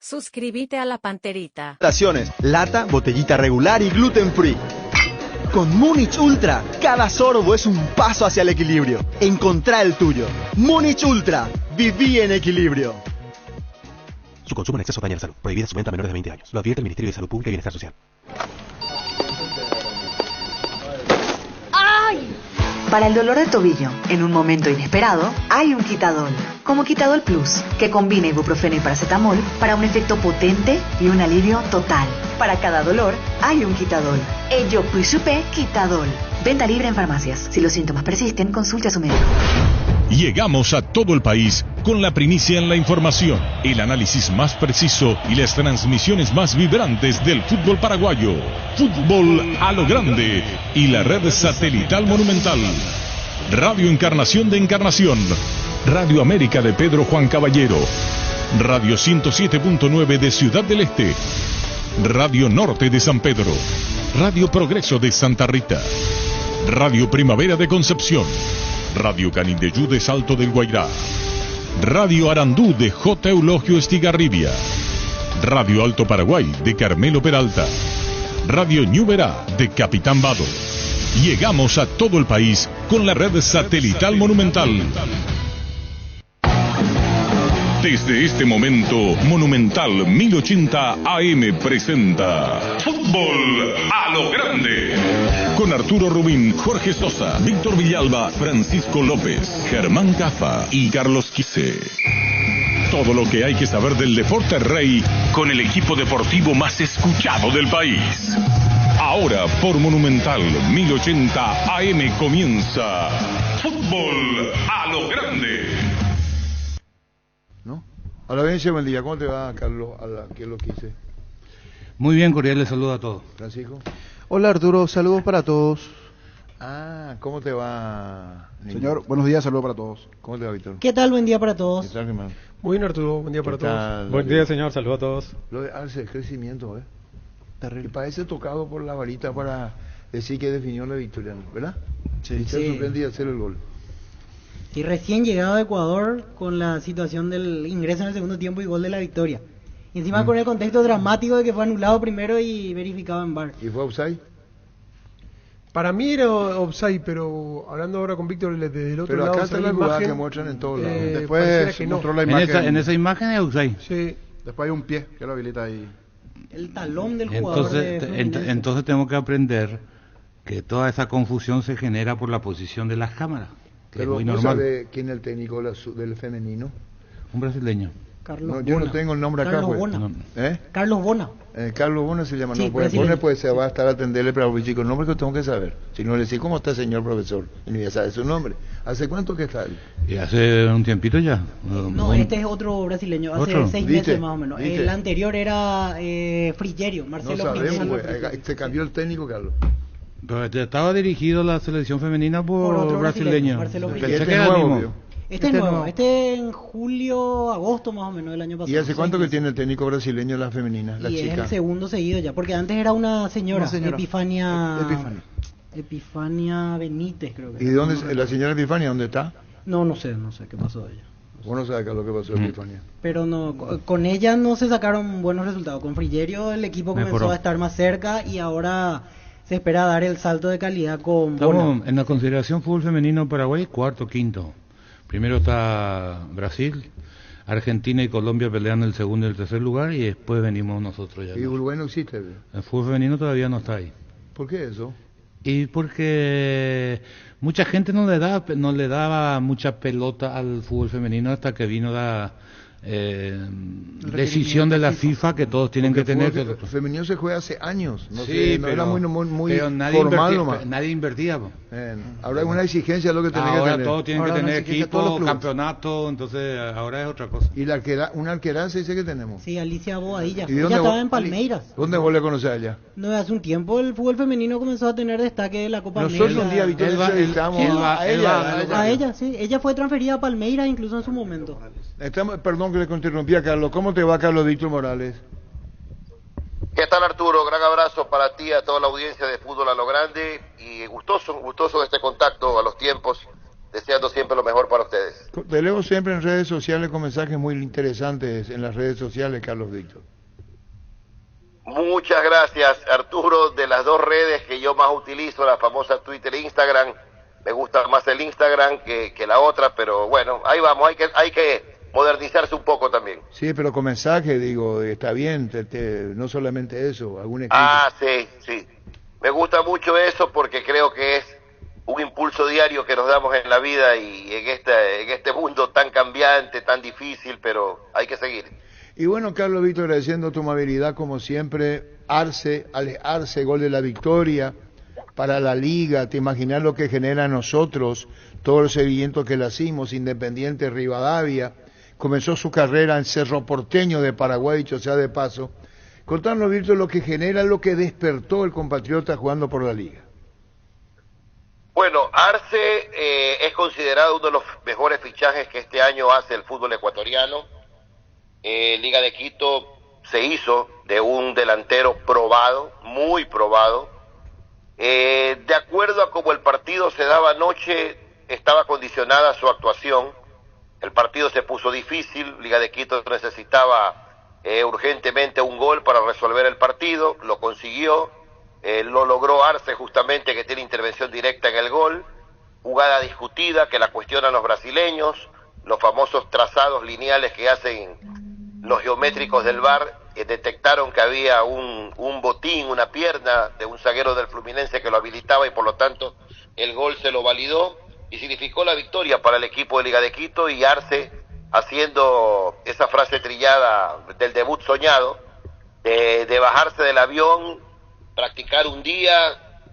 Suscríbete a La Panterita. Lata, botellita regular y gluten free. Con Múnich Ultra, cada sorbo es un paso hacia el equilibrio. Encontrá el tuyo. Múnich Ultra, viví en equilibrio. Su consumo en exceso daña la salud. Prohibida su venta a menores de 20 años. Lo advierte el Ministerio de Salud Pública y Bienestar Social. ¡Ay! Para el dolor de tobillo, en un momento inesperado, hay un Quitadol. Como Quitadol Plus, que combina ibuprofeno y paracetamol para un efecto potente y un alivio total. Para cada dolor, hay un Quitadol. Ello plus supe Quitadol. Venta libre en farmacias. Si los síntomas persisten, consulte a su médico. Llegamos a todo el país con la primicia en la información, el análisis más preciso y las transmisiones más vibrantes del fútbol paraguayo. Fútbol a lo grande y la red satelital Monumental. Radio Encarnación de Encarnación, Radio América de Pedro Juan Caballero, Radio 107.9 de Ciudad del Este, Radio Norte de San Pedro, Radio Progreso de Santa Rita, Radio Primavera de Concepción, Radio Canindeyú de Salto del Guairá, Radio Arandú de J. Eulogio Estigarribia, Radio Alto Paraguay de Carmelo Peralta, Radio Ñuberá de Capitán Vado. Llegamos a todo el país con la red satelital Monumental. Desde este momento, Monumental 1080 AM presenta Fútbol a lo Grande. Con Arturo Rubín, Jorge Sosa, Víctor Villalba, Francisco López, Germán Cafa y Carlos Quise. Todo lo que hay que saber del Deporte Rey con el equipo deportivo más escuchado del país. Ahora por Monumental 1080 AM comienza Fútbol a lo Grande. ¿No? Hola, buen día. ¿Cómo te va, Carlos? ¿Qué es lo que hice? Muy bien, cordiales saludos a todos. Francisco. Hola, Arturo. Saludos para todos. ¿Cómo te va, niño? Señor, buenos días. Saludos para todos. ¿Cómo te va, Víctor? ¿Qué tal? Buen día para todos. ¿Qué tal, Germán? Muy bien, Arturo. Buen día para todos. Buen día, señor. Saludos a todos. Lo de Arce, el crecimiento, Terrible. Y parece tocado por la varita para decir que definió la victoria, ¿verdad? Sí. Y se sorprendía hacer el gol. Y recién llegado a Ecuador con la situación del ingreso en el segundo tiempo y gol de la victoria. Y encima con el contexto dramático de que fue anulado primero y verificado en VAR. ¿Y fue offside? Para mí era offside, pero hablando ahora con Víctor desde el otro pero lado... Pero acá está la jugada que muestran en todos lados. Después que no. mostró la imagen. En esa imagen es offside. Sí. Después hay un pie que lo habilita ahí. El talón del jugador. Entonces tenemos que aprender que toda esa confusión se genera por la posición de las cámaras, que pero es muy normal. ¿sabe quién es el técnico del femenino? Un brasileño. Carlos yo Bona. no tengo el nombre acá. Carlos pues. Bona. ¿Eh? Carlos Bona. Carlos Bona se llama. Sí, no puede poner, pues se va a estar a atenderle para los chicos. El nombre que tengo que saber. Si no le decís cómo está, señor profesor, y no ya sabe su nombre. ¿Hace cuánto que está él? Y hace un tiempito ya. No, este es otro brasileño. Hace ¿Otro? 6 meses más o menos. ¿Viste? El anterior era Frigerio, No Marcelo sabemos, Frigerio. se cambió el técnico, Carlos. Pero estaba dirigido la selección femenina por otro brasileño. Marcelo Pensé Frigerio. que era el mismo. Este es nuevo, este en julio, agosto más o menos del año pasado. ¿Y hace cuánto que tiene el técnico brasileño la femenina, la y chica? es el segundo seguido ya, porque antes era una señora. Epifania Benítez, creo que. ¿Y dónde la señora Epifania dónde está? No sé qué pasó de ella. Vos no sabes qué es lo que pasó de Epifania. Pero no, con ella no se sacaron buenos resultados. Con Frigerio el equipo comenzó a estar más cerca y ahora se espera dar el salto de calidad con Bona. Estamos en la consideración fútbol femenino Paraguay, cuarto, quinto. Primero está Brasil, Argentina y Colombia pelean el segundo y el tercer lugar y después venimos nosotros ya. ¿Y Uruguay no existe? El fútbol femenino todavía no está ahí. ¿Por qué eso? Y porque mucha gente no le daba mucha pelota al fútbol femenino hasta que vino la decisión de la FIFA que todos tienen que tener. El femenino se juega hace años, no pero, era muy pero nadie formal invertía, nomás. nadie invertía. Ahora hay una exigencia lo que tenés que tener. Ahora todos tienen que tener equipo, campeonato, entonces ahora es otra cosa. Y una arquera se dice que tenemos. Sí, Alicia Boadilla. ¿Y ella estaba en Palmeiras. ¿Dónde vos le conocés a ella? No, hace un tiempo el fútbol femenino comenzó a tener destaque de la Copa América. Nosotros un día a ella, sí. Ella fue transferida a Palmeiras incluso en su momento. Perdón que le interrumpía, Carlos. ¿Cómo te va, Carlos Víctor Morales? ¿Qué tal, Arturo? Gran abrazo para ti, a toda la audiencia de Fútbol a lo Grande y gustoso de este contacto a los tiempos deseando siempre lo mejor para ustedes. Te leo siempre en redes sociales con mensajes muy interesantes en las redes sociales, Carlos Víctor. Muchas gracias, Arturo. De las dos redes que yo más utilizo, la famosa Twitter e Instagram, me gusta más el Instagram que la otra, pero bueno, ahí vamos, hay que modernizarse un poco también. Sí, pero con mensaje, digo, está bien, no solamente eso, algún equipo. Ah, sí. Me gusta mucho eso porque creo que es un impulso diario que nos damos en la vida y en este mundo tan cambiante, tan difícil, pero hay que seguir. Y bueno, Carlos Víctor, agradeciendo tu amabilidad como siempre. Arce, gol de la victoria para la liga. Te imaginas lo que genera a nosotros todo el seguimiento que le hicimos. Independiente Rivadavia comenzó su carrera en Cerro Porteño de Paraguay, dicho sea de paso. Contanos, Víctor, lo que genera, lo que despertó el compatriota jugando por la liga. Bueno, Arce es considerado uno de los mejores fichajes que este año hace el fútbol ecuatoriano. Liga de Quito se hizo de un delantero probado, muy probado. De acuerdo a cómo el partido se daba anoche, estaba condicionada su actuación. El partido se puso difícil, Liga de Quito necesitaba urgentemente un gol para resolver el partido, lo consiguió, lo logró Arce justamente, que tiene intervención directa en el gol, jugada discutida que la cuestionan los brasileños, los famosos trazados lineales que hacen los geométricos del VAR, detectaron que había un botín, una pierna de un zaguero del Fluminense que lo habilitaba y por lo tanto el gol se lo validó y significó la victoria para el equipo de Liga de Quito, y Arce haciendo esa frase trillada del debut soñado, de bajarse del avión, practicar un día,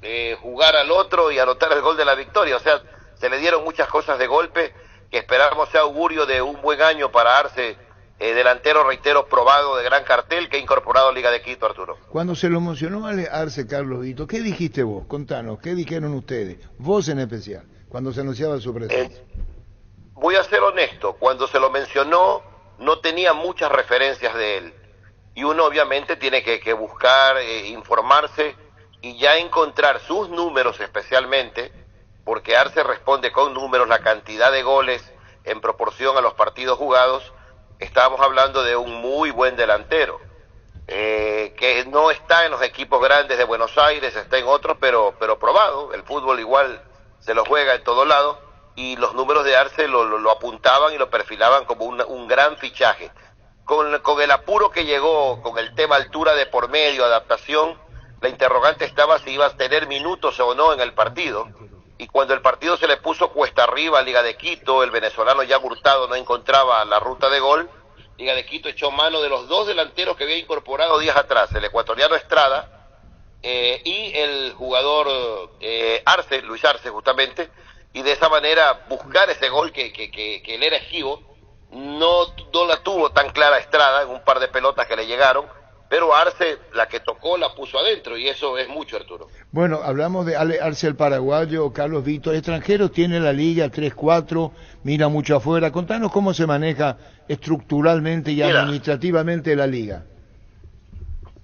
jugar al otro y anotar el gol de la victoria. O sea, se le dieron muchas cosas de golpe que esperamos sea augurio de un buen año para Arce, delantero, reitero, probado, de gran cartel, que ha incorporado a Liga de Quito, Arturo. Cuando se lo mencionó a Arce, Carlos Víctor, ¿qué dijiste vos? Contanos, ¿qué dijeron ustedes? Vos en especial, cuando se anunciaba su presencia. Voy a ser honesto, cuando se lo mencionó no tenía muchas referencias de él, y uno obviamente tiene que buscar, informarse y ya encontrar sus números especialmente, porque Arce responde con números, la cantidad de goles en proporción a los partidos jugados. Estábamos hablando de un muy buen delantero, que no está en los equipos grandes de Buenos Aires, está en otros, pero probado. El fútbol igual se lo juega en todo lado, y los números de Arce lo apuntaban y lo perfilaban como un gran fichaje. Con el apuro que llegó, con el tema altura de por medio, adaptación, la interrogante estaba si iba a tener minutos o no en el partido. Y cuando el partido se le puso cuesta arriba a Liga de Quito, el venezolano ya Hurtado no encontraba la ruta de gol, Liga de Quito echó mano de los dos delanteros que había incorporado días atrás, el ecuatoriano Estrada y el jugador Arce, Luis Arce justamente, y de esa manera buscar ese gol que él era esquivo. No la tuvo tan clara Estrada en un par de pelotas que le llegaron, pero Arce, la que tocó, la puso adentro, y eso es mucho, Arturo. Bueno, hablamos de Arce el paraguayo, Carlos Víctor, extranjero, tiene la liga 3-4, mira mucho afuera. Contanos cómo se maneja estructuralmente y administrativamente la liga.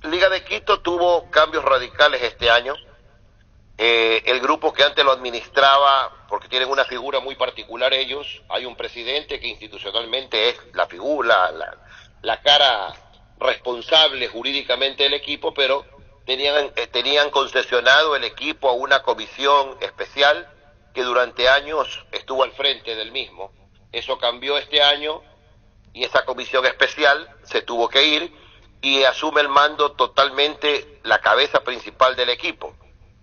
Liga de Quito tuvo cambios radicales este año. El grupo que antes lo administraba, porque tienen una figura muy particular ellos, hay un presidente que institucionalmente es la figura, la cara responsable jurídicamente del equipo, pero tenían concesionado el equipo a una comisión especial que durante años estuvo al frente del mismo. Eso cambió este año y esa comisión especial se tuvo que ir y asume el mando totalmente la cabeza principal del equipo.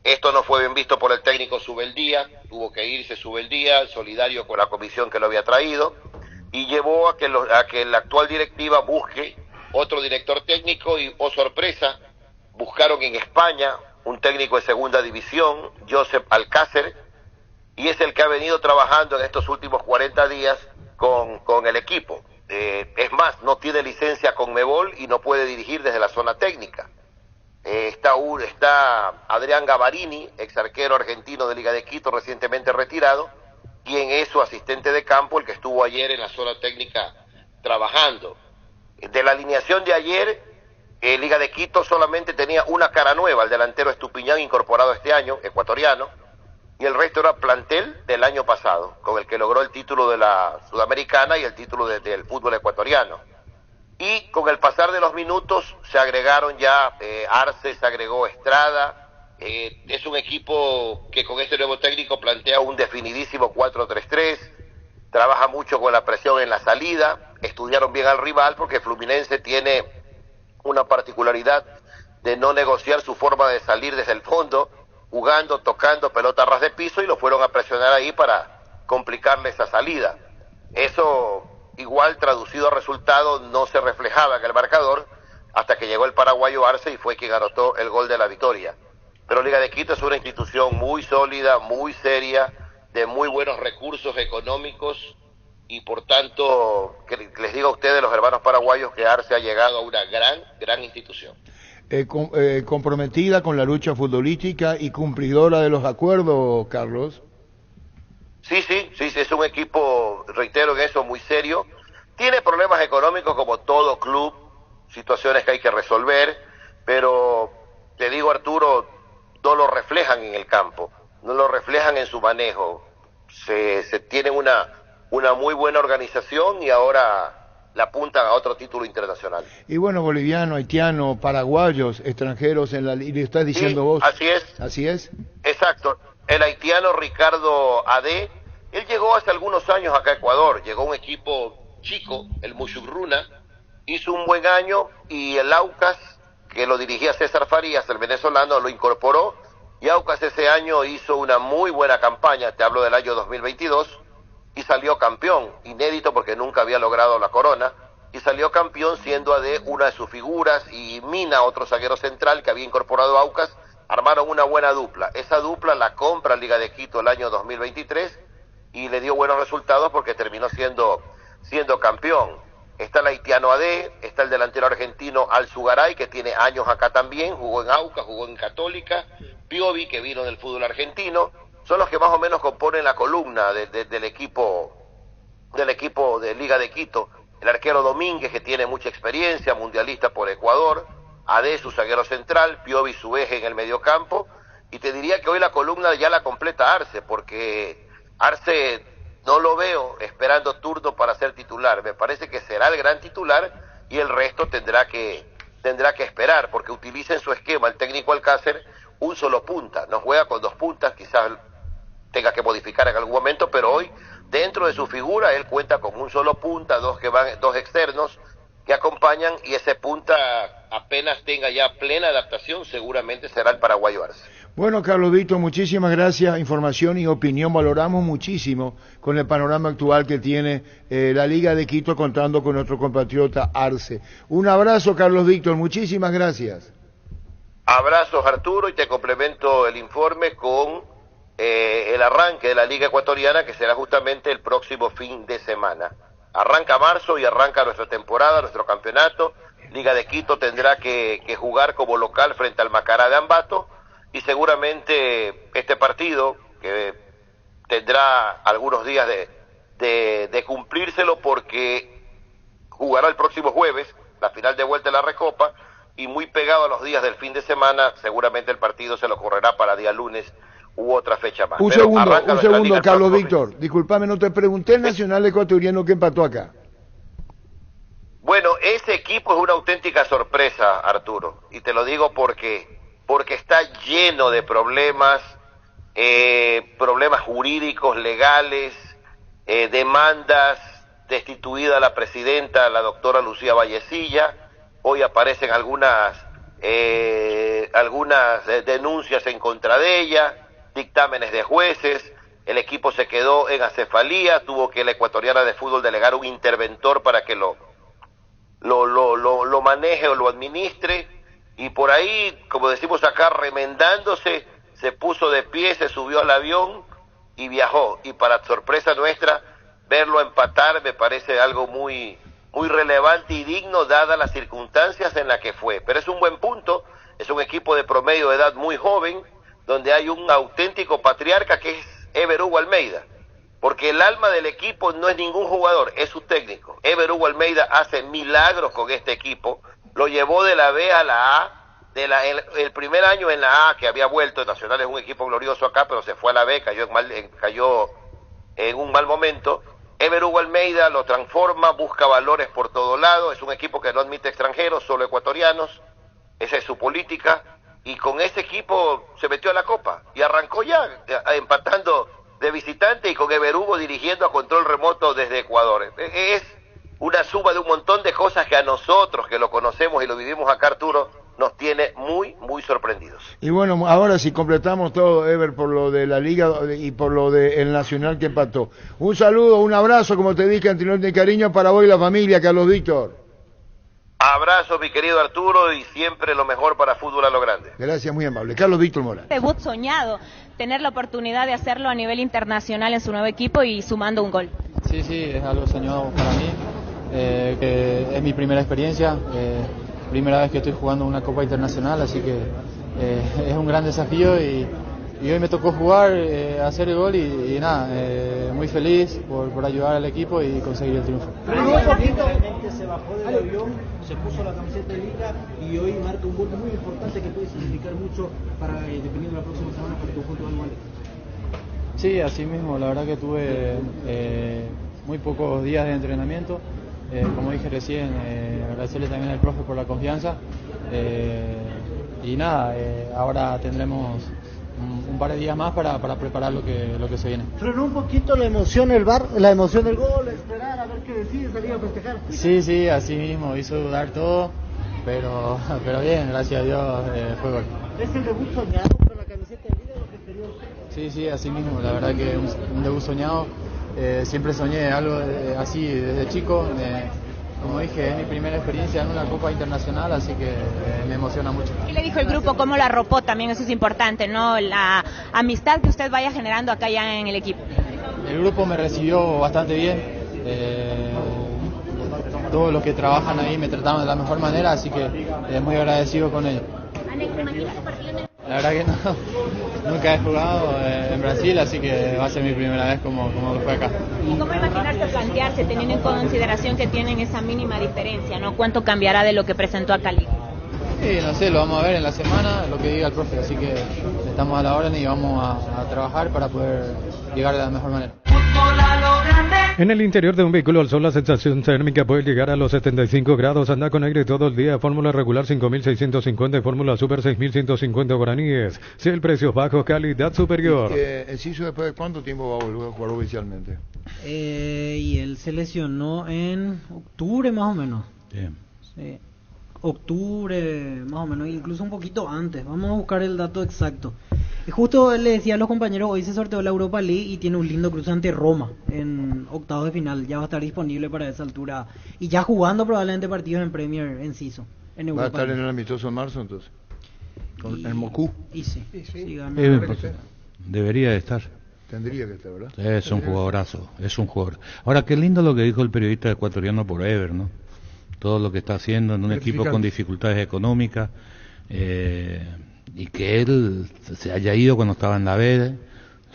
Esto no fue bien visto por el técnico Subeldía, tuvo que irse Subeldía, solidario con la comisión que lo había traído, y llevó a que la actual directiva busque otro director técnico y, oh sorpresa, buscaron en España un técnico de segunda división, Josep Alcácer, y es el que ha venido trabajando en estos últimos 40 días con el equipo. Es más, no tiene licencia con Conmebol y no puede dirigir desde la zona técnica. Está Adrián Gavarini, ex arquero argentino de Liga de Quito, recientemente retirado, quien es su asistente de campo, el que estuvo ayer en la zona técnica trabajando. De la alineación de ayer, Liga de Quito solamente tenía una cara nueva, el delantero Estupiñán, incorporado este año, ecuatoriano. y el resto era plantel del año pasado, con el que logró el título de la Sudamericana y el título del fútbol ecuatoriano. Y con el pasar de los minutos se agregaron ya Arce, se agregó Estrada. Es un equipo que con este nuevo técnico plantea un definidísimo 4-3-3, trabaja mucho con la presión en la salida, estudiaron bien al rival porque Fluminense tiene una particularidad de no negociar su forma de salir desde el fondo, jugando, tocando pelota a ras de piso, y lo fueron a presionar ahí para complicarle esa salida. Eso, igual traducido a resultado, no se reflejaba en el marcador hasta que llegó el paraguayo Arce y fue quien anotó el gol de la victoria. Pero Liga de Quito es una institución muy sólida, muy seria, de muy buenos recursos económicos, y por tanto, que les digo a ustedes, los hermanos paraguayos, que Arce ha llegado a una gran institución. Comprometida con la lucha futbolística y cumplidora de los acuerdos, Carlos. Sí, es un equipo, reitero en eso, muy serio. Tiene problemas económicos como todo club, situaciones que hay que resolver, pero te digo, Arturo, no lo reflejan en el campo, no lo reflejan en su manejo. Se tiene una muy buena organización y ahora la apuntan a otro título internacional. Y bueno, boliviano, haitiano, paraguayos, extranjeros en la liga, estás diciendo vos. Así es. Así es. Exacto. El haitiano Ricardo Adé, él llegó hace algunos años acá a Ecuador, llegó un equipo chico, el Mushugruna, hizo un buen año, y el Aucas, que lo dirigía César Farías, el venezolano, lo incorporó, y Aucas ese año hizo una muy buena campaña, te hablo del año 2022, y salió campeón, inédito porque nunca había logrado la corona, y salió campeón siendo Adé una de sus figuras, y Mina, otro zaguero central que había incorporado Aucas, armaron una buena dupla. Esa dupla la compra Liga de Quito el año 2023 y le dio buenos resultados porque terminó siendo campeón. Está el haitiano Adé, está el delantero argentino Alzugaray, que tiene años acá también, jugó en Aucas, jugó en Católica, Piovi, que vino del fútbol argentino. Son los que más o menos componen la columna del equipo de Liga de Quito. El arquero Domínguez, que tiene mucha experiencia, mundialista por Ecuador, Adé, su zaguero central, Piovi, su eje en el mediocampo, y te diría que hoy la columna ya la completa Arce, porque Arce no lo veo esperando turno para ser titular. Me parece que será el gran titular y el resto tendrá que esperar, porque utiliza en su esquema el técnico Alcácer un solo punta, no juega con dos puntas, quizás tenga que modificar en algún momento, pero hoy dentro de su figura él cuenta con un solo punta, dos externos que acompañan, y ese punta apenas tenga ya plena adaptación seguramente será el paraguayo Arce. Bueno, Carlos Víctor, muchísimas gracias. Información y opinión valoramos muchísimo con el panorama actual que tiene la Liga de Quito, contando con nuestro compatriota Arce. Un abrazo, Carlos Víctor, muchísimas gracias. Abrazos, Arturo, y te complemento el informe con el arranque de la Liga Ecuatoriana, que será justamente el próximo fin de semana. Arranca marzo y arranca nuestra temporada, nuestro campeonato. Liga de Quito tendrá que jugar como local frente al Macará de Ambato, y seguramente este partido, que tendrá algunos días de cumplírselo, porque jugará el próximo jueves la final de vuelta de la Recopa, y muy pegado a los días del fin de semana, seguramente el partido se lo correrá para día lunes u otra fecha más. Un segundo, Carlos Víctor, discúlpame, no te pregunté el Nacional Ecuatoriano que empató acá. Bueno, ese equipo es una auténtica sorpresa, Arturo, y te lo digo porque está lleno de problemas jurídicos, legales, demandas, destituida la presidenta, la doctora Lucía Vallecilla. Hoy aparecen algunas denuncias en contra de ella, dictámenes de jueces. El equipo se quedó en acefalía, tuvo que la ecuatoriana de fútbol delegar un interventor para que lo maneje o lo administre, y por ahí, como decimos acá, remendándose, se puso de pie, se subió al avión y viajó, y para sorpresa nuestra, verlo empatar me parece algo muy relevante y digno, dadas las circunstancias en las que fue. Pero es un buen punto, es un equipo de promedio de edad muy joven, donde hay un auténtico patriarca que es Ever Hugo Almeida, porque el alma del equipo no es ningún jugador, es su técnico. Ever Hugo Almeida hace milagros con este equipo, lo llevó de la B a la A, el primer año en la A, que había vuelto, Nacional es un equipo glorioso acá, pero se fue a la B, cayó en un mal momento. Ever Hugo Almeida lo transforma, busca valores por todo lado, es un equipo que no admite extranjeros, solo ecuatorianos, esa es su política, y con ese equipo se metió a la Copa, y arrancó ya empatando de visitante y con Ever Hugo dirigiendo a control remoto desde Ecuador. Es una suma de un montón de cosas que a nosotros, que lo conocemos y lo vivimos acá, Arturo, nos tiene muy, muy sorprendidos. Y bueno, ahora si completamos todo, Ever, por lo de la Liga y por lo del Nacional que empató. Un saludo, un abrazo, como te dije, anteriormente, cariño para vos y la familia, Carlos Víctor. Abrazo, mi querido Arturo, y siempre lo mejor para Fútbol a lo Grande. Gracias, muy amable. Carlos Víctor Morales. Debut soñado, tener la oportunidad de hacerlo a nivel internacional en su nuevo equipo y sumando un gol. Sí, es algo soñado para mí, que es mi primera experiencia, primera vez que estoy jugando una Copa Internacional, así que es un gran desafío y hoy me tocó jugar, hacer el gol y nada, muy feliz por ayudar al equipo y conseguir el triunfo. Se bajó del avión, se puso la camiseta de Liga y hoy marca un gol muy importante que puede significar mucho para, dependiendo de la próxima semana, para el conjunto de Alemania. Sí, así mismo, la verdad que tuve muy pocos días de entrenamiento. Como dije recién, agradecerle también al profe por la confianza y nada, ahora tendremos un par de días más para preparar lo que se viene. Frenó un poquito la emoción la emoción del gol, esperar a ver qué decide, salir a festejar. Sí, así mismo, hizo dudar todo, pero bien, gracias a Dios fue gol. ¿Es el debut soñado con la camiseta de Liga o que quería usted? Sí, así mismo, la verdad que un debut soñado. Siempre soñé algo así desde chico, como dije, es mi primera experiencia en una Copa Internacional, así que me emociona mucho. ¿Qué le dijo el grupo? ¿Cómo lo arropó? También eso es importante, ¿no? La amistad que usted vaya generando acá ya en el equipo. El grupo me recibió bastante bien, todos los que trabajan ahí me trataron de la mejor manera, así que muy agradecido con ellos. La verdad que nunca he jugado en Brasil, así que va a ser mi primera vez como fue acá. ¿Y cómo imaginarse plantearse, teniendo en consideración que tienen esa mínima diferencia, ¿no? ¿Cuánto cambiará de lo que presentó acá Liga? Sí, no sé, lo vamos a ver en la semana, lo que diga el profe, así que estamos a la orden y vamos a trabajar para poder llegar de la mejor manera. En el interior de un vehículo al sol la sensación térmica puede llegar a los 75 grados. Anda con aire todo el día. Fórmula regular 5.650 y fórmula super 6.150 guaraníes. Si el precio es bajo, calidad superior. Enciso, ¿después de cuánto tiempo va a volver a jugar oficialmente? Y él se lesionó en octubre más o menos. Bien. Sí. Octubre más o menos, incluso un poquito antes. Vamos a buscar el dato exacto. Y justo le decía a los compañeros, hoy se sorteó la Europa League y tiene un lindo cruce ante Roma en octavos de final. Ya va a estar disponible para esa altura y ya jugando probablemente partidos en Premier en CISO, en Europa. ¿Va a estar en el amistoso en marzo entonces? ¿Con el Moscú? Y sí, gana. Debería de estar. Tendría que estar, ¿verdad? Es un jugadorazo, es un jugador. Ahora, qué lindo lo que dijo el periodista ecuatoriano por Ever, ¿no? Todo lo que está haciendo en un equipo con dificultades económicas, y que él se haya ido cuando estaba en la B,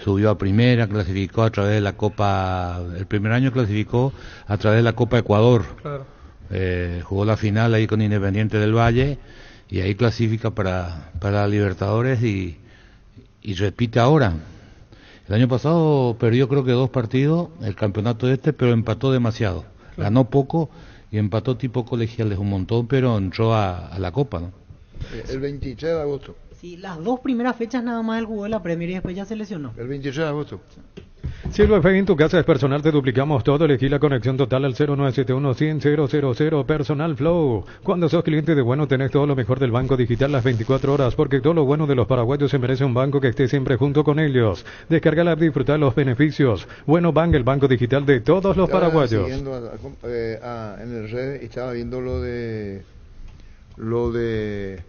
subió a primera, clasificó a través de la Copa, el primer año clasificó a través de la Copa Ecuador, claro. Jugó la final ahí con Independiente del Valle y ahí clasifica para la Libertadores y repite ahora. El año pasado perdió creo que 2 partidos, el campeonato pero empató demasiado, ganó poco y empató tipo colegiales un montón, pero entró a la Copa, ¿no? El 23 de agosto. Sí, las 2 primeras fechas nada más él jugó en la Premier y después ya se lesionó. El 23 de agosto. Silva F en tu casa es personal, te duplicamos todo, elegí la conexión total al 0971-100-000 Personal Flow. Cuando sos cliente de Bueno tenés todo lo mejor del banco digital las 24 horas, porque todo lo bueno de los paraguayos se merece un banco que esté siempre junto con ellos. Descarga la app y disfrutar los beneficios. Bueno Bank, el banco digital de todos los paraguayos. Siguiendo en el red estaba viendo lo de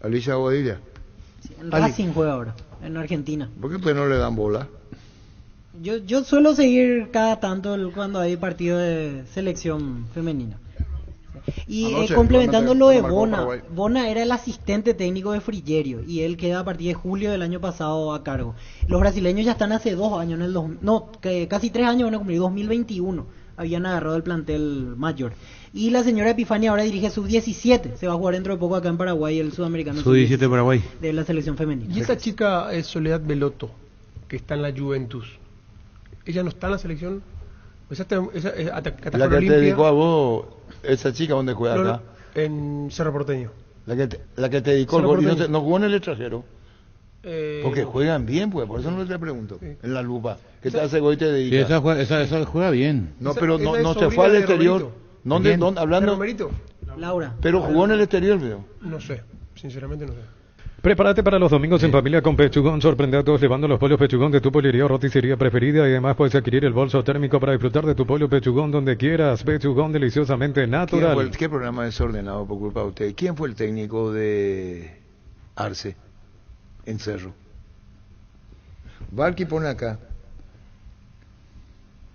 Alicia Bobadilla. Sí, en Racing juega ahora, en Argentina. ¿Por qué pues no le dan bola? Yo suelo seguir cada tanto cuando hay partido de selección femenina. Y complementando lo de Bona era el asistente técnico de Frigerio y él queda a partir de julio del año pasado a cargo. Los brasileños ya están hace 2 años, casi 3 años van a cumplir, 2021 habían agarrado el plantel mayor. Y la señora Epifania ahora dirige Sub-17. Se va a jugar dentro de poco acá en Paraguay el sudamericano. Sub-17 Paraguay. De la selección femenina. Y esta chica es Soledad Belotto, que está en la Juventus. Ella no está en la selección. Esa la que te dedicó a vos, esa chica, ¿dónde juega acá? En Cerro Porteño. La que te dedicó el gol. Y no jugó en el extranjero. Porque juegan bien, pues, por eso no te pregunto. Sí. En la lupa. ¿Qué te hace gol y te dedica? Esa juega bien. No, pero no se fue al exterior. ¿Dónde, hablando? Laura. Pero jugó en el exterior, veo. No sé, sinceramente no sé. Prepárate para los domingos en familia con Pechugón. Sorprende a todos llevando los pollos Pechugón de tu pollería o roticería preferida. Y además puedes adquirir el bolso térmico para disfrutar de tu pollo Pechugón donde quieras. Pechugón, deliciosamente natural. ¿Qué programa desordenado por culpa de usted? ¿Quién fue el técnico de Arce en Cerro? Valky pone acá.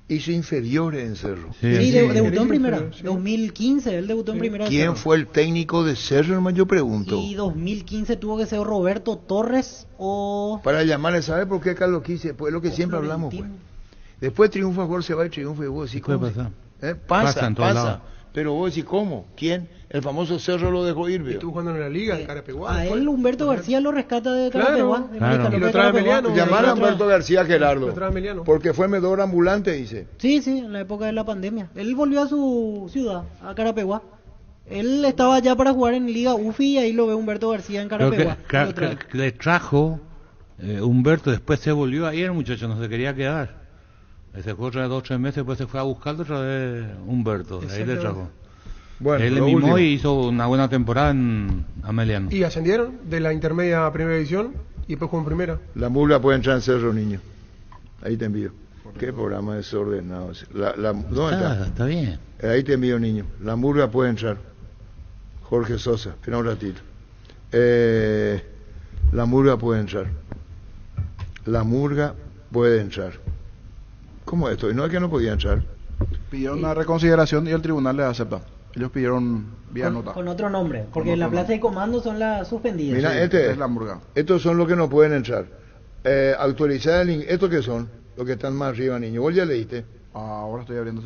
Hizo inferiores en Cerro. Sí, debutó en primera. 2015, él debutó en primera. ¿Quién fue el técnico de Cerro, hermano? Yo pregunto. Y 2015 tuvo que ser Roberto Torres o... Para llamarle, ¿sabe por qué Carlos quise? Pues lo que siempre hablamos, pues. Después triunfa, Jorge se va y triunfa y vos decís, ¿cómo? Pasa. Pero vos decís, ¿cómo? ¿Quién? El famoso Cerro lo dejó ir, veo. Estuvo jugando en la liga, en Carapeguá. A él Humberto García lo rescata de Carapeguá. Claro. Y lo trae Meliano. Llamar a Humberto García Gerardo. Porque fue medor ambulante, dice. Sí, en la época de la pandemia. Él volvió a su ciudad, a Carapeguá. Él estaba allá para jugar en Liga UFI y ahí lo ve Humberto García en Carapeguá. Le trajo Humberto, después se volvió ahí el muchacho, no se quería quedar. Se fue otra vez 2 o 3 meses, después se fue a buscarlo otra vez Humberto. Ahí le trajo. Bueno, él mismo y hizo una buena temporada en Ameliano. Y ascendieron de la intermedia a primera división y después jugó en primera. La mula puede entrar en Cerro, niño. Ahí te envío. Qué programa desordenado. ¿Dónde está? Está bien. Ahí te envío, niño. La murga puede entrar. Jorge Sosa, espera un ratito. La murga puede entrar. La murga puede entrar. ¿Cómo es esto? ¿Y no es que no podía entrar? Pidió una reconsideración y el tribunal le aceptó. Ellos pidieron vía nota. Con otro nombre, porque la plaza de comando son las suspendidas. Mira, sí, es la murga. Estos son los que no pueden entrar. Autorizar el... ¿Estos qué son? Los que están más arriba, niño. ¿Vos ya leíste? Ahora estoy abriendo.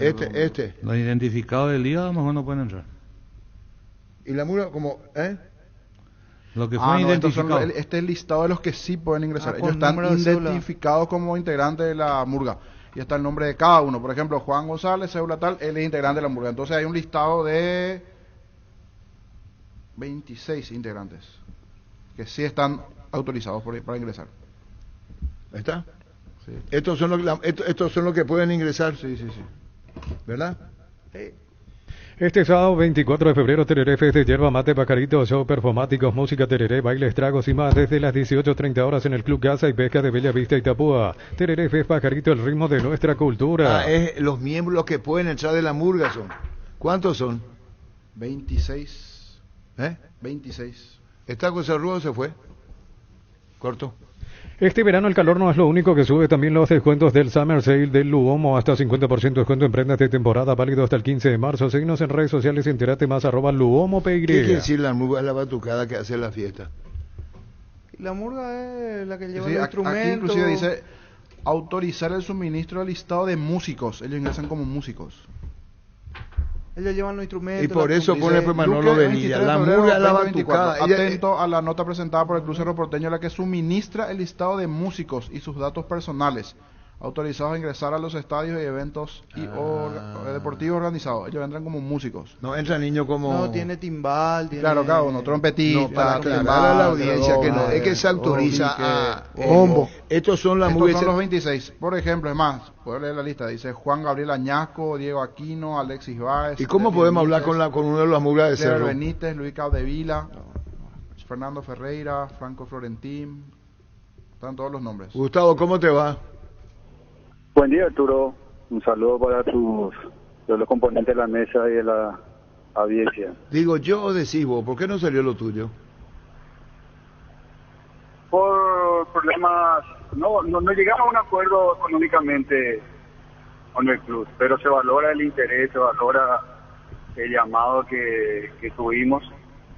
Los identificados del día a lo mejor no pueden entrar. ¿Y la murga como...? Lo que fue identificado. Este es el listado de los que sí pueden ingresar. Ellos están identificados como integrantes de la murga. Y está el nombre de cada uno. Por ejemplo, Juan González, cédula tal, él es integrante de la murga. Entonces hay un listado de 26 integrantes que sí están autorizados para ingresar. ¿Ahí está? Sí. Estos son los que pueden ingresar. Sí. ¿Verdad? Sí. Este sábado 24 de febrero, Tereré Fest de Yerba Mate, Pacaritos, show performáticos, música Tereré, bailes, tragos y más desde las 18:30 horas en el Club Casa y Pesca de Bella Vista, Itapúa. Tereré Fest, Pajarito, el ritmo de nuestra cultura. Es los miembros que pueden entrar de la murga son. ¿Cuántos son? 26. 26. ¿Está José Rudo se fue? Corto. Este verano el calor no es lo único que sube, también los descuentos del Summer Sale del Luomo, hasta 50% descuento en prendas de temporada, válido hasta el 15 de marzo. Síguenos en redes sociales y entérate más, @LuomoPY. ¿Qué quiere decir la murga? Es la batucada que hace la fiesta. La murga es la que lleva el instrumento. Aquí inclusive dice autorizar el suministro del listado de músicos. Ellos ingresan como músicos. Ellos llevan los instrumentos. Y por eso pone Manolo Venilla. La murga es la batucada. Atento a la nota presentada por el Club Cerro Porteño, la que suministra el listado de músicos y sus datos personales autorizados a ingresar a los estadios y eventos deportivos organizados. Ellos entran como músicos. No entra niño como... No, tiene timbal, tiene... Claro, uno, trompetista, no, para aclarar a la audiencia que no, es que se autoriza a... Bombo. Estos son las músicas... Estos son los 26. Por ejemplo, es más, puedo leer la lista. Dice Juan Gabriel Añasco, Diego Aquino, Alexis Báez... ¿Y cómo podemos hablar con uno de los murgas de Cerro? Benítez, Luis Caudevila, Fernando Ferreira, Franco Florentín... Están todos los nombres. Gustavo, ¿cómo te va? Buen día, Arturo. Un saludo para los componentes de la mesa y de la audiencia. Digo, yo o decís vos, ¿por qué no salió lo tuyo? Por problemas, no llegamos a un acuerdo económicamente con el club, pero se valora el interés, se valora el llamado que tuvimos,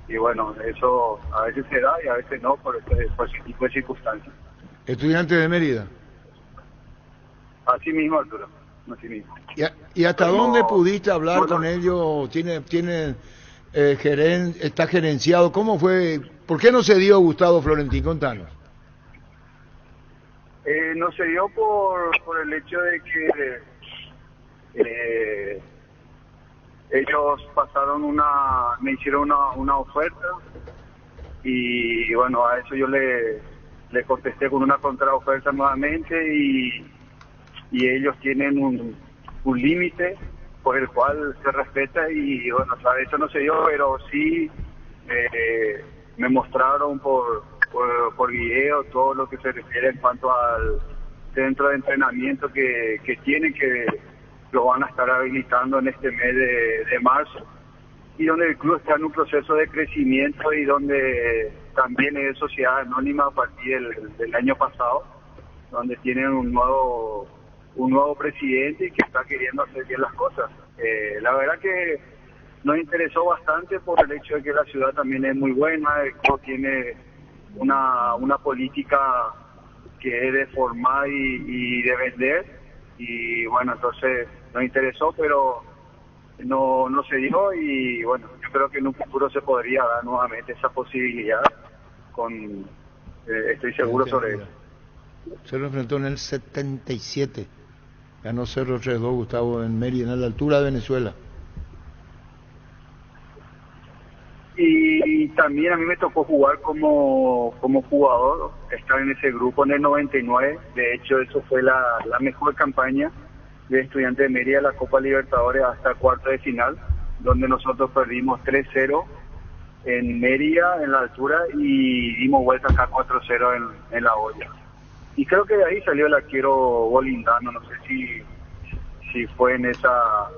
y bueno, eso a veces se da y a veces no, por ese tipo de circunstancias. ¿Estudiante de Mérida? Así mismo, Arturo. así mismo. ¿Y hasta Como- dónde pudiste hablar bueno, con ellos? ¿Está gerenciado? ¿Cómo fue? ¿Por qué no se dio, Gustavo Florentín? Contanos. No se dio por el hecho de que ellos me hicieron una oferta y bueno, a eso yo le contesté con una contraoferta nuevamente y ellos tienen un límite por el cual se respeta y bueno, o sea, eso no se dio, pero sí me mostraron por video todo lo que se refiere en cuanto al centro de entrenamiento que tienen, que lo van a estar habilitando en este mes de marzo, y donde el club está en un proceso de crecimiento y donde también es sociedad anónima a partir del año pasado, donde tienen un nuevo presidente y que está queriendo hacer bien las cosas. La verdad que nos interesó bastante por el hecho de que la ciudad también es muy buena, el club tiene una política que es de formar y de vender, y bueno, entonces nos interesó, pero no se dio, y bueno, yo creo que en un futuro se podría dar nuevamente esa posibilidad, estoy seguro sobre eso. Se lo enfrentó en el 77. Ganó 0-3-2, Gustavo, en Mérida, en la altura de Venezuela. Y también a mí me tocó jugar como jugador, estar en ese grupo en el 99. De hecho, eso fue la mejor campaña de Estudiantes de Mérida, la Copa Libertadores, hasta cuarto de final, donde nosotros perdimos 3-0 en Mérida, en la altura, y dimos vuelta acá 4-0 en la olla. Y creo que de ahí salió el arquero Bolindano, no sé si fue en esa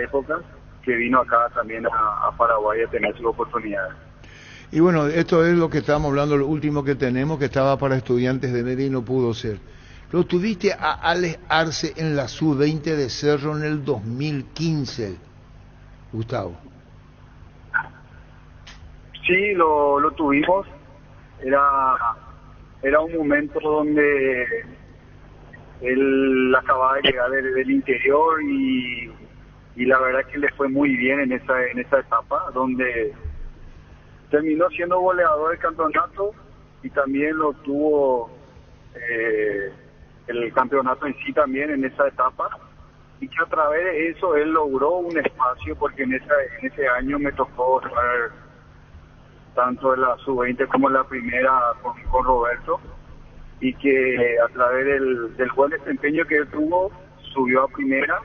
época, que vino acá también a Paraguay a tener su oportunidad. Y bueno, esto es lo que estábamos hablando, lo último que tenemos, que estaba para Estudiantes de Mérida y no pudo ser. Lo tuviste a Alex Arce en la Sub-20 de Cerro en el 2015, Gustavo. Sí, lo tuvimos. Era un momento donde él acababa de llegar del interior y la verdad que le fue muy bien en esa etapa, donde terminó siendo goleador del campeonato y también lo obtuvo el campeonato en sí también en esa etapa, y que a través de eso él logró un espacio, porque en ese año me tocó jugar tanto en la sub-20 como en la primera con Roberto, y que a través del buen desempeño que él tuvo subió a primera,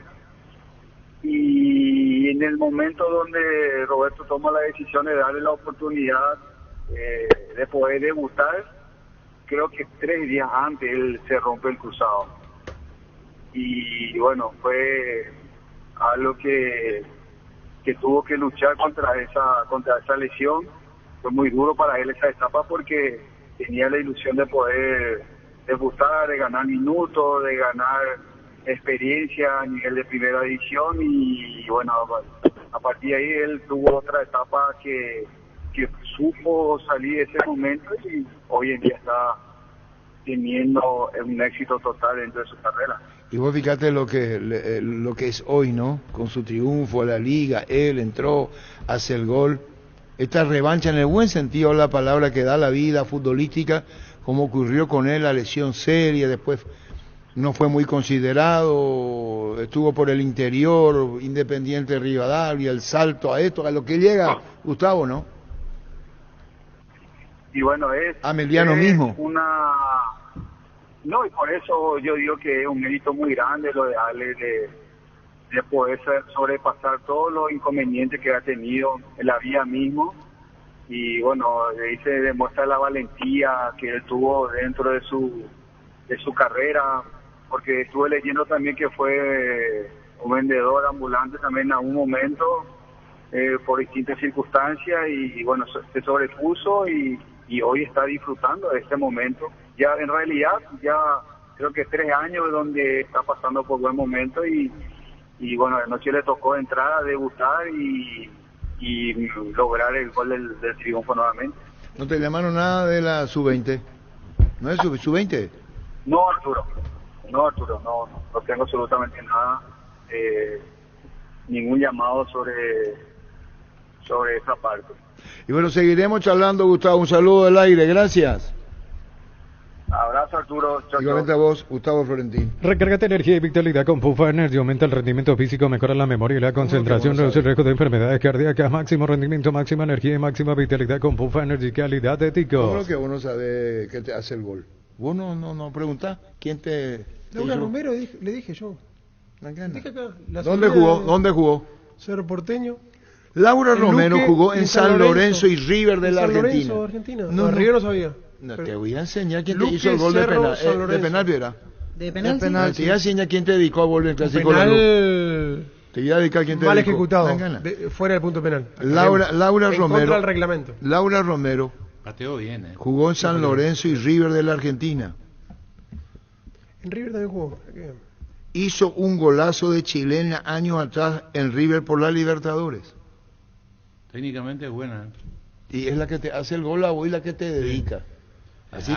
y en el momento donde Roberto toma la decisión de darle la oportunidad de poder debutar, creo que 3 días antes él se rompe el cruzado, y bueno, fue algo que tuvo que luchar contra esa lesión. Fue muy duro para él esa etapa, porque tenía la ilusión de poder debutar, de ganar minutos, de ganar experiencia a nivel de primera división, y bueno, a partir de ahí él tuvo otra etapa que supo salir de ese momento, y hoy en día está teniendo un éxito total dentro de su carrera. Y vos fíjate lo que es hoy, ¿no? Con su triunfo a la liga, él entró, hace el gol. Esta revancha, en el buen sentido de la palabra, que da la vida futbolística, como ocurrió con él, la lesión seria, después no fue muy considerado, estuvo por el interior, Independiente de Rivadavia, el salto a esto, a lo que llega, Gustavo, ¿no? Y bueno, Ameliano mismo. No, y por eso yo digo que es un mérito muy grande lo de Ale, de poder sobrepasar todos los inconvenientes que ha tenido en la vida mismo, y bueno, ahí se demuestra la valentía que él tuvo dentro de su carrera, porque estuve leyendo también que fue un vendedor ambulante también a un momento por distintas circunstancias, y bueno, se sobrepuso y hoy está disfrutando de este momento. Ya en realidad ya creo que 3 años donde está pasando por buen momento, y bueno, anoche le tocó entrar a debutar y lograr el gol del triunfo nuevamente. ¿No te llamaron nada de la sub-20? ¿No es sub-20? No, Arturo. No, Arturo, no tengo absolutamente nada, ningún llamado sobre esa parte. Y bueno, seguiremos charlando, Gustavo. Un saludo del aire, gracias. Abrazo, Arturo. Chau, Igualmente a vos, Gustavo Florentín. Recárgate energía y vitalidad con Pufa Energy. Aumenta el rendimiento físico, mejora la memoria y la concentración, reduce el riesgo de enfermedades cardíacas. Máximo rendimiento, máxima energía y máxima vitalidad con Pufa Energy. Calidad de ticos. Yo creo que uno sabe qué te hace el gol. Vos no preguntás quién te... Laura Romero, le dije yo. Dije acá, ¿Dónde jugó? Cerro Porteño. Laura Romero Luque, jugó en San Lorenzo y River de la Argentina. San Lorenzo, Argentina. No, River no sabía. No, te voy a enseñar quién Luque, te hizo el gol Cerro, de penal, Viera. ¿De penal? Te voy a enseñar quién te dedicó a volver en clásico. Penal te voy a dedicar quién te mal dedicó. ejecutado, fuera del punto penal. Laura en Romero. Contra del reglamento. Laura Romero pateó bien, jugó en San Lorenzo y River de la Argentina. En River también jugó. Hizo un golazo de chilena años atrás en River por la Libertadores. Técnicamente es buena. Y es la que te hace el gol a vos y la que te dedica. Así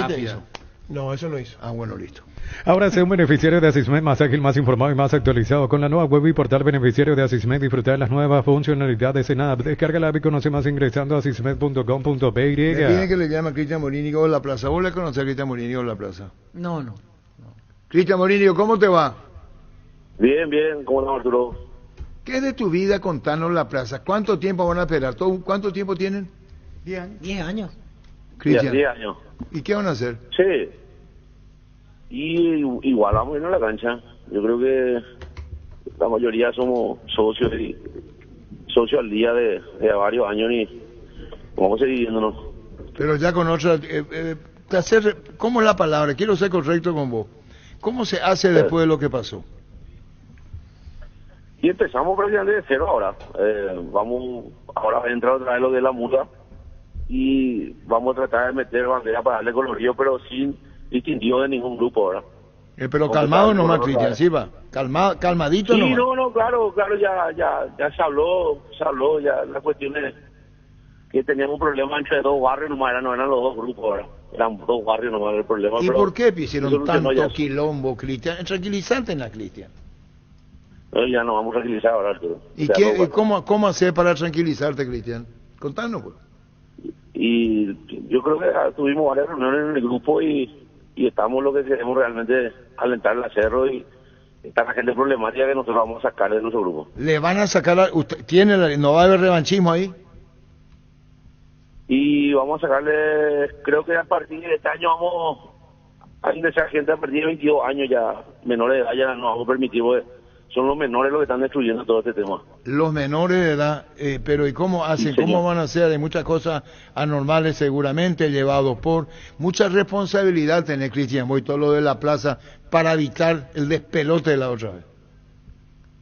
te hizo. No, eso no hizo. Ah, bueno, listo. Ahora sea un beneficiario de Asismed más ágil, más informado y más actualizado. Con la nueva web y portal beneficiario de Asismed, disfruta de las nuevas funcionalidades en app. Descarga la app y conoce más ingresando a asismed.com.py. Me piden que le llame a Cristian Morínigo de la Plaza. ¿Vos le conocés a Cristian Morínigo de la Plaza? No. Cristian Morínigo, ¿cómo te va? Bien, ¿cómo estás, Arturo? ¿Qué es de tu vida? Contanos la Plaza. ¿Cuánto tiempo van a esperar? ¿Cuánto tiempo tienen? 10 años. Cristian. 10 años. ¿Y qué van a hacer? Sí. Y igual vamos a ir a la cancha. Yo creo que la mayoría somos socios al día de varios años y vamos a seguir viéndonos. Pero ya con otra... ¿cómo es la palabra? Quiero ser correcto con vos. ¿Cómo se hace después de lo que pasó? Y empezamos prácticamente de cero ahora. Ahora va a entrar otra vez lo de la multa y vamos a tratar de meter bandera para darle colorido, pero sin distintivo de ningún grupo ahora. Pero calmado nomás, Cristian, sí va. Calmadito sí, nomás. No, claro, ya se habló, ya la cuestión es que teníamos un problema entre dos barrios nomás, no eran los dos grupos ahora. Eran dos barrios nomás el problema. ¿Y por qué hicieron tanto ya quilombo, Cristian? Tranquilizante en la Cristian. Ya nos vamos a tranquilizar ahora, Arturo. ¿Y cómo hacer para tranquilizarte, Cristian? Contanos, pues. Y yo creo que tuvimos varias reuniones en el grupo y estamos lo que queremos realmente alentar el cerro y está la gente problemática que nosotros vamos a sacar de nuestro grupo. ¿Le van a sacar no va a haber revanchismo ahí? Y vamos a sacarle, creo que a partir de este año vamos a ingresar gente a partir de 22 años ya, menores de edad, ya no vamos a permitir, son los menores los que están destruyendo todo este tema. Los menores de edad, pero ¿y cómo hacen? Sí, ¿cómo van a hacer? Hay muchas cosas anormales seguramente llevados por mucha responsabilidad tener Cristian Boy, todo lo de la plaza, para evitar el despelote de la otra vez.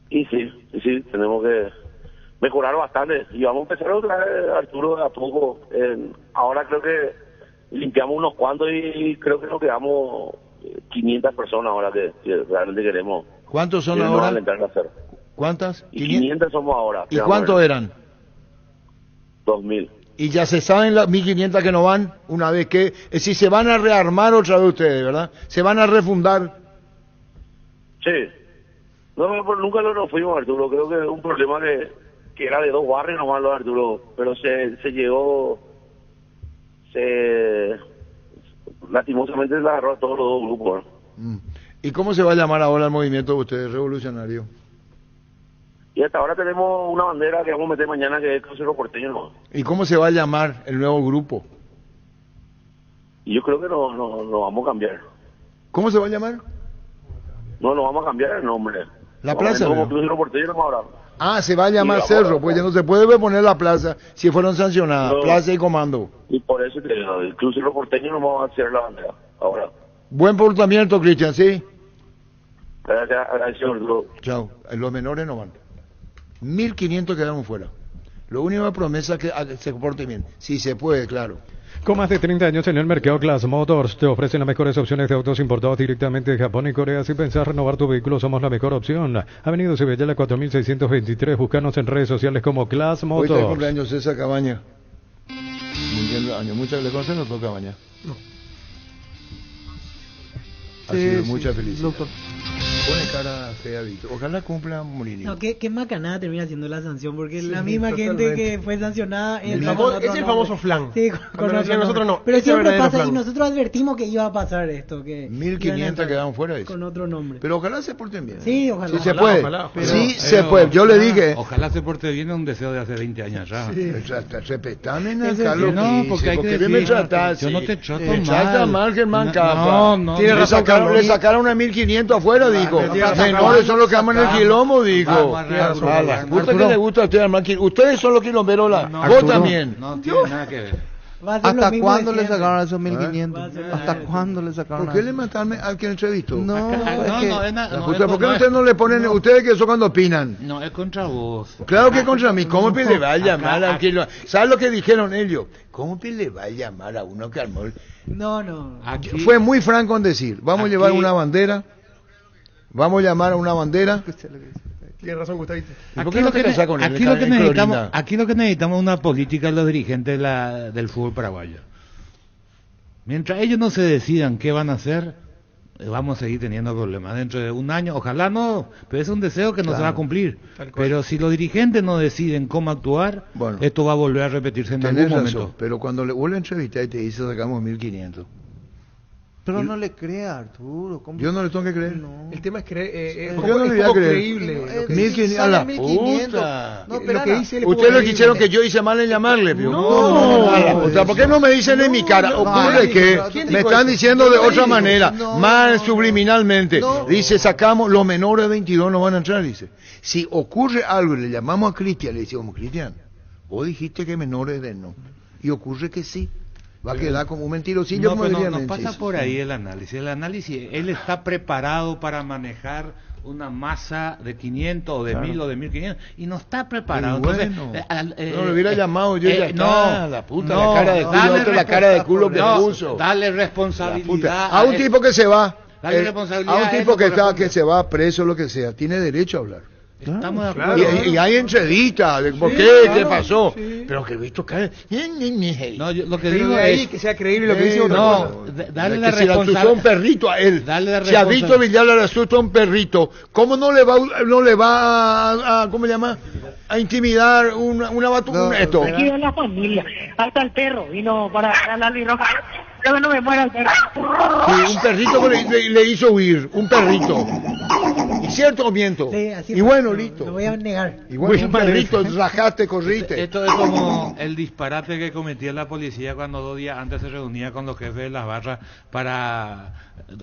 Y sí, tenemos que mejorar bastante y vamos a empezar otra vez, Arturo, de a poco. Ahora creo que limpiamos unos cuantos y creo que nos quedamos 500 personas ahora que realmente queremos. ¿Cuántos son ahora? ¿Cuántas? 500 somos ahora. ¿Y cuántos eran? 2000. Y ya se saben las 1500 que no van, una vez que... si se van a rearmar otra vez ustedes, ¿verdad? Se van a refundar. Sí. No, pero nunca nos fuimos, Arturo. Creo que es un problema que era de dos barrios nomás, Arturo. Pero se llegó... lastimosamente se agarró a todos los dos grupos, ¿no? ¿Y cómo se va a llamar ahora el movimiento de ustedes, revolucionario? Y hasta ahora tenemos una bandera que vamos a meter mañana que es el Cerro Porteño, ¿no? ¿Y cómo se va a llamar el nuevo grupo? Y yo creo que no vamos a cambiar. ¿Cómo se va a llamar? No vamos a cambiar el nombre. ¿La plaza? Como Cerro Porteño ahora. Ah, se va a llamar Cerro, pues ya no se puede poner la plaza si fueron sancionadas, plaza y comando. Y por eso el Club Cerro Porteño no vamos a hacer la bandera ahora. Buen portamiento, Cristian, ¿sí? Gracias, Arturo. Chao. Los menores no van. 1500 quedaron fuera. Lo único que promesa es que se comporte bien. Si se puede, claro. Con más de 30 años en el mercado, Class Motors te ofrecen las mejores opciones de autos importados directamente de Japón y Corea. Si pensás renovar tu vehículo, somos la mejor opción. Avenida Cibellala 4623. Búscanos en redes sociales como Class Motors. Hoy está el cumpleaños César Cabaña. Mundial de años. ¿Muchas le conocen o no Cabaña? No. Ha sido mucha sí, felicidad. doctor. Pone cara fea, Víctor. Ojalá cumpla Mourinho. No, qué macanada termina siendo la sanción, porque Sí, la misma totalmente. gente que fue sancionada Es con otro el famoso nombre. flan. Sí, Cuando decían otro nosotros nombre. no. Pero Este siempre verdadero pasa, y flan. nosotros advertimos que iba a pasar esto, que 1500 quedaron fuera de eso. con otro nombre. Pero ojalá se porten bien. Sí, ojalá. Sí se puede. Sí se Pero puede. Yo le dije. Ojalá se porte bien, es un deseo de hace 20 años ya. Respetame, Eso Carlos. sí, no, porque hay que bien me decir, trataste. yo no te trato Me trata mal. mal, Germán No, Capa. no, le, no. sacaron a 1500 afuera, digo. tiene razón. Menores son los que aman el quilombo, digo. Vamos, Arturo. A la puta que le gusta a usted armar quilombo. Ustedes son los quilomberos, vos Arturo, también. No tiene nada que ver. ¿Hasta cuándo le sacaron esos 1500? ¿Hasta cuándo le sacaron? ¿Por qué le mataron al que entrevistó? No, ¿Por qué ustedes no le ponen, ustedes que eso cuando opinan? No, es contra vos. Claro que contra mí. ¿Cómo que le va a llamar al que lo... ¿Sabes lo que dijeron ellos? ¿Cómo que le va a llamar a uno que armó? No. Aquí, Fue muy franco en decir, vamos a llevar una bandera, vamos a llamar a una bandera. Tiene razón, Gustavito. Aquí lo que necesitamos es una política de los dirigentes del fútbol paraguayo. Mientras ellos no se decidan qué van a hacer, vamos a seguir teniendo problemas. Dentro de un año, ojalá no, pero es un deseo que no se va a cumplir. Pero si los dirigentes no deciden cómo actuar, esto va a volver a repetirse en algún momento. Pero cuando le vuelve a entrevistar y te dice sacamos 1500. Pero no le crea, Arturo. ¿Cómo? Yo no le tengo que creer. No. El tema es creer. ¿Por qué no le voy a creer? Creíble. 1500 a la puta. No, pero lo que dice él es Ustedes lo creíble. quisieron que yo hice mal en llamarle, ¿vio? No. A la puta. ¿Por qué no me dicen en mi cara? Ocurre que me están diciendo de otra manera, mal subliminalmente. Dice, sacamos, los menores de 22 no van a entrar, dice. Si ocurre algo y le llamamos a Cristian, le decimos, Cristian, vos dijiste que menores de no. Y ocurre que sí. Va a quedar como un mentirosillo, como diría no Menchis. pasa por ahí el análisis. El análisis, él está preparado para manejar una masa de 500 o de 1000 o de 1500 y no está preparado. Pero Entonces, bueno, no lo hubiera llamado yo ya está, la puta, la cara de culo, dale la cara de culo que puso. Dale responsabilidad A un tipo que se va, dale responsabilidad a un tipo él, que se va preso, lo que sea, tiene derecho a hablar. Estamos de acuerdo. Y hay entrevistas de por qué, qué pasó. Pero que visto cae. No, yo lo que Pero digo de ahí es que sea creíble lo que dice otra no, cosa. dale que la si le asustó un responsabilidad. perrito a él, Dale la si a Víctor responsabilidad. Villar le asusta un perrito, ¿cómo no le va a ¿cómo se llama? A intimidar una batuta, esto. Aquí de la familia, hasta el perro vino para la roja. Yo que no me muera el perro. Sí, un perrito que le hizo huir, un perrito. ¿Y cierto o miento? Sí, así Y fue, bueno, no, listo. Lo voy a negar. Y bueno, un perrito, rajaste, corriste. Esto es como el disparate que cometía la policía cuando 2 días antes se reunía con los jefes de las barras para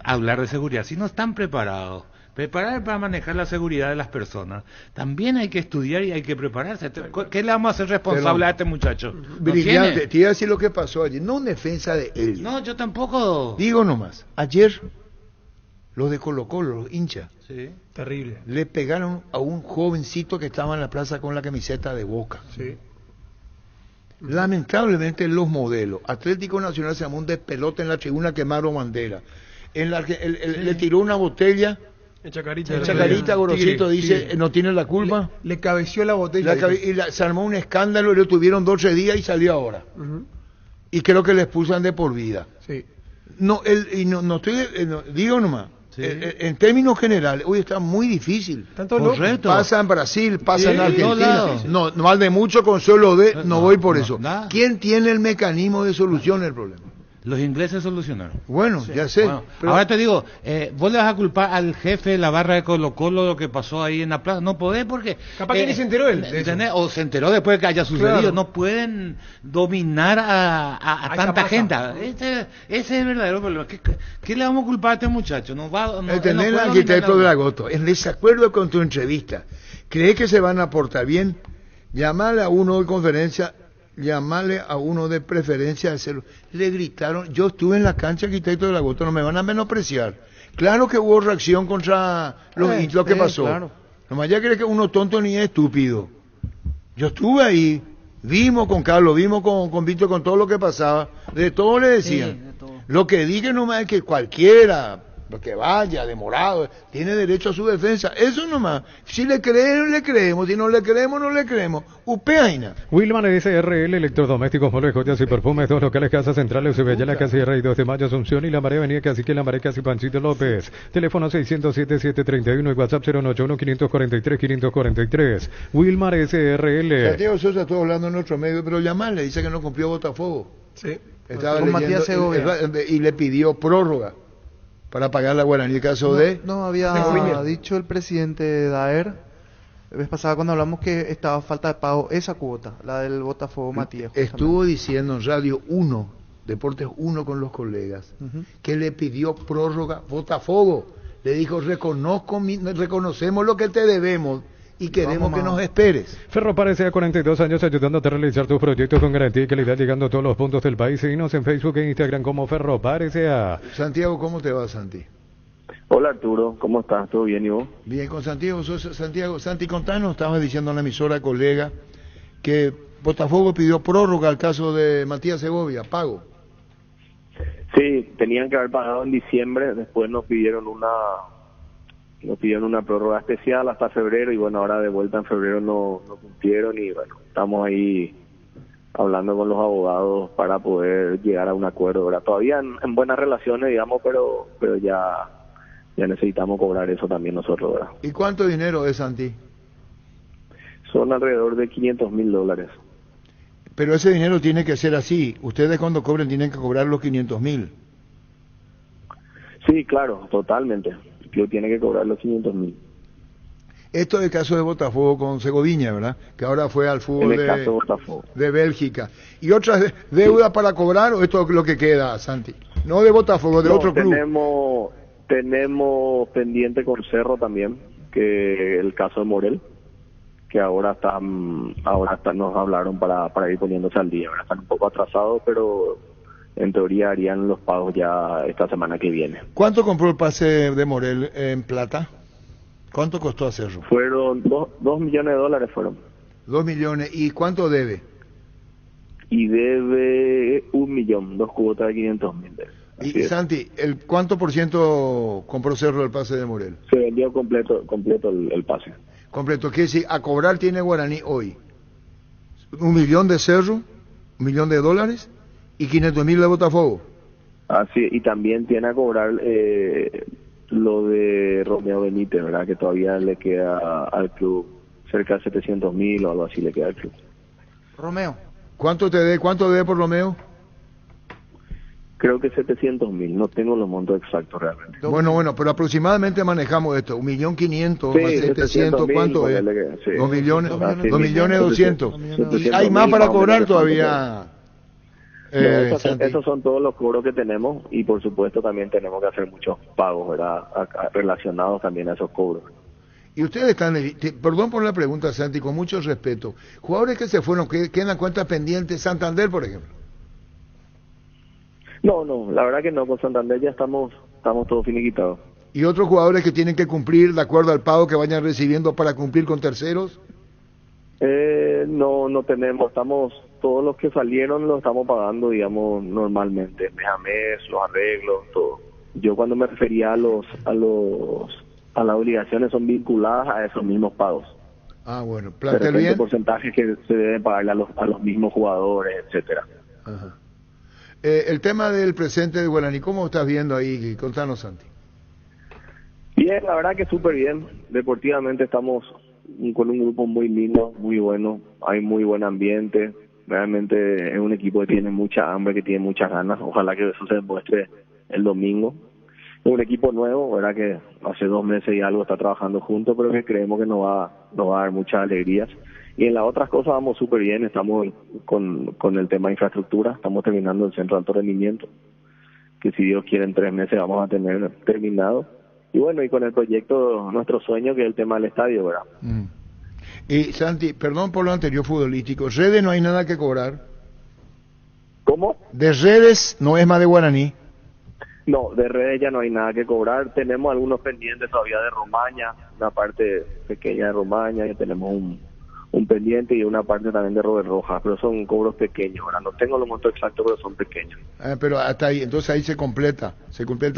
hablar de seguridad. Si no están preparados, preparar para manejar la seguridad de las personas, también hay que estudiar y hay que prepararse. ¿Qué le vamos a hacer responsable a este muchacho? ¿No Brillante. tiene? Te iba a decir lo que pasó ayer, no en defensa de él. No, yo tampoco. Digo nomás, ayer los de Colo-Colo, los hinchas, Sí. Terrible. le pegaron a un jovencito que estaba en la plaza con la camiseta de Boca. Sí. Lamentablemente los modelos, Atlético Nacional se llamó un despelote en la tribuna, quemaron bandera. Le tiró una botella, En Chacarita. en Chacarita, Gorosito Tigre, dice, Tigre. no tiene la culpa. Le cabeció la botella. Se armó un escándalo y lo tuvieron 12 días y salió ahora. Ujú. Y creo que le expulsan de por vida. Sí. No, digo nomás, en términos generales, hoy está muy difícil. Tanto loco. Correcto. Pasa en Brasil, pasa en en todos Argentina. lados. No, no vale mucho consuelo de, no voy por eso. nada. ¿Quién tiene el mecanismo de solución del problema? Los ingleses solucionaron. Bueno, ya sé. Bueno, pero- ahora te digo, vos le vas a culpar al jefe de la barra de Colo-Colo de lo que pasó ahí en la plaza. No podés porque... Capaz que ni se enteró él de eso. ¿entendés? O se enteró después de que haya sucedido. Claro. No pueden dominar a esa tanta masa. gente. Ese es el verdadero problema. ¿Qué le vamos a culpar a este muchacho? No va, no, el tener él no al puede arquitecto dominar de la- Agosto, en desacuerdo con tu entrevista, ¿crees que se van a portar bien? Llamarle a uno de conferencia, llamarle a uno de preferencia, hacerlo. Le gritaron, yo estuve en la cancha arquitecto de Agosto, no me van a menospreciar. Claro que hubo reacción contra lo que sí, pasó. claro. Nomás ya crees que uno tonto ni es estúpido. Yo estuve ahí, vimos con Carlos, vimos con Víctor, con todo lo que pasaba, de todo le decían. Sí, de todo. Lo que dije nomás es que cualquiera lo que vaya, demorado, tiene derecho a su defensa, eso nomás. Si le creemos, le creemos, si no le creemos, no le creemos. Upeaina. Wilman SRL, electrodomésticos, muebles, joyas y perfumes, dos locales, Casas Centrales, Ubeyala, Casi Rey, 2 de Mayo, Asunción y La Marea, Avenida Cacique, La Marea, Casi Pancito López. Teléfono 607-731 y WhatsApp 091-543-543. Wilmar SRL. Santiago Sosa estuvo hablando en otro medio, pero llamarle, dice que no cumplió Botafogo. Sí. Estaba Con leyendo, Matías Segovia. y le pidió prórroga para pagar la Guaraní. El caso de... No, había dicho el presidente Daer, la vez pasada cuando hablamos que estaba falta de pago esa cuota, la del Botafogo Matías. Estuvo diciendo en Radio 1, Deportes 1 con los colegas, que le pidió prórroga Botafogo. Le dijo, reconocemos lo que te debemos y queremos que nos esperes. Ferropar S.A. 42 años ayudándote a realizar tus proyectos con garantía y calidad, llegando a todos los puntos del país. Seguinos en Facebook e Instagram como Ferropar S.A. Santiago, ¿cómo te va, Santi? Hola Arturo, ¿cómo estás? ¿Todo bien y vos? Bien, con Santiago Sosa. Santiago, Santi, contanos, estabas diciendo en la emisora, colega, que Botafogo pidió prórroga al caso de Matías Segovia, pago. Sí, tenían que haber pagado en diciembre, después nos pidieron una prórroga especial hasta febrero y bueno, ahora de vuelta en febrero no cumplieron y bueno, estamos ahí hablando con los abogados para poder llegar a un acuerdo, ¿verdad? Todavía en buenas relaciones, digamos, pero ya necesitamos cobrar eso también nosotros, ¿verdad? ¿Y cuánto dinero es, Santi? Son alrededor de $500,000. Pero ese dinero tiene que ser así. Ustedes cuando cobren tienen que cobrar los 500.000. Sí, claro, totalmente. Yo tiene que cobrar los 500.000. Esto es el caso de Botafogo con Segoviña, ¿verdad? Que ahora fue al fútbol de Bélgica. ¿Y otras deudas para cobrar o esto es lo que queda, Santi? No de Botafogo, de otro club. Tenemos pendiente con Cerro también, que el caso de Morel, que ahora nos hablaron para ir poniéndose al día. Ahora están un poco atrasados, pero en teoría harían los pagos ya esta semana que viene. ¿Cuánto compró el pase de Morel en plata? ¿Cuánto costó hacerlo? Fueron $2 millones fueron. 2 millones. ¿Y cuánto debe? Y debe 1 millón, 2 cuotas de 500.000. Y Santi, ¿cuánto por ciento compró Cerro el pase de Morel? Se vendió completo el pase. Completo, quiere decir, a cobrar tiene Guaraní hoy 1 millón de Cerro, $1 millón y 500.000 de Botafogo. Así, y también tiene a cobrar lo de Romeo Benítez, ¿verdad? Que todavía le queda al club cerca de 700.000 o algo así le queda al club. Romeo. ¿Cuánto debe por Romeo? Creo que 700.000, no tengo los montos exactos realmente. Bueno, pero aproximadamente manejamos esto, 1.500.000 más 700, ¿cuánto es? Sí. 2.200.000. ¿Y hay más para cobrar todavía? Esos son todos los cobros que tenemos y por supuesto también tenemos que hacer muchos pagos, ¿verdad? Relacionados también a esos cobros. Y ustedes están, perdón por la pregunta, Santi, con mucho respeto, jugadores que se fueron, que quedan cuentas pendientes, Santander, por ejemplo. No, la verdad que no, con Santander ya estamos todos finiquitados. ¿Y otros jugadores que tienen que cumplir de acuerdo al pago que vayan recibiendo para cumplir con terceros? No tenemos, todos los que salieron los estamos pagando, digamos, normalmente, mes a mes, los arreglos, todo. Yo cuando me refería a las obligaciones son vinculadas a esos mismos pagos. Ah, bueno, plantel bien. Porcentajes que se deben pagarle a los mismos jugadores, etcétera. Ajá. El tema del presente de Guaraní, ¿cómo estás viendo ahí? Contanos, Santi. Bien, la verdad que súper bien. Deportivamente estamos con un grupo muy lindo, muy bueno. Hay muy buen ambiente. Realmente es un equipo que tiene mucha hambre, que tiene muchas ganas. Ojalá que eso se demuestre el domingo. Es un equipo nuevo, verdad que hace 2 meses y algo está trabajando juntos, pero que creemos que nos va a dar muchas alegrías. Y en las otras cosas vamos súper bien, estamos con el tema de infraestructura, estamos terminando el centro de alto rendimiento, que si Dios quiere en 3 meses vamos a tener terminado. Y bueno, y con el proyecto, nuestro sueño, que es el tema del estadio, ¿verdad? Y Santi, perdón por lo anterior futbolístico, redes no hay nada que cobrar. ¿Cómo? De redes no es más de Guaraní. No, de redes ya no hay nada que cobrar, tenemos algunos pendientes todavía de Romaña, una parte pequeña de Romaña, y tenemos un un pendiente y una parte también de Robert Rojas, pero son cobros pequeños. Ahora no tengo los montos exactos, pero son pequeños. Pero hasta ahí, entonces ahí se completa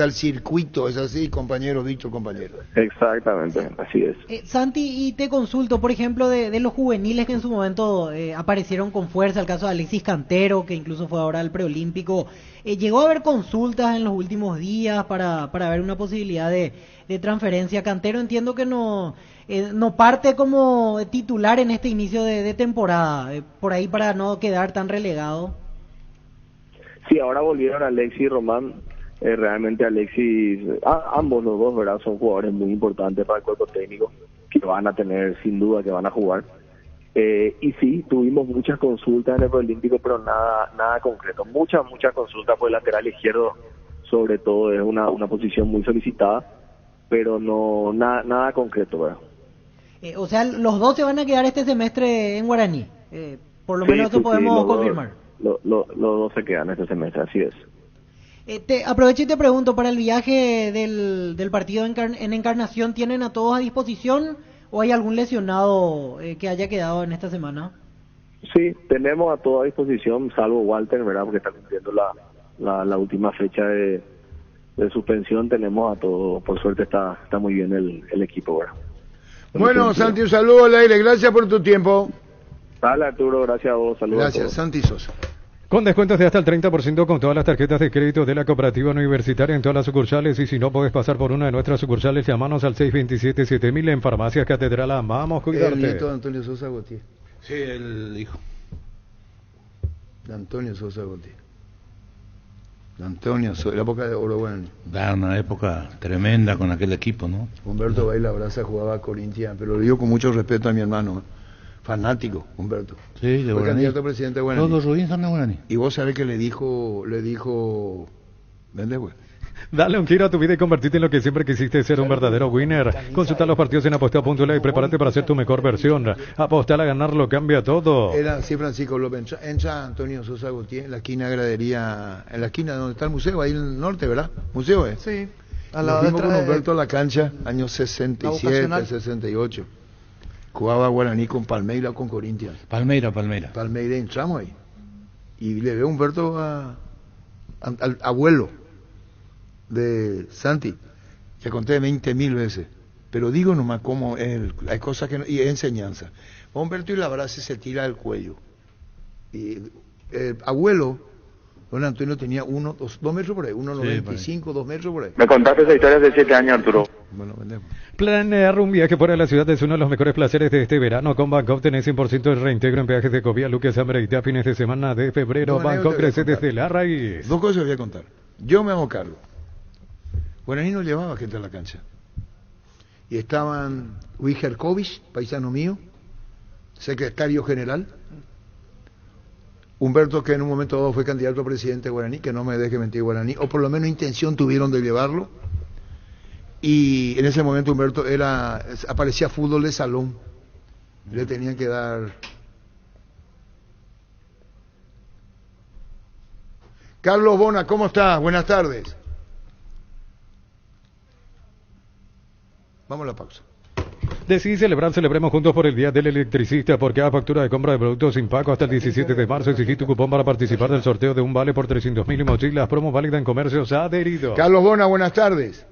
el circuito, es así, compañero, dicho compañero. Exactamente, así es. Santi, y te consulto, por ejemplo, de los juveniles que en su momento aparecieron con fuerza, el caso de Alexis Cantero, que incluso fue ahora al preolímpico, ¿llegó a haber consultas en los últimos días para ver una posibilidad de transferencia? Cantero entiendo que no parte como titular en este inicio de temporada, por ahí para no quedar tan relegado. Sí, ahora volvieron Alexis y Román. Realmente Alexis, ambos los dos, ¿verdad? Son jugadores muy importantes para el cuerpo técnico, que van a tener, sin duda, que van a jugar. Y sí, tuvimos muchas consultas en el preolímpico, pero nada concreto. Muchas consultas por el lateral izquierdo, sobre todo, es una posición muy solicitada, pero no nada concreto, ¿verdad? O sea, los dos se van a quedar este semestre en Guaraní. Por lo menos eso podemos confirmar. Los dos se quedan este semestre, así es. Aprovecho y te pregunto, para el viaje del partido en Encarnación, ¿tienen a todos a disposición o hay algún lesionado que haya quedado en esta semana? Sí, tenemos a todos a disposición, salvo Walter, ¿verdad? Porque está cumpliendo la última fecha de suspensión. Tenemos a todos, por suerte está muy bien el equipo, ¿verdad? Bueno, Santi, un saludo al aire, gracias por tu tiempo. Dale, Arturo, gracias a vos, saludos. Gracias, Santi Sosa. Con descuentos de hasta el 30% con todas las tarjetas de crédito de la Cooperativa Universitaria en todas las sucursales, y si no puedes pasar por una de nuestras sucursales, llámanos al 627-7000 en Farmacias Catedral. Vamos a cuidarte. El nieto de Antonio Sosa Gautier. Sí, el hijo. De Antonio Sosa Gautier. Antonio, la época de Oro Guaraní. Da una época tremenda con aquel equipo, ¿no? Humberto Baila Brasa jugaba a Corinthians, pero lo digo con mucho respeto a mi hermano, fanático, Humberto. Sí, de Fue Guaraní. candidato a presidente de Guaraní. Todos los Rubín son de Guaraní. Y vos sabés que le dijo, vende, güey. Dale un giro a tu vida y convertirte en lo que siempre quisiste ser, un verdadero winner. Consulta los partidos en apostar.la y prepárate para ser tu mejor versión. Apostar a ganar lo cambia todo. Era así, Francisco López. Entra Antonio Sosa Gautier en la esquina gradería, en la esquina donde está el museo, ahí en el norte, ¿verdad? ¿Museo es? Sí. Nos fuimos con Humberto a la cancha, años 67, 68. Jugaba Guaraní con Palmeira o con Corinthians. Palmeira, entramos ahí. Y le veo a Humberto al abuelo de Santi, que conté 20.000 veces, pero digo nomás cómo es, hay cosas que no, y es enseñanza. Humberto y la abraza se tira del cuello, y el abuelo, don Antonio, tenía 2 metros por ahí, 1,95, 2 metros por ahí. Me contaste esa historia hace 7 años, Arturo. Bueno, vendemos. Planear un viaje fuera de la ciudad es uno de los mejores placeres de este verano. Con Bangkok tenés 100% de reintegro en peajes de Covía, Luque, Sambre y fines de semana de febrero. Bangkok crece desde la raíz. 2 cosas voy a contar. Yo me hago cargo. Guaraní no llevaba gente a la cancha. Y estaban Wijerkovich, paisano mío, secretario general. Humberto, que en un momento dado fue candidato a presidente de Guaraní, que no me deje mentir Guaraní, o por lo menos intención tuvieron de llevarlo. Y en ese momento Humberto aparecía fútbol de salón. Le tenían que dar. Carlos Bona, ¿cómo estás? Buenas tardes. Vamos a la pausa. Decidí celebrar, celebremos juntos por el Día del Electricista. Por cada factura de compra de productos sin pago hasta el 17 de marzo, exigí tu cupón para participar del sorteo de un vale por 300.000 y mochilas. Promo válida en comercios adheridos. Carlos Bona, buenas tardes.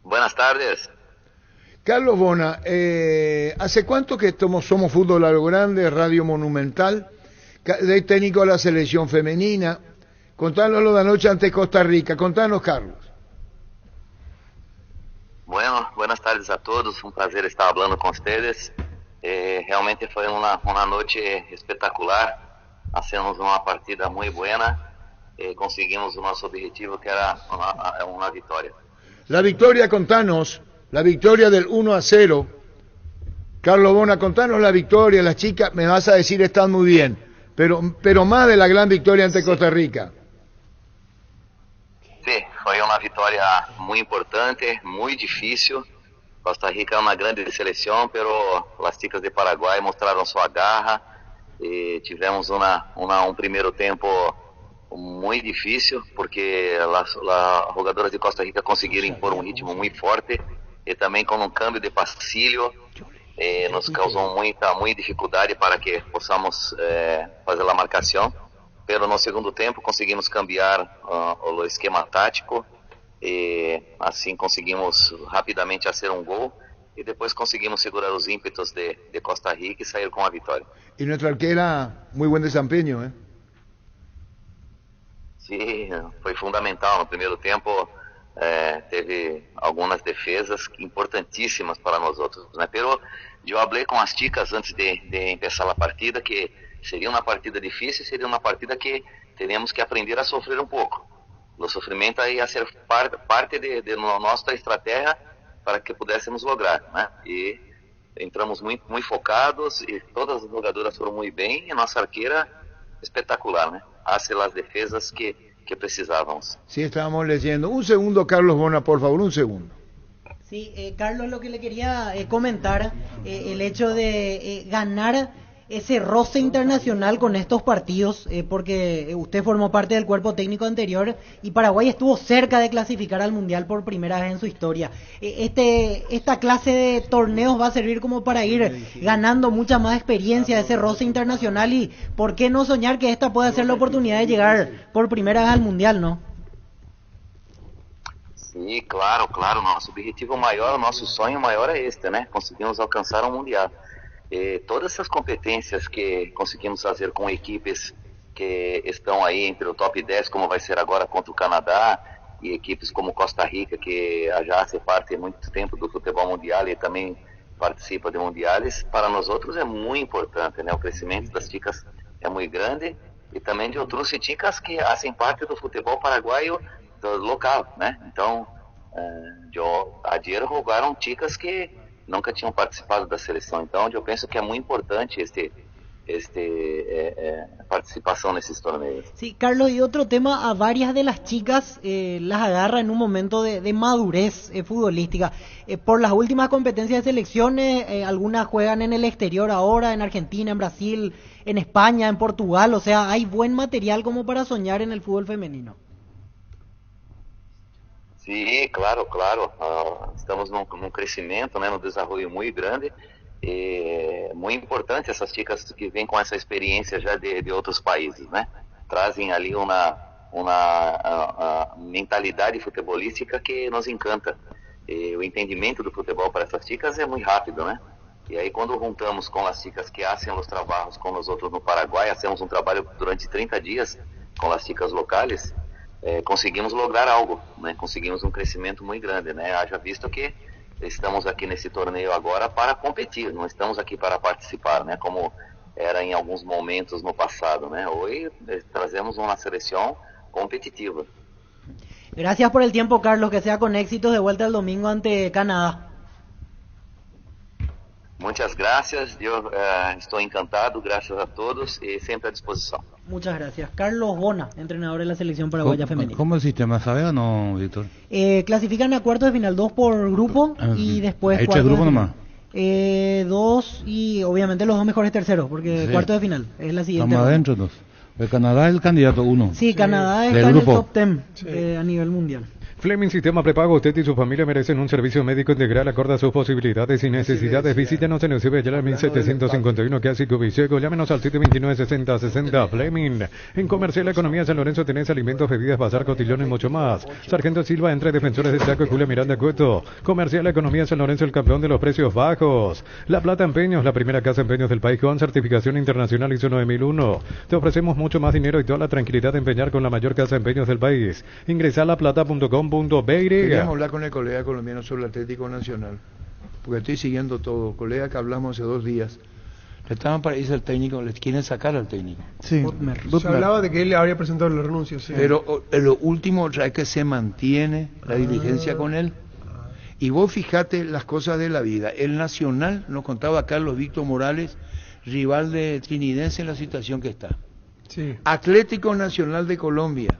Buenas tardes. Carlos Bona, ¿hace cuánto que somos Fútbol a lo Grande, Radio Monumental, de técnico de la selección femenina? Contanos lo de anoche ante Costa Rica. Contanos, Carlos. Bueno, buenas tardes a todos, un prazer estar hablando con ustedes. Realmente fue una noche espectacular, hacemos una partida muy buena, conseguimos nuestro objetivo, que era una victoria. La victoria, contanos, la victoria del 1-0. Carlos Bona, contanos la victoria. Las chicas, me vas a decir, están muy bien, pero más de la gran victoria ante Costa Rica. Sí, foi uma vitória muito importante, muito difícil. Costa Rica é uma grande seleção, pero as chicas de Paraguai mostraram sua garra e tivemos um primeiro tempo muito difícil, porque as jogadoras de Costa Rica conseguiram impor um ritmo muito forte e também com um câmbio de Passilho nos causou muita dificuldade para que possamos fazer a marcação, pero no segundo tempo conseguimos cambiar o esquema tático e assim conseguimos rapidamente fazer um gol e depois conseguimos segurar os ímpetos de Costa Rica e sair com a vitória. Y nuestra arquera, muy buen desempeño, ¿eh? Sim, foi fundamental no primeiro tempo. Teve algumas defesas importantíssimas para nós outros, né? Pero eu falei com as chicas antes de começar a partida que seria uma partida difícil, seria uma partida que teríamos que aprender a sofrer um pouco. O sofrimento ia ser parte de nossa estratégia para que pudéssemos lograr, né? E entramos muito focados e todas as jogadoras foram muito bem e nossa arqueira espetacular, né? Hace as defesas que precisávamos. Sí, estábamos leyendo. Un segundo, Carlos Bona, por favor, un segundo. Sí, Carlos, lo que le quería comentar, el hecho de ganar ese roce internacional con estos partidos, porque usted formó parte del cuerpo técnico anterior y Paraguay estuvo cerca de clasificar al Mundial por primera vez en su historia. Esta clase de torneos va a servir como para ir ganando mucha más experiencia de ese roce internacional y ¿por qué no soñar que esta pueda ser la oportunidad de llegar por primera vez al Mundial, no? Sim, claro, nosso objetivo maior, nosso sonho maior é este, né? Conseguimos alcançar um Mundial. Todas essas competências que conseguimos fazer com equipes que estão aí entre o top 10, como vai ser agora contra o Canadá, e equipes como Costa Rica, que já faz parte há muito tempo do futebol mundial e também participa de mundiais, para nós outros é muito importante, né? O crescimento das chicas é muito grande e também de outros chicas que fazem parte do futebol paraguaio local, né? Então, ayer jogaram chicas que nunca tinham participado da seleção, então eu penso que é muito importante participación en estos torneos. Sí, Carlos, y otro tema, a varias de las chicas las agarra en un momento de madurez futbolística. Por las últimas competencias de selecciones, algunas juegan en el exterior ahora, en Argentina, en Brasil, en España, en Portugal, o sea, hay buen material como para soñar en el fútbol femenino. Sí, claro. Estamos num crescimento, né, num desenvolvimento muito grande. Muito importante essas chicas que vêm com essa experiência já de outros países, né? Trazem ali uma mentalidade futebolística que nos encanta. O entendimento do futebol para essas chicas é muito rápido, né? E aí quando juntamos com as chicas que fazem os trabalhos com nós outros no Paraguai, fazemos um trabalho durante 30 dias com as chicas locais, conseguimos lograr algo, né? Conseguimos um crescimento muito grande, né? Haja visto que estamos aqui nesse torneio agora para competir, não estamos aqui para participar, né? Como era em alguns momentos no passado, né? Hoje trazemos uma seleção competitiva. Gracias por el tiempo, Carlos, que sea con éxitos de vuelta el domingo ante Canadá. Muchas gracias, yo estoy encantado, gracias a todos y siempre a disposición. Muchas gracias. Carlos Bona, entrenador de la selección paraguaya femenina. ¿Cómo el sistema sabe o no, Víctor? Clasifican a cuartos de final 2 por grupo y después ¿Este grupo nomás? 2 y obviamente los dos mejores terceros, porque Sí. cuartos de final es la siguiente. Estamos adentro dos. El Canadá es el candidato 1. Sí, Canadá está Del en el grupo. top 10 a nivel mundial. Fleming Sistema Prepago, usted y su familia merecen un servicio médico integral acorde a sus posibilidades y necesidades. Visítenos en Eusebio Ayala 1751, casi Cubicego. Llámenos al 729-6060. Fleming. En Comercial Economía San Lorenzo tenés alimentos, bebidas, bazar, cotillón y mucho más. Sargento Silva, entre Defensores del Chaco y Julia Miranda Cueto. Comercial Economía San Lorenzo, el campeón de los precios bajos. La Plata Empeños, la primera casa de empeños del país con certificación internacional ISO 9001. Te ofrecemos mucho más dinero y toda la tranquilidad de empeñar con la mayor casa de empeños del país. Ingresa a laplata.com.be. Queríamos hablar con el colega colombiano sobre el Atlético Nacional, porque estoy siguiendo todo. Colega que hablamos hace 2 días, le estaban para irse al técnico, les quieren sacar al técnico. Sí, se hablaba de que él habría presentado la renuncia. Sí. Pero lo último es que se mantiene la diligencia con él. Y vos fijate las cosas de la vida. El Nacional, nos contaba Carlos Víctor Morales, rival de Trinidense en la situación que está. Sí. Atlético Nacional de Colombia,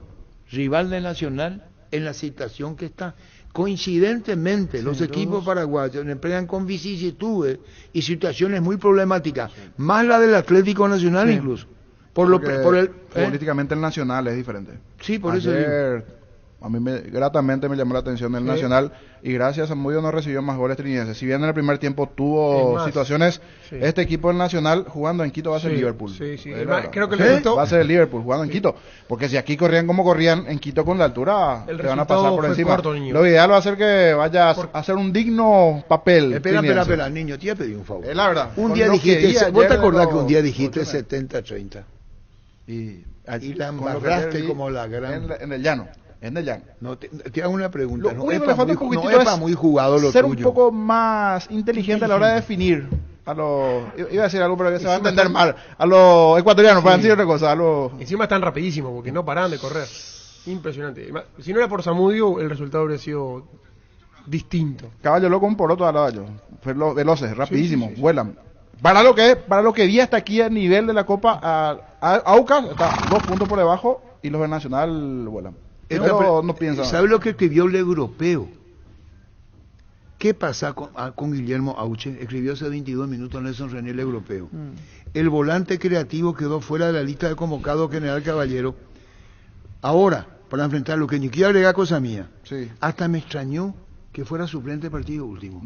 rival de Nacional en la situación que está. Coincidentemente, sí, los equipos paraguayos emplean con vicisitudes y situaciones muy problemáticas, más la del Atlético Nacional incluso. Políticamente el Nacional es diferente. Sí, por eso digo. A mí gratamente me llamó la atención el Nacional, y gracias a Zamudio no recibió más goles trinitenses. Si bien en el primer tiempo tuvo situaciones, este equipo del Nacional jugando en Quito va a ser Liverpool. Creo que le gustó. Va a ser el Liverpool jugando en Quito, porque si aquí corrían como corrían en Quito con la altura, te van a pasar por encima. Corto, lo ideal va a ser que vaya a hacer un digno papel. Espera, niño, te voy a pedir un favor. La verdad. Un día dijiste, ¿vos te acordás que un día dijiste 70-30? Y la embarraste como la gran... En el llano. No, te hago una pregunta. No es para muy jugado lo ser tuyo. Un poco más inteligente a la hora de definir a los... Iba a decir algo, pero se va a entender mal. A los ecuatorianos, para decir otra cosa. Encima están rapidísimos, porque no paran de correr. Impresionante. Si no era por Zamudio, el resultado habría sido distinto. Caballo loco, un poroto a caballo. Veloces, rapidísimos, vuelan. Para lo que vi hasta aquí a nivel de la Copa, Aucas está 2 puntos por debajo y los del Nacional vuelan. Pero no piensa. ¿Sabe lo que escribió el europeo? ¿Qué pasa con Guillermo Auche? Escribió hace 22 minutos Nelson René, el europeo. El volante creativo quedó fuera de la lista de convocados General Caballero. Ahora, para enfrentar lo que ni quiero agregar cosa mía. Hasta me extrañó que fuera suplente del partido último.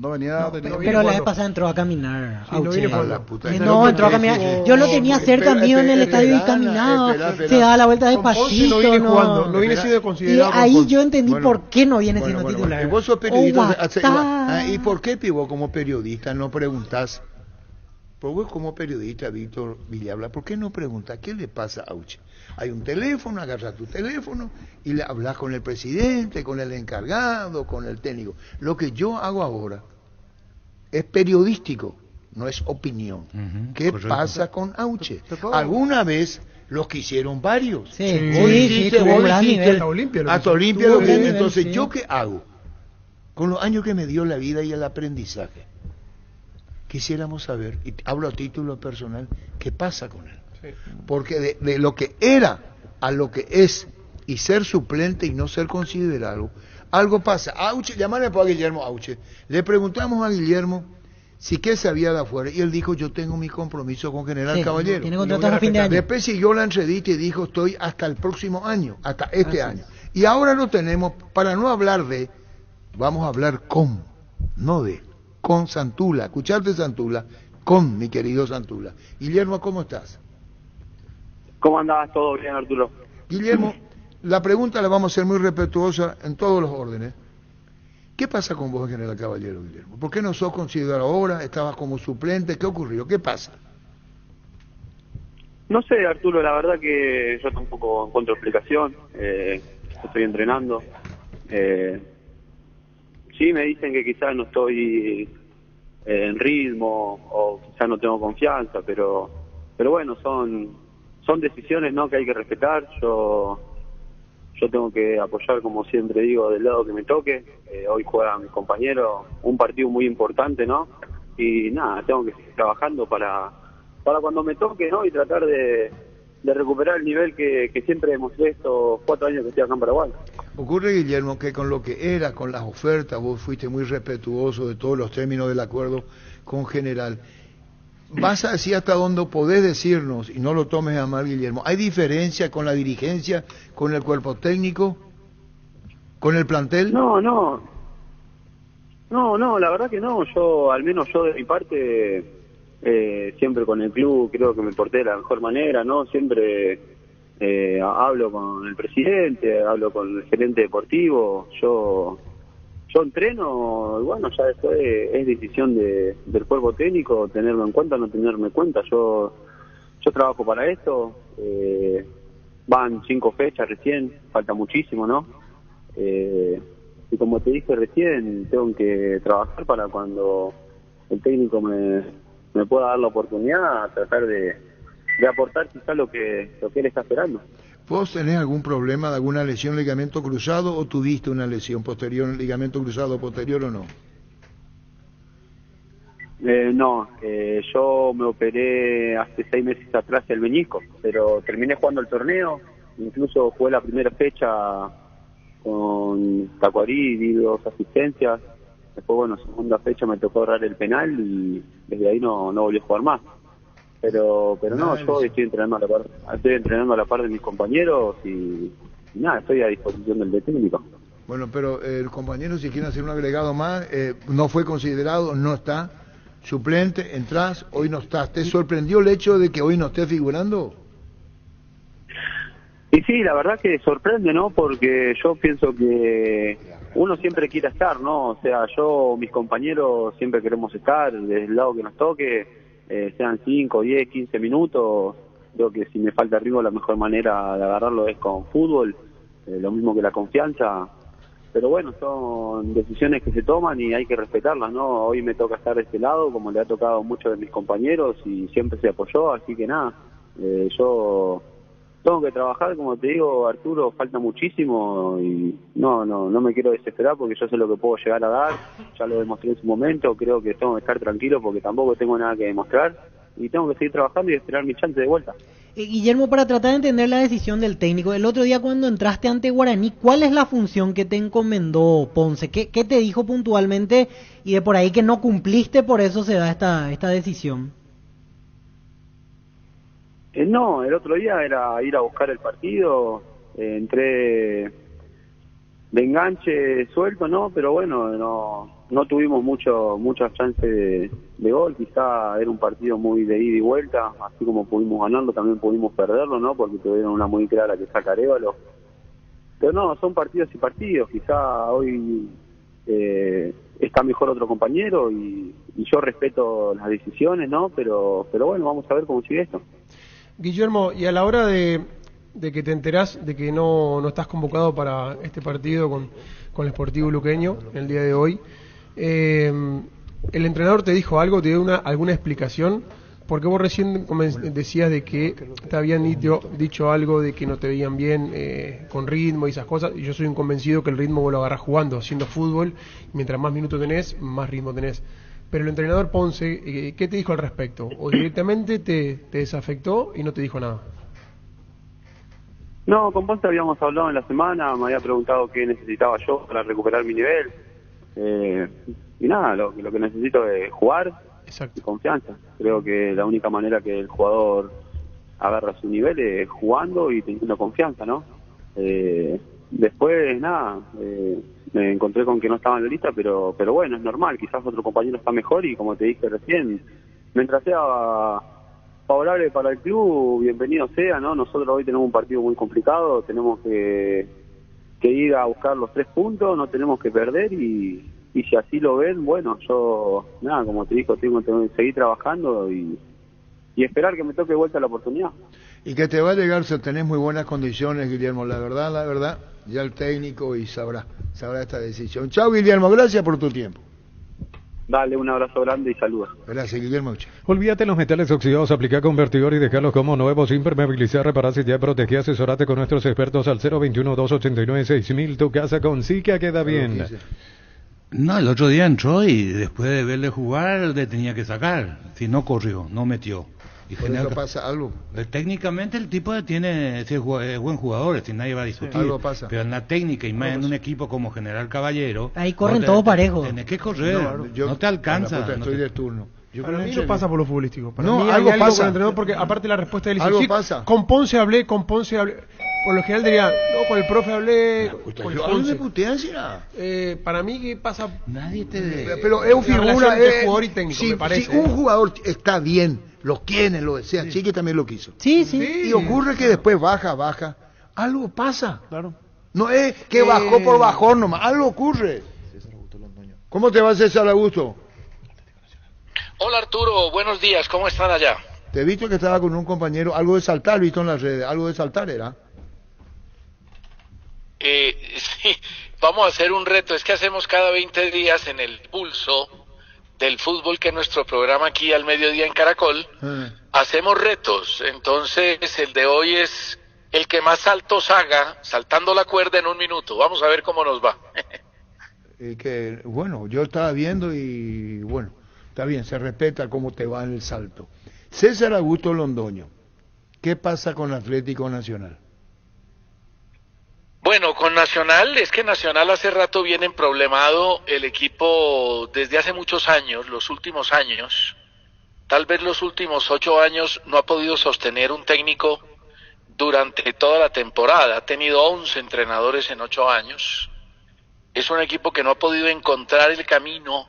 Pero la vez pasada entró a caminar. No, entró a caminar. Yo lo tenía cerca mío en el estadio y caminaba. Se daba la vuelta despacito. No viene siendo considerado. Y ahí yo entendí por qué no viene siendo titular. Y vos sos periodista. ¿Y por qué, vos como periodista no preguntás? Porque vos como periodista, Víctor Villalba, ¿por qué no preguntás qué le pasa a Auche? Hay un teléfono, agarras tu teléfono y le hablas con el presidente, con el encargado, con el técnico. Lo que yo hago ahora es periodístico, no es opinión. ¿Qué pasa con Auche? ¿Alguna vez los quisieron varios? Sí, hasta Olimpia. Entonces, ¿yo qué hago? Con los años que me dio la vida y el aprendizaje, quisiéramos saber, y hablo a título personal, qué pasa con él. Porque de lo que era a lo que es, y ser suplente y no ser considerado, algo pasa. Auche, llamarle a Guillermo Auche. Le preguntamos a Guillermo si qué sabía de afuera, y él dijo, yo tengo mi compromiso con General Caballero. Tiene contrato hasta fin de año. Después siguió la entrevista y dijo, estoy hasta el próximo año, hasta este año. Y ahora lo tenemos, para no hablar de, vamos a hablar con, no de, con Santula, escucharte Santula, con mi querido Santula. Guillermo, ¿cómo estás? ¿Cómo andás? ¿Todo bien, Arturo? Guillermo, la pregunta la vamos a hacer muy respetuosa en todos los órdenes. ¿Qué pasa con vos, General Caballero, Guillermo? ¿Por qué no sos considerado ahora? ¿Estabas como suplente? ¿Qué ocurrió? ¿Qué pasa? No sé, Arturo, la verdad que yo tampoco encuentro explicación. Estoy entrenando. Sí, me dicen que quizás no estoy en ritmo o quizás no tengo confianza, pero bueno, son decisiones, ¿no?, que hay que respetar. Yo tengo que apoyar, como siempre digo, del lado que me toque. Hoy juega mi compañero un partido muy importante, ¿no? Y nada, tengo que seguir trabajando para cuando me toque, ¿no? Y tratar de recuperar el nivel que siempre demostré estos 4 años que estoy acá en Paraguay. Ocurre, Guillermo, que con lo que era, con las ofertas, vos fuiste muy respetuoso de todos los términos del acuerdo con General. Vas a decir hasta dónde podés decirnos, y no lo tomes a mal, Guillermo, ¿hay diferencia con la dirigencia, con el cuerpo técnico, con el plantel? No, la verdad que no. Al menos yo de mi parte, siempre con el club creo que me porté de la mejor manera, ¿no? Siempre hablo con el presidente, hablo con el gerente deportivo, yo entreno, y bueno, ya después es decisión del cuerpo técnico tenerlo en cuenta o no tenerme en cuenta. Yo trabajo para esto, van 5 fechas recién, falta muchísimo, ¿no? Y como te dije recién, tengo que trabajar para cuando el técnico me pueda dar la oportunidad, tratar de aportar quizás lo que él está esperando. ¿Vos tenés algún problema de alguna lesión ligamento cruzado o tuviste una lesión posterior, ligamento cruzado posterior o no? No, yo me operé hace 6 meses atrás el meñisco, pero terminé jugando el torneo, incluso jugué la primera fecha con Tacuarí, di 2 asistencias, después bueno, segunda fecha me tocó ahorrar el penal y desde ahí no volví a jugar más. Pero no, yo estoy entrenando a la par de mis compañeros y nada, estoy a disposición del técnico. Bueno, pero el compañero, si quiere hacer un agregado más, no fue considerado, no está. Suplente, entras, hoy no estás. ¿Te sorprendió el hecho de que hoy no esté figurando? Y sí, la verdad que sorprende, ¿no? Porque yo pienso que uno siempre quiere estar, ¿no? O sea, mis compañeros siempre queremos estar, desde el lado que nos toque, sean 5, 10, 15 minutos. Creo que si me falta ritmo, la mejor manera de agarrarlo es con fútbol, lo mismo que la confianza. Pero bueno, son decisiones que se toman y hay que respetarlas, ¿no? Hoy me toca estar de este lado, como le ha tocado a muchos de mis compañeros, y siempre se apoyó, así que nada, yo tengo que trabajar, como te digo, Arturo, falta muchísimo y no me quiero desesperar porque yo sé lo que puedo llegar a dar, ya lo demostré en su momento, creo que tengo que estar tranquilo porque tampoco tengo nada que demostrar y tengo que seguir trabajando y esperar mi chance de vuelta. Guillermo, para tratar de entender la decisión del técnico, el otro día cuando entraste ante Guaraní, ¿cuál es la función que te encomendó Ponce? ¿Qué te dijo puntualmente y de por ahí que no cumpliste, por eso se da esta decisión? No, el otro día era ir a buscar el partido, entré de enganche suelto, ¿no? Pero bueno, no tuvimos muchas chances de gol, quizá era un partido muy de ida y vuelta, así como pudimos ganarlo, también pudimos perderlo, ¿no? Porque tuvieron una muy clara que saca Arévalo. Pero no, son partidos y partidos, quizá hoy está mejor otro compañero y yo respeto las decisiones, ¿no? Pero bueno, vamos a ver cómo sigue esto. Guillermo, y a la hora de que te enterás de que no estás convocado para este partido con el Sportivo Luqueño el día de hoy, ¿el entrenador te dijo algo, te dio alguna explicación? Porque vos recién decías de que te habían dicho algo de que no te veían bien con ritmo y esas cosas, y yo soy un convencido que el ritmo vos lo agarrás jugando, haciendo fútbol, y mientras más minutos tenés, más ritmo tenés. Pero el entrenador Ponce, ¿qué te dijo al respecto? ¿O directamente te desafectó y no te dijo nada? No, con Ponce habíamos hablado en la semana, me había preguntado qué necesitaba yo para recuperar mi nivel. Y nada, lo que necesito es jugar. Exacto. Y confianza. Creo que la única manera que el jugador agarra su nivel es jugando y teniendo confianza, ¿no? Después, nada, me encontré con que no estaba en la lista, pero bueno, es normal, quizás otro compañero está mejor y como te dije recién, mientras sea favorable para el club, bienvenido sea, ¿no? Nosotros hoy tenemos un partido muy complicado, tenemos que ir a buscar los 3 puntos, no tenemos que perder y si así lo ven, bueno, yo, nada, como te digo, tengo que seguir trabajando y esperar que me toque de vuelta la oportunidad. Y que te va a llegar si tenés muy buenas condiciones, Guillermo, la verdad, ya el técnico y sabrá esta decisión. Chao, Guillermo, gracias por tu tiempo. Dale, un abrazo grande y saludos. Gracias, Guillermo. Olvídate los metales oxidados, aplica convertidor y dejarlos como nuevos, impermeabilizar, repararse ya, proteger, asesorate con nuestros expertos al 021-289-6000, tu casa con Sica queda bien. No, el otro día entró y después de verle jugar le tenía que sacar, si no corrió, no metió. Y ¿por eso pasa algo? Técnicamente el tipo es buen jugador, si nadie va a discutir. Algo pasa. Pero en la técnica y más en un equipo como General Caballero, ahí corren todos parejos. Tenés que correr, no te alcanza. Estoy de turno. Para mí eso pasa por lo futbolístico. Para no, mí algo hay pasa. Con el entrenador, porque aparte la respuesta de él algo sí, pasa. Con Ponce hablé. Por lo general diría, no, con el profe hablé. Para mí que pasa. Nadie te. Pero es un figura de jugador y técnico, me parece. Si un jugador está bien, lo quiere, lo desea. Chiqui también lo quiso. Sí. Y ocurre que después baja. Algo pasa. Claro. No es que bajó por bajón nomás. Algo ocurre. ¿Cómo te va, César Augusto? Hola Arturo, buenos días, ¿cómo están allá? Te he visto que estaba con un compañero, algo de saltar, visto en las redes, algo de saltar era. Sí, vamos a hacer un reto, es que hacemos cada 20 días en el pulso del fútbol, que es nuestro programa aquí al mediodía en Caracol, hacemos retos, entonces el de hoy es el que más saltos haga, saltando la cuerda en 1 minuto, vamos a ver cómo nos va. Bueno, yo estaba viendo y bueno, está bien, se respeta cómo te va en el salto. César Augusto Londoño, ¿qué pasa con Atlético Nacional? Bueno, con Nacional, es que Nacional hace rato viene problemado el equipo desde hace muchos años, los últimos años, tal vez los últimos 8 años no ha podido sostener un técnico durante toda la temporada. Ha tenido 11 entrenadores en 8 años. Es un equipo que no ha podido encontrar el camino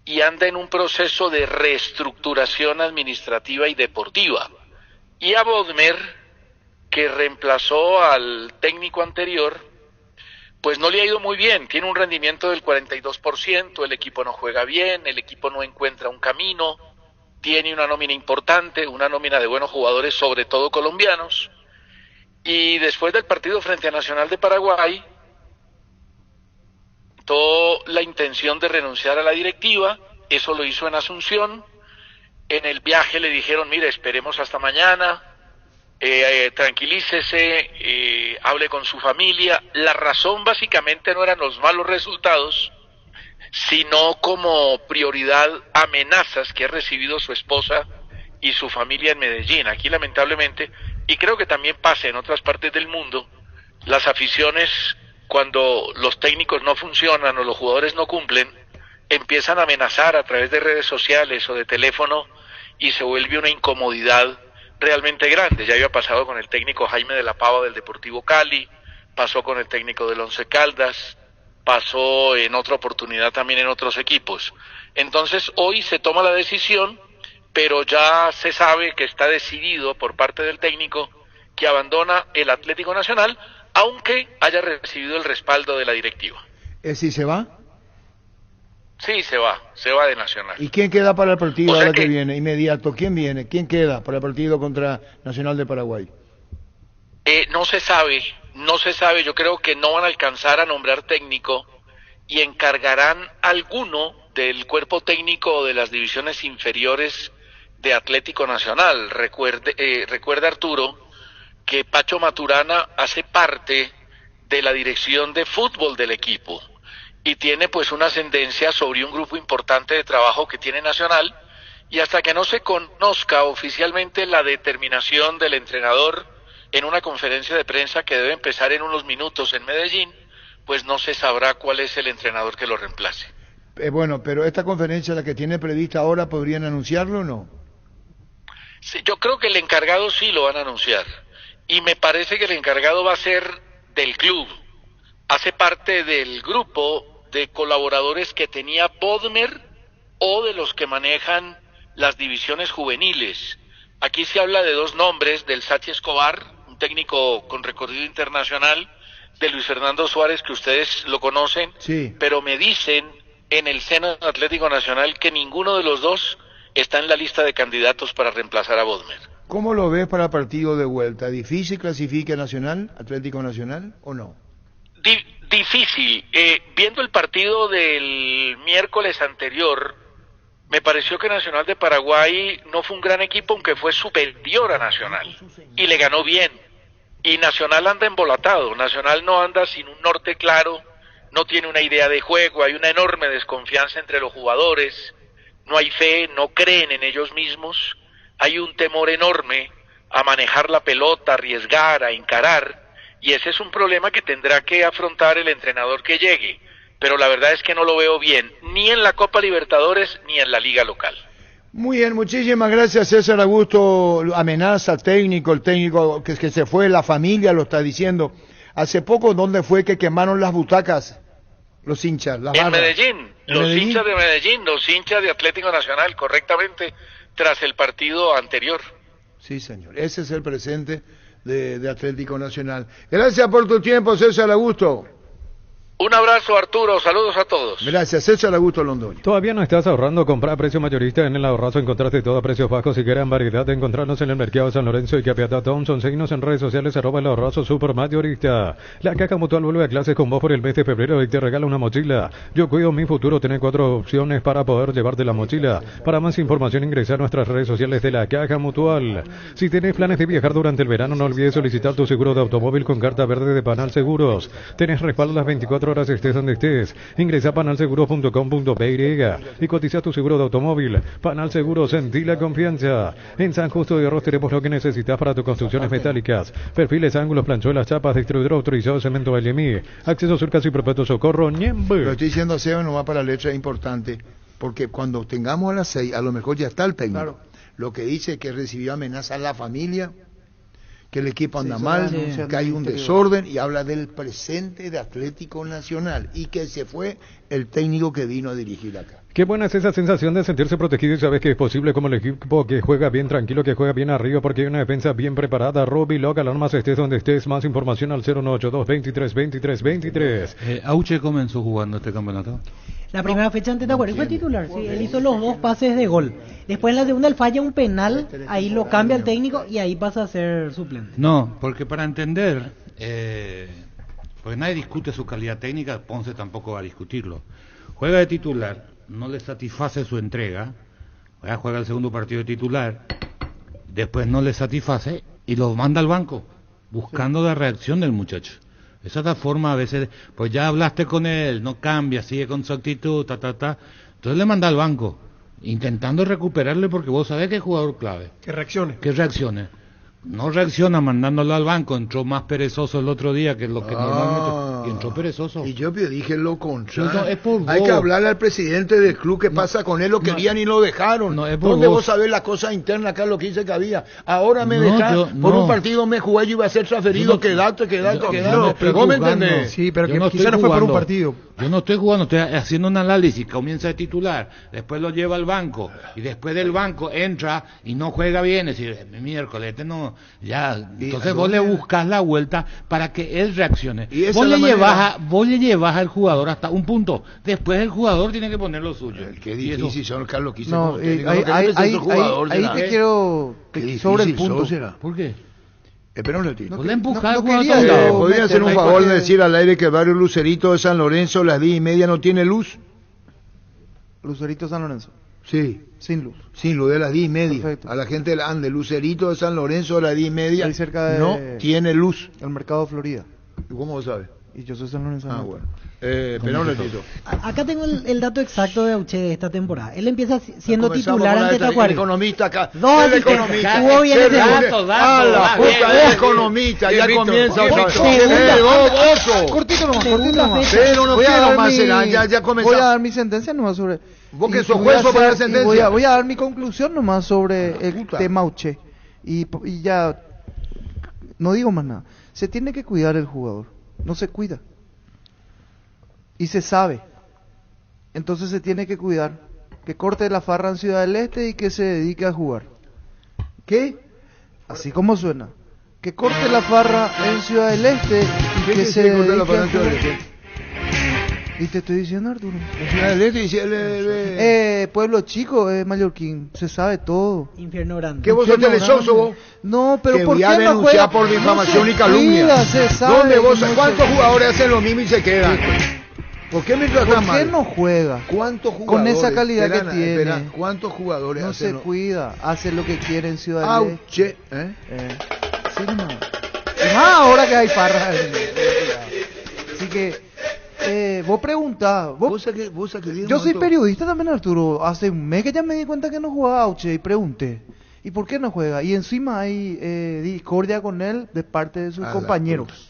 y anda en un proceso de reestructuración administrativa y deportiva. Y a Bodmer, que reemplazó al técnico anterior, pues no le ha ido muy bien. Tiene un rendimiento del 42%, el equipo no juega bien, el equipo no encuentra un camino, tiene una nómina importante, una nómina de buenos jugadores, sobre todo colombianos. Y después del partido frente a Nacional de Paraguay, tuvo la intención de renunciar a la directiva. Eso lo hizo en Asunción. En el viaje le dijeron, mire, esperemos hasta mañana, tranquilícese, hable con su familia. La razón básicamente no eran los malos resultados, sino como prioridad amenazas que ha recibido su esposa y su familia en Medellín. Aquí lamentablemente, y creo que también pasa en otras partes del mundo, las aficiones, cuando los técnicos no funcionan o los jugadores no cumplen, empiezan a amenazar a través de redes sociales o de teléfono y se vuelve una incomodidad realmente grande. Ya había pasado con el técnico Jaime de la Pava del Deportivo Cali, pasó con el técnico del Once Caldas, pasó en otra oportunidad también en otros equipos. Entonces hoy se toma la decisión, pero ya se sabe que está decidido por parte del técnico que abandona el Atlético Nacional, aunque haya recibido el respaldo de la directiva. ¿Sí se va? Sí, se va de Nacional. ¿Y quién queda para el partido ahora que viene, inmediato? ¿Quién viene? ¿Quién queda para el partido contra Nacional de Paraguay? No se sabe. Yo creo que no van a alcanzar a nombrar técnico y encargarán alguno del cuerpo técnico de las divisiones inferiores de Atlético Nacional. Recuerda Arturo que Pacho Maturana hace parte de la dirección de fútbol del equipo y tiene pues una ascendencia sobre un grupo importante de trabajo que tiene Nacional, y hasta que no se conozca oficialmente la determinación del entrenador en una conferencia de prensa que debe empezar en unos minutos en Medellín, pues no se sabrá cuál es el entrenador que lo reemplace. Bueno, pero esta conferencia, la que tiene prevista ahora, ¿podrían anunciarlo o no? Sí, yo creo que el encargado sí lo van a anunciar, y me parece que el encargado va a ser del club. Hace parte del grupo de colaboradores que tenía Bodmer o de los que manejan las divisiones juveniles. Aquí se habla de 2 nombres, del Sachi Escobar, un técnico con recorrido internacional, de Luis Fernando Suárez, que ustedes lo conocen, sí. Pero me dicen en el seno del Atlético Nacional que ninguno de los 2 está en la lista de candidatos para reemplazar a Bodmer. ¿Cómo lo ves para el partido de vuelta? ¿Difícil clasifique Nacional, Atlético Nacional, o no? Difícil. Viendo el partido del miércoles anterior, me pareció que Nacional de Paraguay no fue un gran equipo, aunque fue superior a Nacional, y le ganó bien. Y Nacional anda embolatado, Nacional no anda sin un norte claro, no tiene una idea de juego, hay una enorme desconfianza entre los jugadores, no hay fe, no creen en ellos mismos, hay un temor enorme a manejar la pelota, a arriesgar, a encarar, y ese es un problema que tendrá que afrontar el entrenador que llegue, pero la verdad es que no lo veo bien, ni en la Copa Libertadores, ni en la Liga Local. Muy bien, muchísimas gracias, César Augusto. Amenaza técnico, el técnico que se fue, la familia lo está diciendo. Hace poco, ¿dónde fue que quemaron las butacas? Los hinchas, las barras. Medellín, hinchas de Medellín, los hinchas de Atlético Nacional, correctamente, tras el partido anterior. Sí, señor, ese es el presente de Atlético Nacional. Gracias por tu tiempo, César Augusto. Un abrazo, Arturo, saludos a todos. Gracias, César Augusto Londoño. ¿Todavía no estás ahorrando? Comprar a precio mayorista en el Ahorrazo. Encontraste todo a precios bajos y gran variedad de encontrarnos en el Mercado de San Lorenzo y Capiatá Thompson. Seguinos en redes sociales, @ el Ahorrazo Super Mayorista. La Caja Mutual vuelve a clases con vos por el mes de febrero y te regala una mochila. Yo cuido mi futuro. Tenés 4 opciones para poder llevarte la mochila. Para más información ingresa a nuestras redes sociales de la Caja Mutual. Si tenés planes de viajar durante el verano, no olvides solicitar tu seguro de automóvil con carta verde de Panal Seguros. Tenés respaldo las 24 horas estés donde estés. Ingresa a panalseguros.com.py y cotiza tu seguro de automóvil. Panal Seguros, sentí la confianza. En San Justo de Arroz tenemos lo que necesitas para tus construcciones metálicas: perfiles, ángulos, planchuelas, chapas, distribuidor autorizado, cemento Vallemí, acceso Surcas y Perpetuo Socorro, Ñembe. Lo estoy diciendo, Seba, no va para la letra, es importante, porque cuando tengamos a las 6, a lo mejor ya está el técnico. Claro. Lo que dice que recibió amenaza a la familia. que el equipo anda Sí, mal, sí. que hay un desorden, y habla del presente de Atlético Nacional y que se fue el técnico que vino a dirigir acá. Qué buena es esa sensación de sentirse protegido y sabes que es posible como el equipo que juega bien tranquilo, que juega bien arriba porque hay una defensa bien preparada. Robbie Locke, alarmas estés donde estés. Más información al 092-23-23-23. Auche comenzó jugando este campeonato. La primera fecha ante Tacuary fue titular, sí, él hizo los 2 pases de gol. Después en la segunda él falla un penal, ahí lo cambia el técnico y ahí pasa a ser suplente. No, porque para entender, porque nadie discute su calidad técnica, Ponce tampoco va a discutirlo. Juega de titular, no le satisface su entrega, juega el segundo partido de titular, después no le satisface y lo manda al banco, buscando la reacción del muchacho. Esa es la forma a veces, pues ya hablaste con él, no cambia, sigue con su actitud, entonces le manda al banco, intentando recuperarle porque vos sabés que es jugador clave. Que reaccione. Que reaccione. No reacciona mandándolo al banco, entró más perezoso el otro día que lo que normalmente, y entró perezoso. Y yo dije lo contrario. No, es por Hay vos. que hablarle al presidente del club qué pasa con él, lo querían y lo dejaron. No, es por ¿Dónde vos. vos sabés la cosa interna acá, lo que dice que había? Ahora me No, dejaron, por no. un partido me jugué, yo iba a ser transferido, quedate. ¿Vos me entendés? Sí, pero Yo que no quizá estoy no fue por un jugando. partido. Yo no estoy jugando, estoy haciendo un análisis. Comienza de titular, después lo lleva al banco y después del banco entra y no juega bien. Es decir, miércoles, este no, ya. Entonces vos le buscas la vuelta para que él reaccione. Y esa Vos es la vos le llevas al jugador hasta un punto. Después el jugador tiene que poner lo suyo. Qué difícil son, Carlos, quise No, como usted, diga, ahí lo que no te siento jugador, ahí será. te quiero Qué difícil sobre el punto. sos, será. ¿Por qué? Espera un ratito. Vos le empujás al no jugador quería a todos yo lados. ¿Podría hacer un meterme favor de porque- decir al aire que el barrio Lucerito de San Lorenzo a las 10:30 no tiene luz? Lucerito San Lorenzo. Sí. Sin luz. Sin luz de las 10:30. Perfecto. A la gente de la Lucerito de San Lorenzo a las 10:30 Ahí cerca de- no tiene luz. El mercado Florida. ¿Y cómo vos sabes? Y yo soy San Lorenzo. Ah, bueno. Espera un ratito. Acá tengo el dato exacto de Auche de esta temporada. Él empieza siendo Comenzamos titular con ante el Tacuary. economista acá. No, el sí, economista. jugó bien Se ese reúne. dato, Ah, la va, puta, bien, es bien, economista. bien, Ya Víctor. comienza Bien, otra Víctor. vez. Segunda. Oso. Cortito nomás, cortito Segunda nomás. fecha. Pero no Voy a quiero dar más, mi- será, ya Voy a comenzamos. dar mi sentencia nomás sobre... Vos que y sos voy juez a para la hacer- y sentencia. voy a dar mi conclusión nomás sobre el puta. tema Auche. Y ya... No digo más nada. Se tiene que cuidar el jugador. No se cuida. Y se sabe. Entonces se tiene que cuidar. Que corte la farra en Ciudad del Este y que se dedique a jugar. ¿Qué? Así como suena. Que corte la farra en Ciudad del Este y ¿Qué que se quiere cortar la dedique farra a en Ciudad del jugar. Este? Y te estoy diciendo, Arturo. En Ciudad del Este dice el... Pueblo chico, Mallorquín, se sabe todo. Infierno grande. ¿Qué vos sos telesoso vos? No, pero que ¿por voy qué a no denunciar juega? por difamación No se y calumnia. cuida, se sabe ¿Dónde vos? que no ¿Cuántos se- jugadores hacen lo mismo y se quedan? ¿Por qué me ¿Por tratan qué mal? no juega? ¿Cuántos Con jugadores? esa calidad que Espera, tiene. espera, ¿cuántos jugadores No hacen se lo... cuida, hace lo que quiere en Ciudad del Este. Auche, ¿eh? Sí, nomás. Y más ahora que hay farra. Así que, vos preguntás. Yo soy periodista también, Arturo. Hace un mes que ya me di cuenta que no jugaba Auche y pregunté. ¿Y por qué no juega? Y encima hay discordia con él de parte de sus A la compañeros.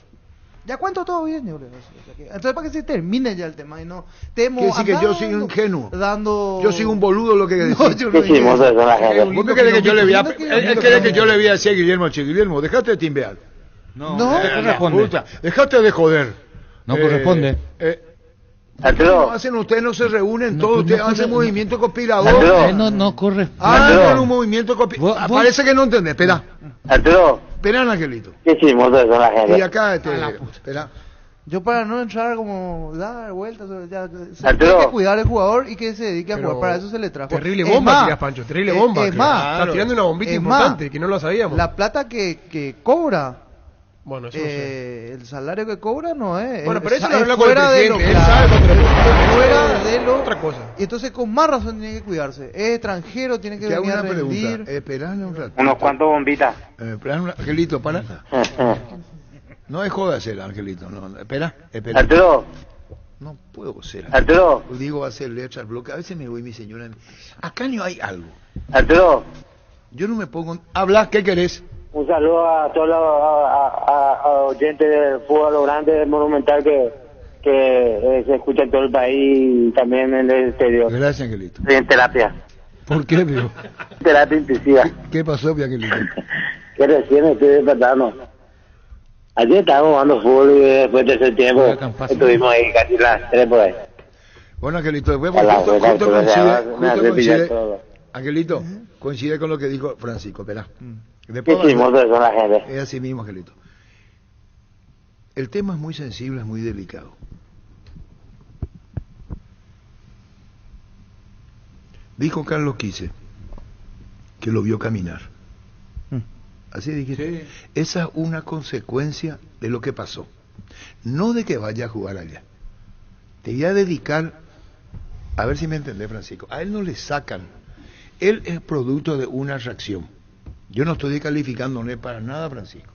Ya cuento todo bien, yo le digo. Entonces, para que se termine ya el tema y no temo. Que sí que yo soy un ingenuo. Dando... Yo soy un boludo lo que decís. No, yo no dije eso. ¿Vos me querés que yo le voy a... Lindo Él quiere que yo le voy a decir a Guillermo, che, Guillermo, dejate de timbear. No, No, corresponde. Puta, dejate de joder. No corresponde. ¿Cómo hacen ustedes? No se reúnen todos, ustedes hacen movimiento conspirador. No corresponde. Hagan un movimiento conspirador. Parece que no entendés, espera. Arturo, Espera, Angelito. qué chismoso son la gente. Y acá, espera. Yo para no entrar como dar vueltas, ya, se Arturo. tiene que cuidar el jugador y que se dedique a Pero jugar. Para eso se le trajo. Terrible Es bomba, más, tirás, Pancho, terrible bomba. Es más, Está tirando una bombita es importante más, que no lo sabíamos. La plata que cobra, Bueno, eso no sé. el salario que cobra no es. Bueno, pero eso lo es habla con el fuera de lo presidente, él sabe cuando le gusta. fuera de lo. Otra cosa. Y entonces con más razón tiene que cuidarse. Es extranjero, tiene que Te hago venir a una rendir. pregunta. Esperame un rato. Unos cuantos bombitas. Angelito, para. No es joda ser Angelito. No, espera. Arturo, No puedo ser. Arturo. Digo, va a ser letra al bloque. A veces me voy, mi señora. Acá no hay algo. Arturo, Yo no me pongo. Habla, ¿qué querés? un saludo a todos los oyentes del fútbol grande, del Monumental que se escucha en todo el país y también en el exterior. Gracias, Angelito. Estoy en terapia. ¿Por qué, digo? Terapia intensiva. ¿Qué pasó, Angelito? que recién estoy despertando. Ayer estábamos jugando fútbol y después de ese tiempo estuvimos ahí casi las 3 por ahí. Bueno, Angelito, después coincide, Angelito, coincide con lo que dijo Francisco, espera. Después es así mismo, Angelito. El tema es muy sensible, es muy delicado. Dijo Carlos Quise que lo vio caminar. Así dijiste. Sí. Esa es una consecuencia de lo que pasó. No de que vaya a jugar allá. Te voy a dedicar, a ver si me entendés, Francisco. A él no le sacan. Él es producto de una reacción. Yo no estoy descalificándole para nada, Francisco.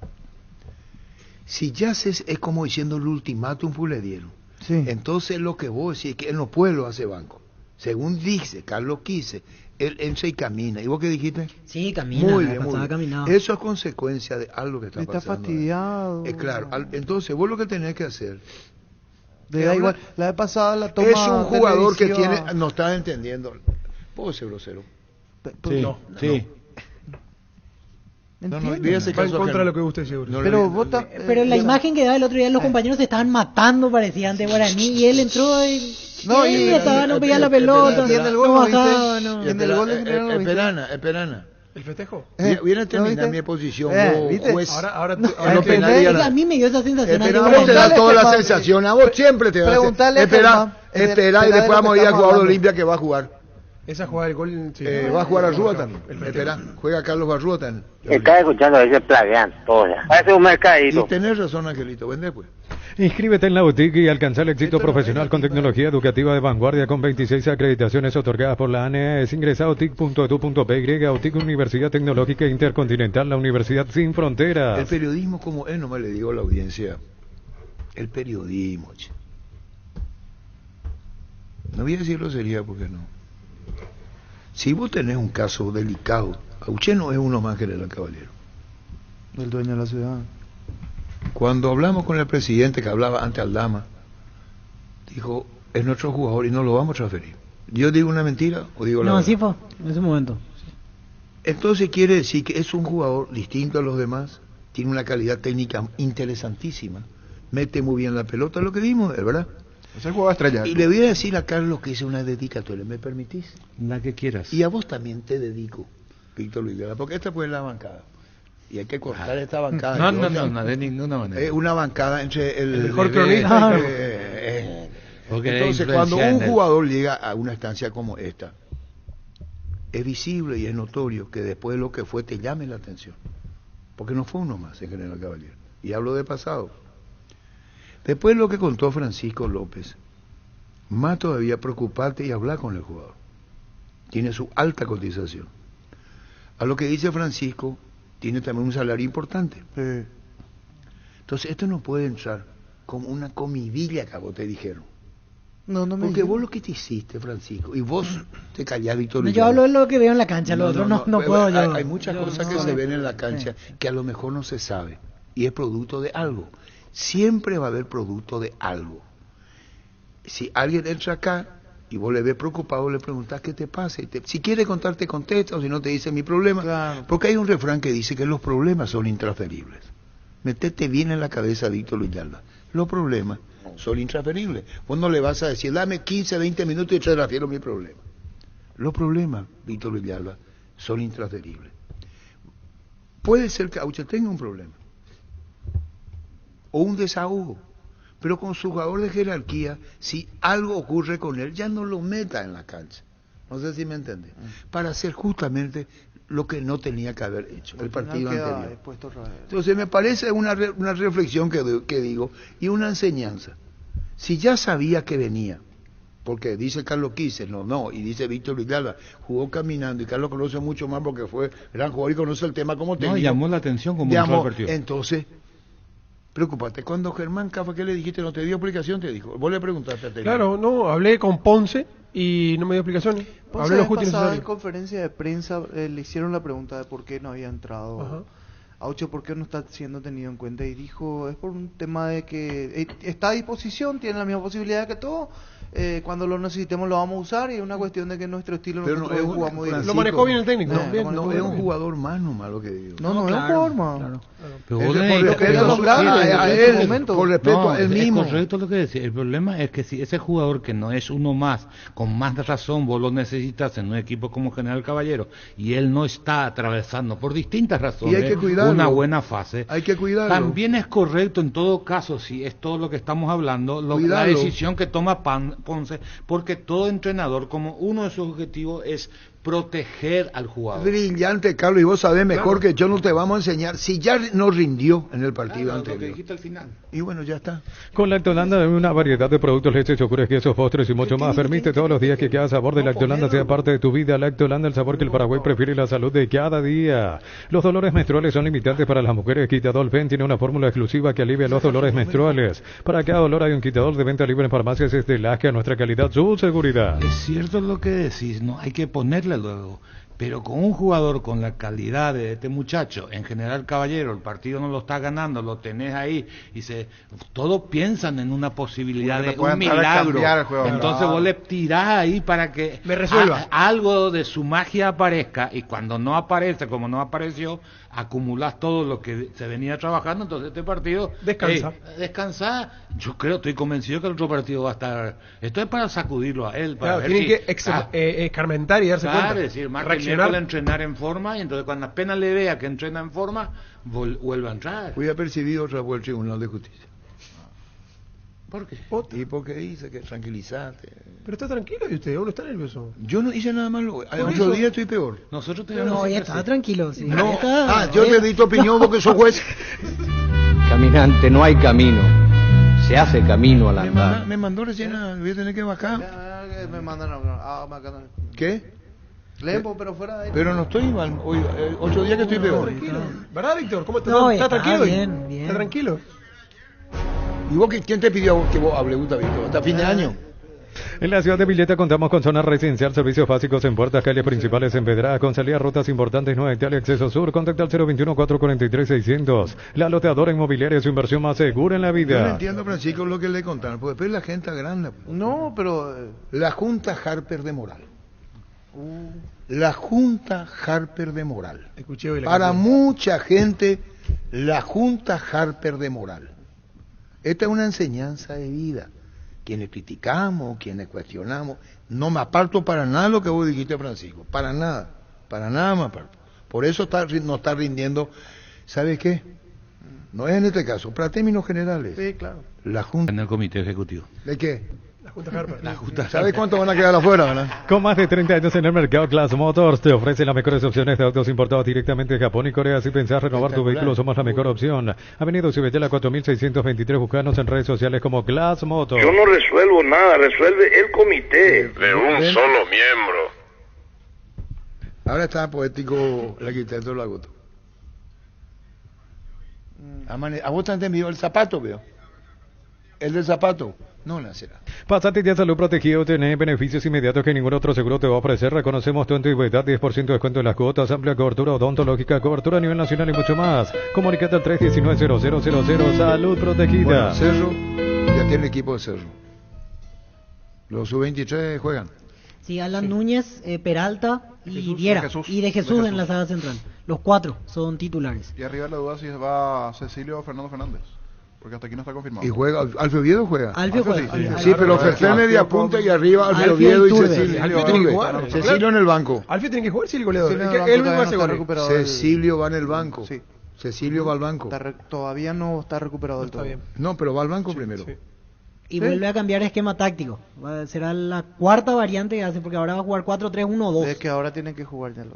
Si ya es como diciendo el ultimátum que le dieron. Sí. Entonces lo que vos decís es que él no puede lo hace banco. Según dice Carlos Quise, él entra y camina. ¿Y vos qué dijiste? Sí, camina. Muy bien, muy bien. Eso es consecuencia de algo que está pasando. Está fastidiado. Claro. Entonces, vos lo que tenés que hacer... Da igual. La vez pasada la toma... Es un jugador que tiene... No está entendiendo. ¿Puedo ser grosero? Sí, no. Sí. No, va en contra de lo que usted seguro. Pero la imagen que daba el otro día, los compañeros se estaban matando, parecía, ante Guaraní, y él entró y... no veía la pelota, no bajaba, no. En el gol de Esperana. ¿El festejo? Viene a terminar mi exposición, juez. Ahora a mí me dio esa sensación. A vos te da toda la sensación, a vos siempre te da. Espera y después vamos a ir al jugador Olimpia que va a jugar. Esa jugada del gol... Sí. Va a jugar Arrúa también. Espera, juega Carlos Barrúa también. Está escuchando, dice plaguean, todo ya. Parece un mercadito. Y tenés razón, Angelito, vende pues. Inscríbete en la boutique y alcanza el éxito profesional con tecnología educativa de vanguardia con 26 acreditaciones otorgadas por la ANES. Ingresa a autic.edu.py, Autic Universidad Tecnológica Intercontinental, la Universidad Sin Fronteras. El periodismo, como él nomás le digo a la audiencia, el periodismo, che. No voy a decirlo sería porque no. Si vos tenés un caso delicado, Auche no es uno más que el Caballero. El dueño de la ciudad. Cuando hablamos con el presidente que hablaba ante Aldama, dijo, es nuestro jugador y no lo vamos a transferir. ¿Yo digo una mentira o digo la verdad? No, así fue, en ese momento. Entonces quiere decir que es un jugador distinto a los demás, tiene una calidad técnica interesantísima, mete muy bien la pelota, lo que vimos, ¿verdad? Es el jugador estrella. Y le voy a decir a Carlos que hice una dedicatoria, ¿me permitís? La que quieras. Y a vos también te dedico, Víctor Luis Guerra, porque esta fue la bancada. Y hay que cortar esta bancada. No, de ninguna manera. Una bancada entre el mejor cronista. Entonces, cuando un jugador llega a una estancia como esta, es visible y es notorio que después de lo que fue te llame la atención. Porque no fue uno más en General Caballero. Y hablo de pasado. Después de lo que contó Francisco López, más todavía preocuparte y hablar con el jugador. Tiene su alta cotización. A lo que dice Francisco, tiene también un salario importante. Entonces esto no puede entrar como una comidilla que a vos te dijeron. Porque vos lo que te hiciste, Francisco, y vos te callás, Víctor. Yo hablo de lo que veo en la cancha, lo otro no puedo yo. Hay muchas cosas que se ven en la cancha que a lo mejor no se sabe, y es producto de algo. Siempre va a haber producto de algo. Si alguien entra acá y vos le ves preocupado, le preguntás qué te pasa. Si quiere contar, te contesta, o si no te dice mi problema. Claro. Porque hay un refrán que dice que los problemas son intransferibles. Metete bien en la cabeza, Víctor Luis Alba. Los problemas son intransferibles. Vos no le vas a decir, dame 15, 20 minutos y te transfiero mi problema. Los problemas, Víctor Luis Alba, son intransferibles. Puede ser que Auche tenga un problema o un desahogo, pero con su jugador de jerarquía, si algo ocurre con él, ya no lo meta en la cancha. No sé si me entiende. Para hacer justamente lo que no tenía que haber hecho el partido anterior. Entonces me parece una reflexión que digo y una enseñanza. Si ya sabía que venía, porque dice Carlos Quise, y dice Víctor Villalba, jugó caminando, y Carlos conoce mucho más porque fue gran jugador y conoce el tema como técnico. No, llamó la atención como un partido. Entonces, preocúpate. Cuando Germán Cafa, ¿qué le dijiste? ¿No te dio explicación? Te dijo. Vos le preguntaste a Telma. Claro, no, hablé con Ponce y no me dio explicaciones. Hablé la pasada en conferencia de prensa le hicieron la pregunta de por qué no había entrado Auche, por qué no está siendo tenido en cuenta, y dijo, es por un tema de que está a disposición, tiene la misma posibilidad que todo, cuando lo necesitemos lo vamos a usar y es una cuestión de que nuestro estilo Pero nosotros no, jugamos bien. Lo manejó bien el técnico. No es un jugador más nomás lo que digo. No es un jugador más. Pero Por vos respeto a él mismo. Es correcto lo que decía. El problema es que si ese jugador que no es uno más, con más razón vos lo necesitas en un equipo como General Caballero, y él no está atravesando por distintas razones Y hay que cuidarlo. una buena fase, Hay que cuidarlo. también es correcto en todo caso, si es todo lo que estamos hablando, la Cuidarlo. decisión que toma Ponce, porque todo entrenador, como uno de sus objetivos es proteger al jugador. Brillante, Carlos, y vos sabés mejor que yo, no te vamos a enseñar. Si ya no rindió en el partido Lo que anterior. dijiste al final. Y bueno, ya está. Con Lactolanda, una variedad de productos, leches, yogures, quesos, postres y mucho más. Permite todos los días que cada sabor de Lactolanda sea parte de tu vida. Lactolanda, el sabor que el Paraguay prefiere y la salud de cada día. Los dolores menstruales son limitantes para las mujeres. Quitadol Pen tiene una fórmula exclusiva que alivia los dolores menstruales. Para cada dolor hay un Quitadol de venta libre en farmacias. Es de Lasca, nuestra calidad, su seguridad. Es cierto lo que decís, no hay que ponerle luego, pero con un jugador con la calidad de este muchacho, en General Caballero, el partido no lo está ganando, lo tenés ahí, y todos piensan en una posibilidad de un milagro, entonces vos le tirás ahí para que me resuelva. Algo de su magia aparezca, y cuando no aparece, como no apareció, acumulás todo lo que se venía trabajando, entonces este partido descansa. Yo estoy convencido que el otro partido va a estar, esto es para sacudirlo a él, para ver tienen si, que escarmentar y darse cuenta, es decir, martes entrenar en forma, y entonces cuando apenas le vea que entrena en forma, vuelve a entrar. Fui apercibido otra vez al Tribunal de Justicia. ¿Por qué? Y porque dice que tranquilizate. Pero está tranquilo y usted, uno está nervioso. Yo no hice nada malo. Otro día estoy peor. Nosotros No, ya está tranquilo. Sí. No. Yo te di tu opinión porque sos juez. Caminante, no hay camino. Se hace camino al andar. Me mandó recién voy a tener que bajar. Me mandan ¿Qué? Lempo, pero fuera de ahí. Pero no estoy mal. Hoy, 8 días que estoy peor. ¿Verdad, Víctor? ¿Cómo estás? No, ¿Estás tranquilo? bien. ¿Estás tranquilo? ¿Y vos quién te pidió que vos hables, Víctor? ¿Hasta fin de año? En la ciudad de Villeta contamos con zona residencial, servicios básicos en puertas, calles principales en Pedrada, con salida a rutas importantes, Nueva Italia, acceso sur. Contacta al 021-443-600. La loteadora inmobiliaria es su inversión más segura en la vida. Yo no entiendo, Francisco, lo que le contaron, porque después la gente agranda. No, pero... La Junta Harper de Moral. La Junta Harper de Moral. Para mucha gente, la Junta Harper de Moral. Esta es una enseñanza de vida. Quienes criticamos, quienes cuestionamos, no me aparto para nada lo que vos dijiste, Francisco, para nada me aparto. Por eso no está rindiendo, ¿sabes qué? No es en este caso, para términos generales. Sí, claro. La Junta. En el comité ejecutivo. ¿De qué? La Junta Harper. ¿Sabes cuánto van a quedar afuera, verdad? Con más de 30 años en el mercado, Class Motors te ofrece las mejores opciones de autos importados directamente de Japón y Corea. Si pensás renovar tu vehículo, somos la mejor opción. Avenida Cibetela 4623, buscanos en redes sociales como Class Motors. Yo no resuelvo nada, resuelve el comité. De un solo miembro. Ahora está poético el arquitecto Lagoto. A vos te han enviado el zapato, veo. El del zapato. No la será. Pasate de salud protegido, tenés beneficios inmediatos que ningún otro seguro te va a ofrecer. Reconocemos tu antigüedad, 10% de descuento en las cuotas, amplia cobertura odontológica, cobertura a nivel nacional y mucho más. Comunicate al 319-0000, salud protegida. Bueno, Cerro ya tiene equipo de Cerro. Los sub-23 juegan. Sí, Alan Núñez, Peralta y Jesús, Viera. Jesús, Y de Jesús en la saga central. Los 4 son titulares. Y arriba la duda si va Cecilio o Fernando Fernández. Porque hasta aquí no está confirmado. ¿Y juega? ¿Alfio Oviedo juega? Alfio juega. Sí, pero Ferfé media punta y arriba Alfio Oviedo y Cecilio. Alfio tiene que jugar. Cecilio en el banco. Alfio tiene que jugar, sí, el goleador. Él mismo hace gol. Cecilio va en el banco. Sí. Cecilio va al banco. Todavía no está recuperado del todo. No, pero va al banco primero. Sí. Y vuelve a cambiar esquema táctico. Será la cuarta variante que hace, porque ahora va a jugar 4-3-1-2. Es que ahora tienen que jugar ya los...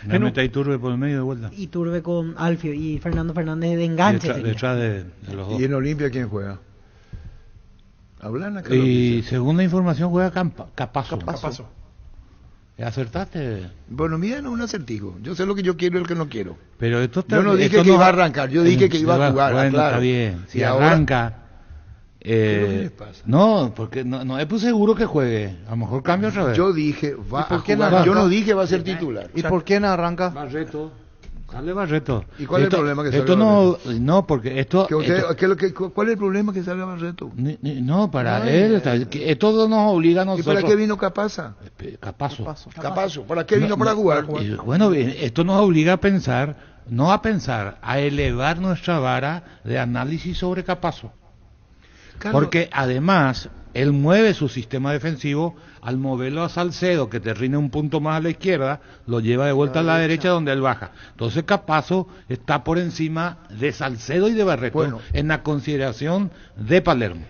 Me mete Iturbe por el medio de vuelta. Iturbe con Alfio y Fernando Fernández de enganche. Detrás de los dos. ¿Y en Olimpia quién juega? Hablan acá. Y según la información juega Capazo. Capazo. ¿Acertaste? Bueno, mira, no es un acertijo. Yo sé lo que yo quiero y el que no quiero. Pero esto yo no dije que iba a arrancar, yo dije que iba a jugar. Bueno, claro. Está bien. Si y arranca... Ahora, ¿qué les pasa? No, porque no es pues seguro que juegue. A lo mejor cambia otra vez. Yo dije va a jugar. Yo no dije va a ser titular. ¿Y por qué no arranca? Barreto. Sale Barreto. ¿Y cuál es el problema que salga esto Barreto? No, porque esto... ¿Cuál es el problema que salga Barreto? No, para él, esto nos obliga a nosotros... ¿Y para qué vino Capazo? ¿Para qué vino para jugar? Bueno, esto nos obliga a pensar, a elevar nuestra vara de análisis sobre Capazo. Carlos, porque además, él mueve su sistema defensivo, al moverlo a Salcedo, que te rinde un punto más a la izquierda, lo lleva de vuelta a la derecha donde él baja. Entonces Capazo está por encima de Salcedo y de Barreto en la consideración de Palermo.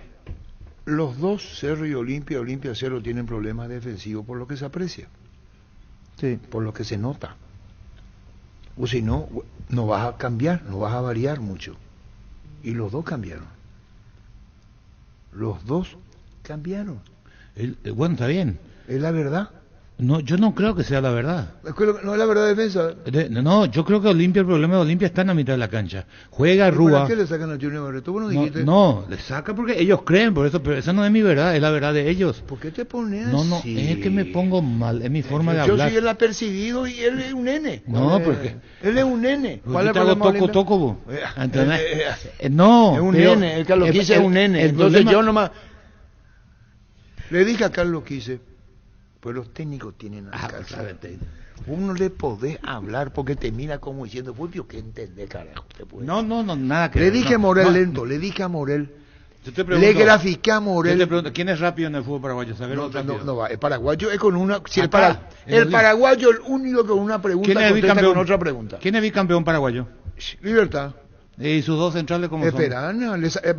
Los dos, Cerro y Olimpia, Cerro, tienen problemas defensivos por lo que se aprecia. Sí. Por lo que se nota. O si no, no vas a cambiar, no vas a variar mucho. Y los dos cambiaron. Los dos cambiaron. Bueno, está bien. Es la verdad. No, yo no creo que sea la verdad. No es la verdad de defensa. No, yo creo que el problema de Olimpia está en la mitad de la cancha. Juega Rúa. ¿Para qué le sacan a Junior Barreto? No, le saca porque ellos creen, por eso, pero esa no es mi verdad, es la verdad de ellos. ¿Por qué te pones así? No, es que me pongo mal, es mi forma de hablar. Yo soy el apercibido y él es un nene. No, porque... Él es un nene. ¿Cuál es el problema? Toco, no, es un nene, el Carlos Quise es un nene. Entonces yo nomás... Le dije a Carlos Quise, pues los técnicos tienen uno le podés hablar porque te mira como diciendo, Fulvio, ¿qué entendés, carajo? No, nada que le dije a Morel lento, le dije a Morel, le grafiqué a Morel. Yo te pregunto, ¿quién es rápido en el fútbol paraguayo? No, el paraguayo es con una... Si el paraguayo el único con una pregunta contesta con otra pregunta. ¿Quién es bicampeón paraguayo? Libertad. ¿Y sus dos centrales cómo son?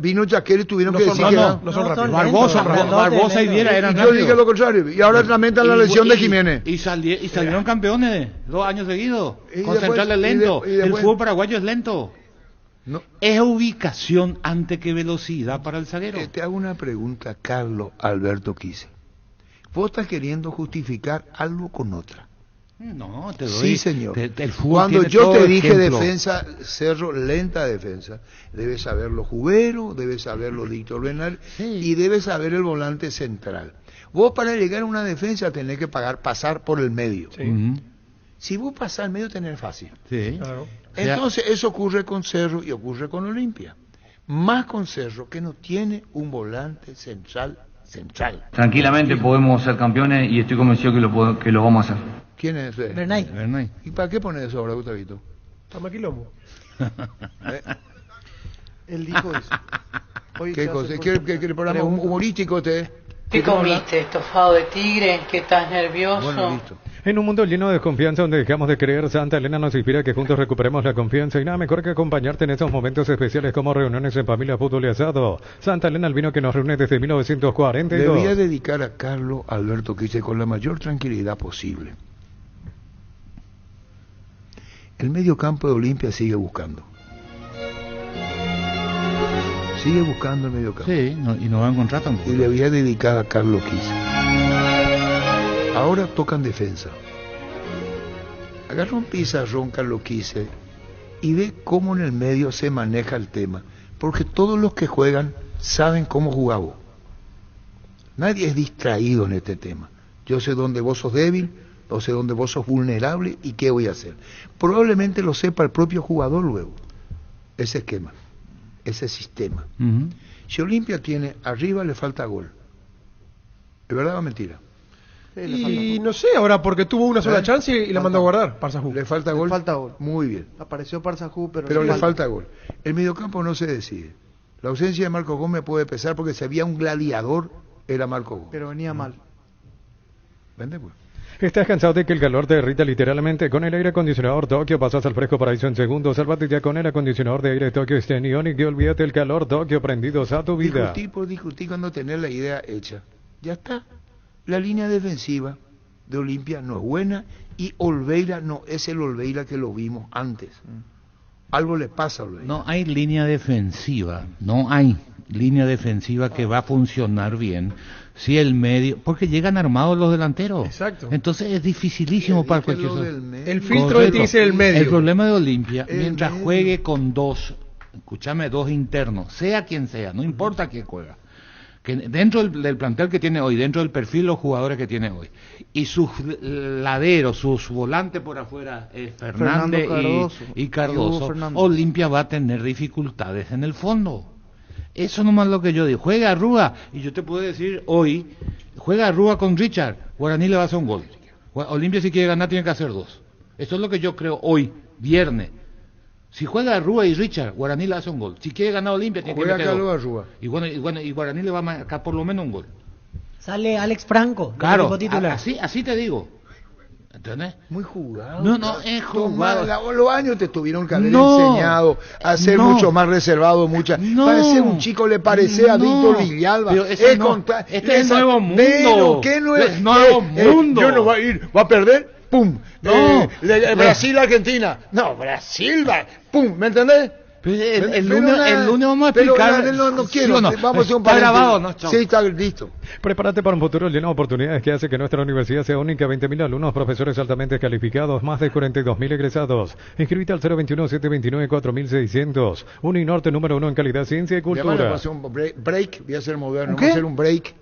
Vino Jaquel y tuvieron que decir que no son rápidos. Barbosa y Viera eran rápidos. Yo dije lo contrario. Y ahora lamentan la lesión de Jiménez. Y salieron campeones 2 años seguidos. Con centrales lentos. El fútbol paraguayo es lento. No. Es ubicación antes que velocidad para el zaguero. Te hago una pregunta, Carlos Alberto Quise. Vos estás queriendo justificar algo con otra. No, te doy. Sí, señor. Cuando yo te dije defensa, Cerro, lenta defensa, debes saber los jugueros, debes saber los dictadores y debes saber el volante central. Vos para llegar a una defensa tenés que pasar por el medio. Sí. Si vos pasás al medio tenés fácil. Sí, claro. Entonces eso ocurre con Cerro y ocurre con Olimpia. Más con Cerro, que no tiene un volante central. Tranquilamente podemos ser campeones y estoy convencido que lo vamos a hacer. ¿Quién es ese? Bernay. ¿Y para qué pones eso ahora, Gustavito? Toma quilombo. Él dijo eso. ¿Qué cosa? ¿Qué programa humorístico usted? ¿Qué comiste? ¿Estofado de tigre? ¿Qué estás nervioso? Bueno, listo. En un mundo lleno de desconfianza donde dejamos de creer, Santa Elena nos inspira a que juntos recuperemos la confianza y nada mejor que acompañarte en esos momentos especiales como reuniones en familia, fútbol y asado. Santa Elena, el vino que nos reúne desde 1942. Le voy a dedicar a Carlos Alberto Quise con la mayor tranquilidad posible. El medio campo de Olimpia sigue buscando. Sigue buscando el medio campo. Sí, y no va a encontrar tampoco. Y le voy a dedicar a Carlos Quise. Ahora tocan defensa. Agarra un pizarrón, Carlos Quise, y ve cómo en el medio se maneja el tema. Porque todos los que juegan saben cómo jugar vos. Nadie es distraído en este tema. Yo sé dónde vos sos débil, yo sé dónde vos sos vulnerable y qué voy a hacer. Probablemente lo sepa el propio jugador luego. Ese esquema, ese sistema. Si Olimpia tiene, arriba le falta gol. ¿Es verdad o mentira? Y no sé, ahora porque tuvo una sola chance y la mandó a guardar, Parsahú. ¿Le falta gol? Muy bien. Apareció Parsahú, pero le falta gol. El mediocampo no se decide. La ausencia de Marco Gómez puede pesar porque si había un gladiador, era Marco Gómez. Pero venía mal. Vende pues. ¿Estás cansado de que el calor te derrita literalmente? Con el aire acondicionador Tokio pasas al fresco paraíso en segundos. Sálvate ya con el acondicionador de aire Tokio Stenionic y olvídate el calor Tokio prendidos a tu vida. Discutir cuando tenés la idea hecha. Ya está. La línea defensiva de Olimpia no es buena y Olveira no es el Olveira que lo vimos antes. Algo le pasa a Olveira. No hay línea defensiva, que va a funcionar bien si el medio, porque llegan armados los delanteros. Exacto. Entonces es dificilísimo para cualquier el filtro de dice el medio. El problema de Olimpia, mientras juegue con dos internos, sea quien sea, no importa quién juega. que dentro del plantel que tiene hoy, dentro del perfil de los jugadores que tiene hoy, y sus laderos, sus volantes por afuera, Fernández y Cardoso, Olimpia va a tener dificultades en el fondo. Eso nomás lo que yo digo. Juega Arrúa, y yo te puedo decir hoy, juega Arrúa con Richard, Guaraní le va a hacer un gol. Olimpia, si quiere ganar, tiene que hacer 2. Eso es lo que yo creo hoy, viernes. Si juega Arrúa y Richard, Guaraní le hace un gol. Si quiere ganar Olimpia, tiene que meter 2. Arrúa. Y Guaraní le va a marcar por lo menos un gol. Sale Alex Franco, claro, titular. Así te digo. ¿Entendés? Muy jugado. No, es jugado. Los años te tuvieron que haber enseñado a ser mucho más reservado, Parece un chico, le parece a Víctor Villalba. Este es nuevo mundo. ¿Qué nuevo mundo? Yo no va a ir, va a perder, pum. Brasil-Argentina. No, Brasil va, pum, ¿me entendés? El lunes vamos a explicar. No quiero, no? Vamos a hacer un está grabado, ¿no? Sí, está listo. Prepárate para un futuro lleno de oportunidades que hace que nuestra universidad sea única. 20.000 alumnos, profesores altamente calificados, más de 42.000 egresados. Inscríbete al 021-729-4600. Uninorte número 1 en calidad, ciencia y cultura. Vamos a hacer un break, voy a hacer moderno. Vamos a hacer un break.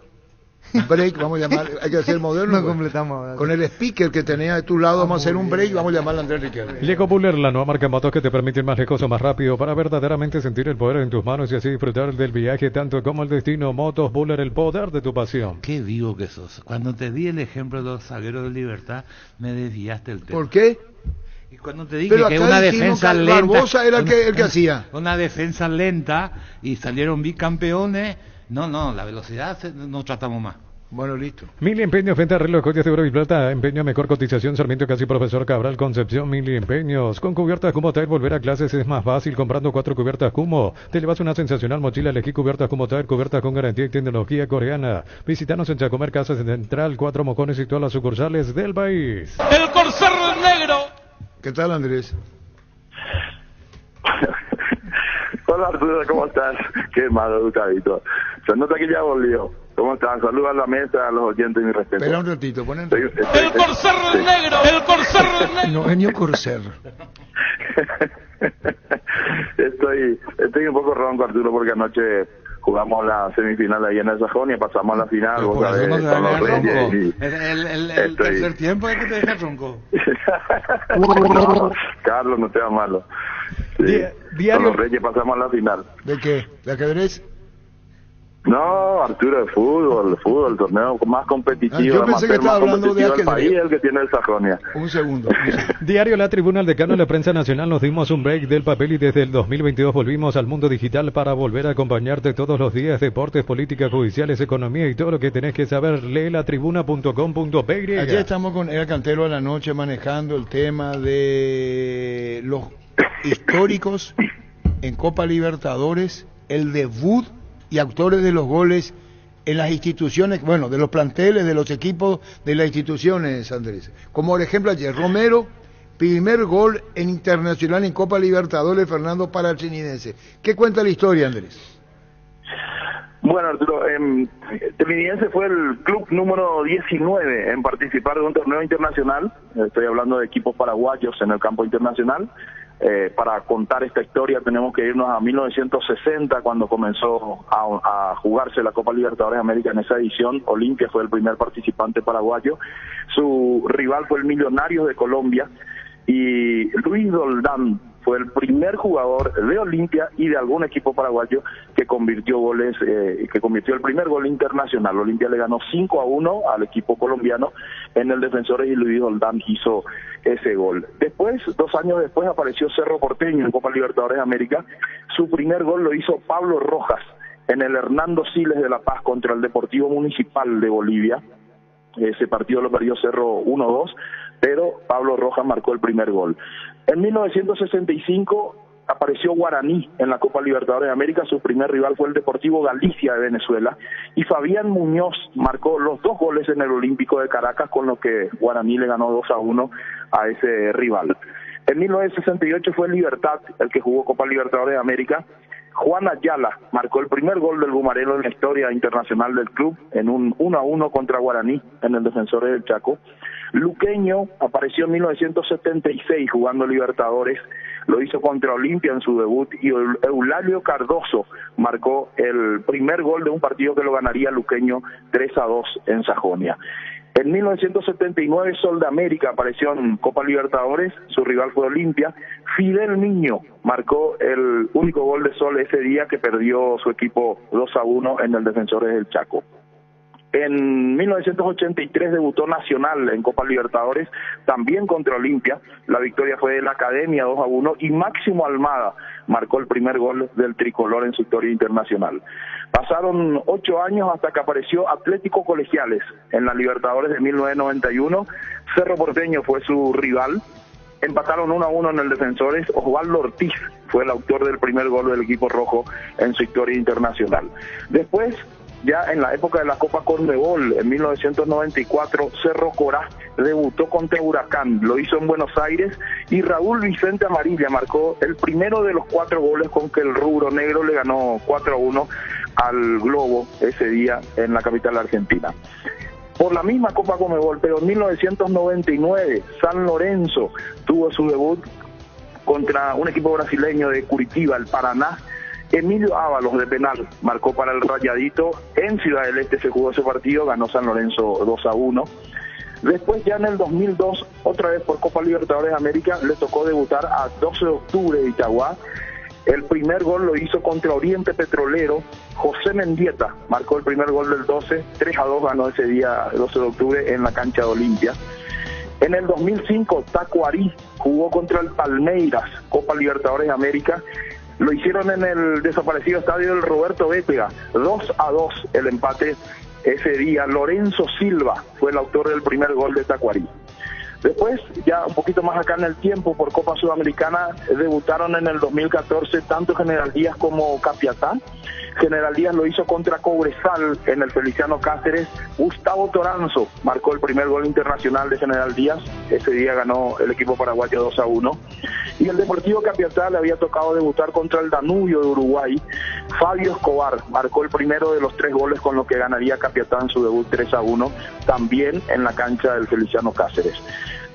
Vamos a llamar, hay que hacer moderno. No completamos. Con el speaker que tenés de tu lado, vamos a hacer un break y vamos a llamar a Andrés Riquelme. Lego Buller, la nueva marca de motos que te permite ir más lejos o más rápido para verdaderamente sentir el poder en tus manos y así disfrutar del viaje tanto como el destino. Motos Buller, el poder de tu pasión. Qué vivo que sos. Cuando te di el ejemplo de los zagueros de Libertad, me desviaste el tema. ¿Por qué? Y cuando te dije que una defensa lenta, Barbosa era el que hacía. Una defensa lenta y salieron bicampeones. No, la velocidad no tratamos más. Bueno, listo. Mili Empeños, venta de reloj, joyas de oro y plata. Empeño, mejor cotización. Sarmiento Casi, Profesor Cabral, Concepción. Mili Empeños. Con cubiertas Kumo Tire, volver a clases es más fácil. Comprando 4 cubiertas Kumo, te llevas una sensacional mochila. Elegí cubiertas Kumo Tire, cubiertas con garantía y tecnología coreana. Visítanos en Chacomer, Casa Central, 4 Mojones y todas las sucursales del país. El Corcel Negro. ¿Qué tal, Andrés? Hola, Arturo, ¿cómo estás? Qué malo, Gustavito. Se nota que ya volvió. ¿Cómo están? Saludos a la mesa, a los oyentes y mi respeto. Espera un ratito, ponen. El Corcel Negro, el Corcel Negro. No, Enio Corcel. Estoy un poco ronco, Arturo, porque anoche jugamos la semifinal ahí en el Sajonia, pasamos a la final. Por eso no te deja ronco. El tercer tiempo es que te deja ronco. Carlos, no te da malo. Sí. Con los Reyes pasamos a la final. ¿De qué? ¿De ajedrez? No, Arturo, de fútbol, el torneo más competitivo, yo pensé que estaba hablando de del país, el que tiene el Sajonia. Un segundo. Diario La Tribuna, el decano de la prensa nacional, nos dimos un break del papel y desde el 2022 volvimos al mundo digital para volver a acompañarte todos los días. Deportes, políticas, judiciales, economía y todo lo que tenés que saber. Lee latribuna.com.py. Ayer estamos con El Cantero a la noche manejando el tema de los históricos en Copa Libertadores, el debut y autores de los goles en las instituciones, bueno, de los planteles, de los equipos, de las instituciones, Andrés. Como por ejemplo ayer, Romero, primer gol en Internacional en Copa Libertadores, Fernando, para el Trinidense. ¿Qué cuenta la historia, Andrés? Bueno, Arturo, Trinidense fue el club número 19 en participar de un torneo internacional. Estoy hablando de equipos paraguayos en el campo internacional. Para contar esta historia tenemos que irnos a 1960, cuando comenzó a jugarse la Copa Libertadores de América en esa edición. Olimpia fue el primer participante paraguayo. Su rival fue el Millonarios de Colombia y Luis Doldán fue el primer jugador de Olimpia y de algún equipo paraguayo que convirtió goles, que convirtió el primer gol internacional. Olimpia le ganó 5-1 al equipo colombiano en el Defensores y Luis Doldán hizo ese gol. Después, 2 años después, apareció Cerro Porteño en Copa Libertadores de América. Su primer gol lo hizo Pablo Rojas en el Hernando Siles de La Paz contra el Deportivo Municipal de Bolivia. Ese partido lo perdió Cerro 1-2, pero Pablo Rojas marcó el primer gol. En 1965 apareció Guaraní en la Copa Libertadores de América. Su primer rival fue el Deportivo Galicia de Venezuela y Fabián Muñoz marcó los 2 goles en el Olímpico de Caracas, con lo que Guaraní le ganó 2-1 a ese rival. En 1968 fue Libertad el que jugó Copa Libertadores de América. Juan Ayala marcó el primer gol del Bumarelo en la historia internacional del club en un 1-1 contra Guaraní en el Defensores del Chaco. Luqueño apareció en 1976 jugando Libertadores lo hizo contra Olimpia en su debut, y Eulalio Cardoso marcó el primer gol de un partido que lo ganaría Luqueño 3-2 en Sajonia. En 1979 Sol de América apareció en Copa Libertadores, su rival fue Olimpia. Fidel Niño marcó el único gol de Sol ese día, que perdió su equipo 2-1 en el Defensores del Chaco. En 1983 debutó Nacional en Copa Libertadores, también contra Olimpia. La victoria fue de la Academia 2-1, y Máximo Almada marcó el primer gol del tricolor en su historia internacional. Pasaron 8 años hasta que apareció Atlético Colegiales en la Libertadores de 1991. Cerro Porteño fue su rival. Empataron 1-1 en el Defensores. Osvaldo Ortiz fue el autor del primer gol del equipo rojo en su historia internacional. Después, ya en la época de la Copa Conmebol, en 1994, Cerro Corá debutó contra Huracán, lo hizo en Buenos Aires, y Raúl Vicente Amarilla marcó el primero de los 4 goles con que el rubro negro le ganó 4-1 al Globo ese día en la capital argentina. Por la misma Copa Conmebol, pero en 1999, San Lorenzo tuvo su debut contra un equipo brasileño de Curitiba, el Paraná. Emilio Ábalos, de penal, marcó para el Rayadito. En Ciudad del Este se jugó ese partido, ganó San Lorenzo 2-1. Después, ya en el 2002, otra vez por Copa Libertadores de América, le tocó debutar a 12 de octubre de Itagua. El primer gol lo hizo contra Oriente Petrolero. José Mendieta marcó el primer gol del 12, 3-2 ganó ese día, 12 de octubre, en la cancha de Olimpia. En el 2005, Tacuarí jugó contra el Palmeiras, Copa Libertadores de América. Lo hicieron en el desaparecido estadio del Roberto Bétega, 2-2 el empate ese día. Lorenzo Silva fue el autor del primer gol de Tacuarí. Después, ya un poquito más acá en el tiempo, por Copa Sudamericana, debutaron en el 2014 tanto General Díaz como Capiatá. General Díaz lo hizo contra Cobresal en el Feliciano Cáceres. Gustavo Toranzo marcó el primer gol internacional de General Díaz. Ese día ganó el equipo paraguayo 2-1. Y el Deportivo Capiatá le había tocado debutar contra el Danubio de Uruguay. Fabio Escobar marcó el primero de los 3 goles con los que ganaría Capiatá en su debut 3-1, también en la cancha del Feliciano Cáceres.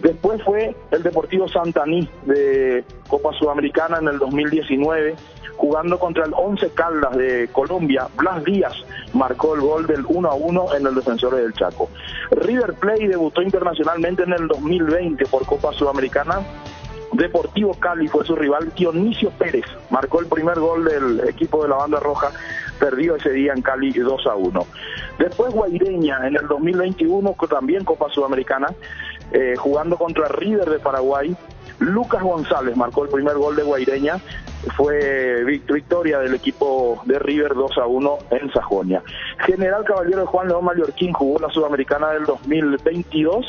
Después fue el Deportivo Santaní de Copa Sudamericana en el 2019, jugando contra el Once Caldas de Colombia. Blas Díaz marcó el gol del 1-1 en el Defensores del Chaco. River Plate debutó internacionalmente en el 2020 por Copa Sudamericana. Deportivo Cali fue su rival. Dionisio Pérez marcó el primer gol del equipo de la Banda Roja, perdió ese día en Cali 2-1. Después Guaireña en el 2021, también Copa Sudamericana, jugando contra River de Paraguay. Lucas González marcó el primer gol de Guaireña, fue victoria del equipo de River 2-1 en Sajonia. General Caballero de Juan León Mallorquín jugó la Sudamericana del 2022,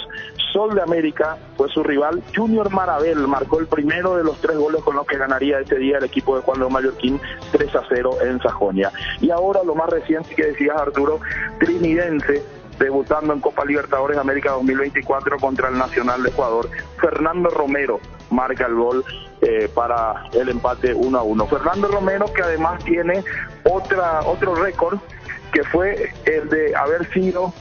Sol de América fue su rival. Junior Marabel marcó el primero de los 3 goles con los que ganaría ese día el equipo de Juan León Mallorquín 3-0 en Sajonia. Y ahora lo más reciente que decías, Arturo, Trinidense, debutando en Copa Libertadores de América 2024 contra el Nacional de Ecuador. Fernando Romero marca el gol para el empate 1-1. Fernando Romero, que además tiene otro récord, que fue el de haber sido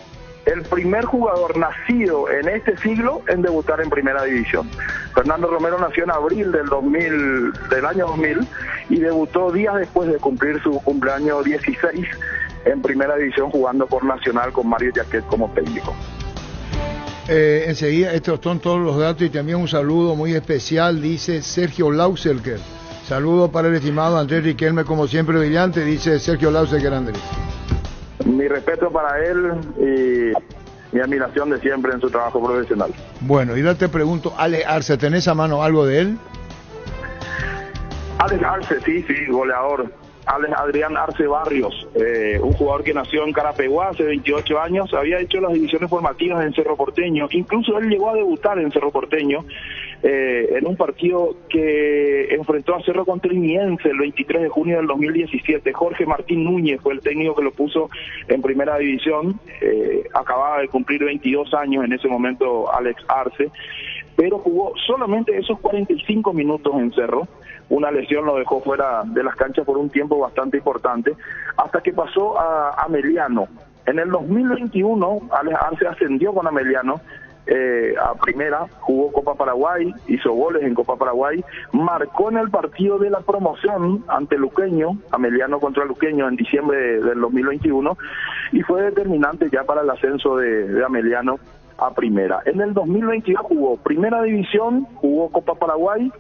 el primer jugador nacido en este siglo en debutar en Primera División. Fernando Romero nació en abril del año 2000 y debutó días después de cumplir su cumpleaños 16 en Primera División, jugando por Nacional con Mario Jaquet como técnico. Enseguida, estos son todos los datos, y también un saludo muy especial, dice Sergio Lauselker. Saludo para el estimado Andrés Riquelme, como siempre brillante, dice Sergio Lauselker. Andrés, mi respeto para él y mi admiración de siempre en su trabajo profesional. Bueno, y ahora te pregunto, Ale Arce, ¿tenés a mano algo de él? Alex Arce, sí, goleador. Adrián Arce Barrios, un jugador que nació en Carapeguá hace 28 años, había hecho las divisiones formativas en Cerro Porteño, incluso él llegó a debutar en Cerro Porteño, en un partido que enfrentó a Cerro Contriniense el 23 de junio del 2017. Jorge Martín Núñez fue el técnico que lo puso en Primera División, acababa de cumplir 22 años en ese momento Alex Arce, pero jugó solamente esos 45 minutos en Cerro. Una lesión lo dejó fuera de las canchas por un tiempo bastante importante, hasta que pasó a Ameliano. En el 2021, Alex Arce ascendió con Ameliano, a primera, jugó Copa Paraguay, hizo goles en Copa Paraguay, marcó en el partido de la promoción ante Luqueño, Ameliano contra Luqueño en diciembre del 2021, y fue determinante ya para el ascenso de Ameliano a primera. En el 2022 jugó Primera División, jugó Copa Paraguay,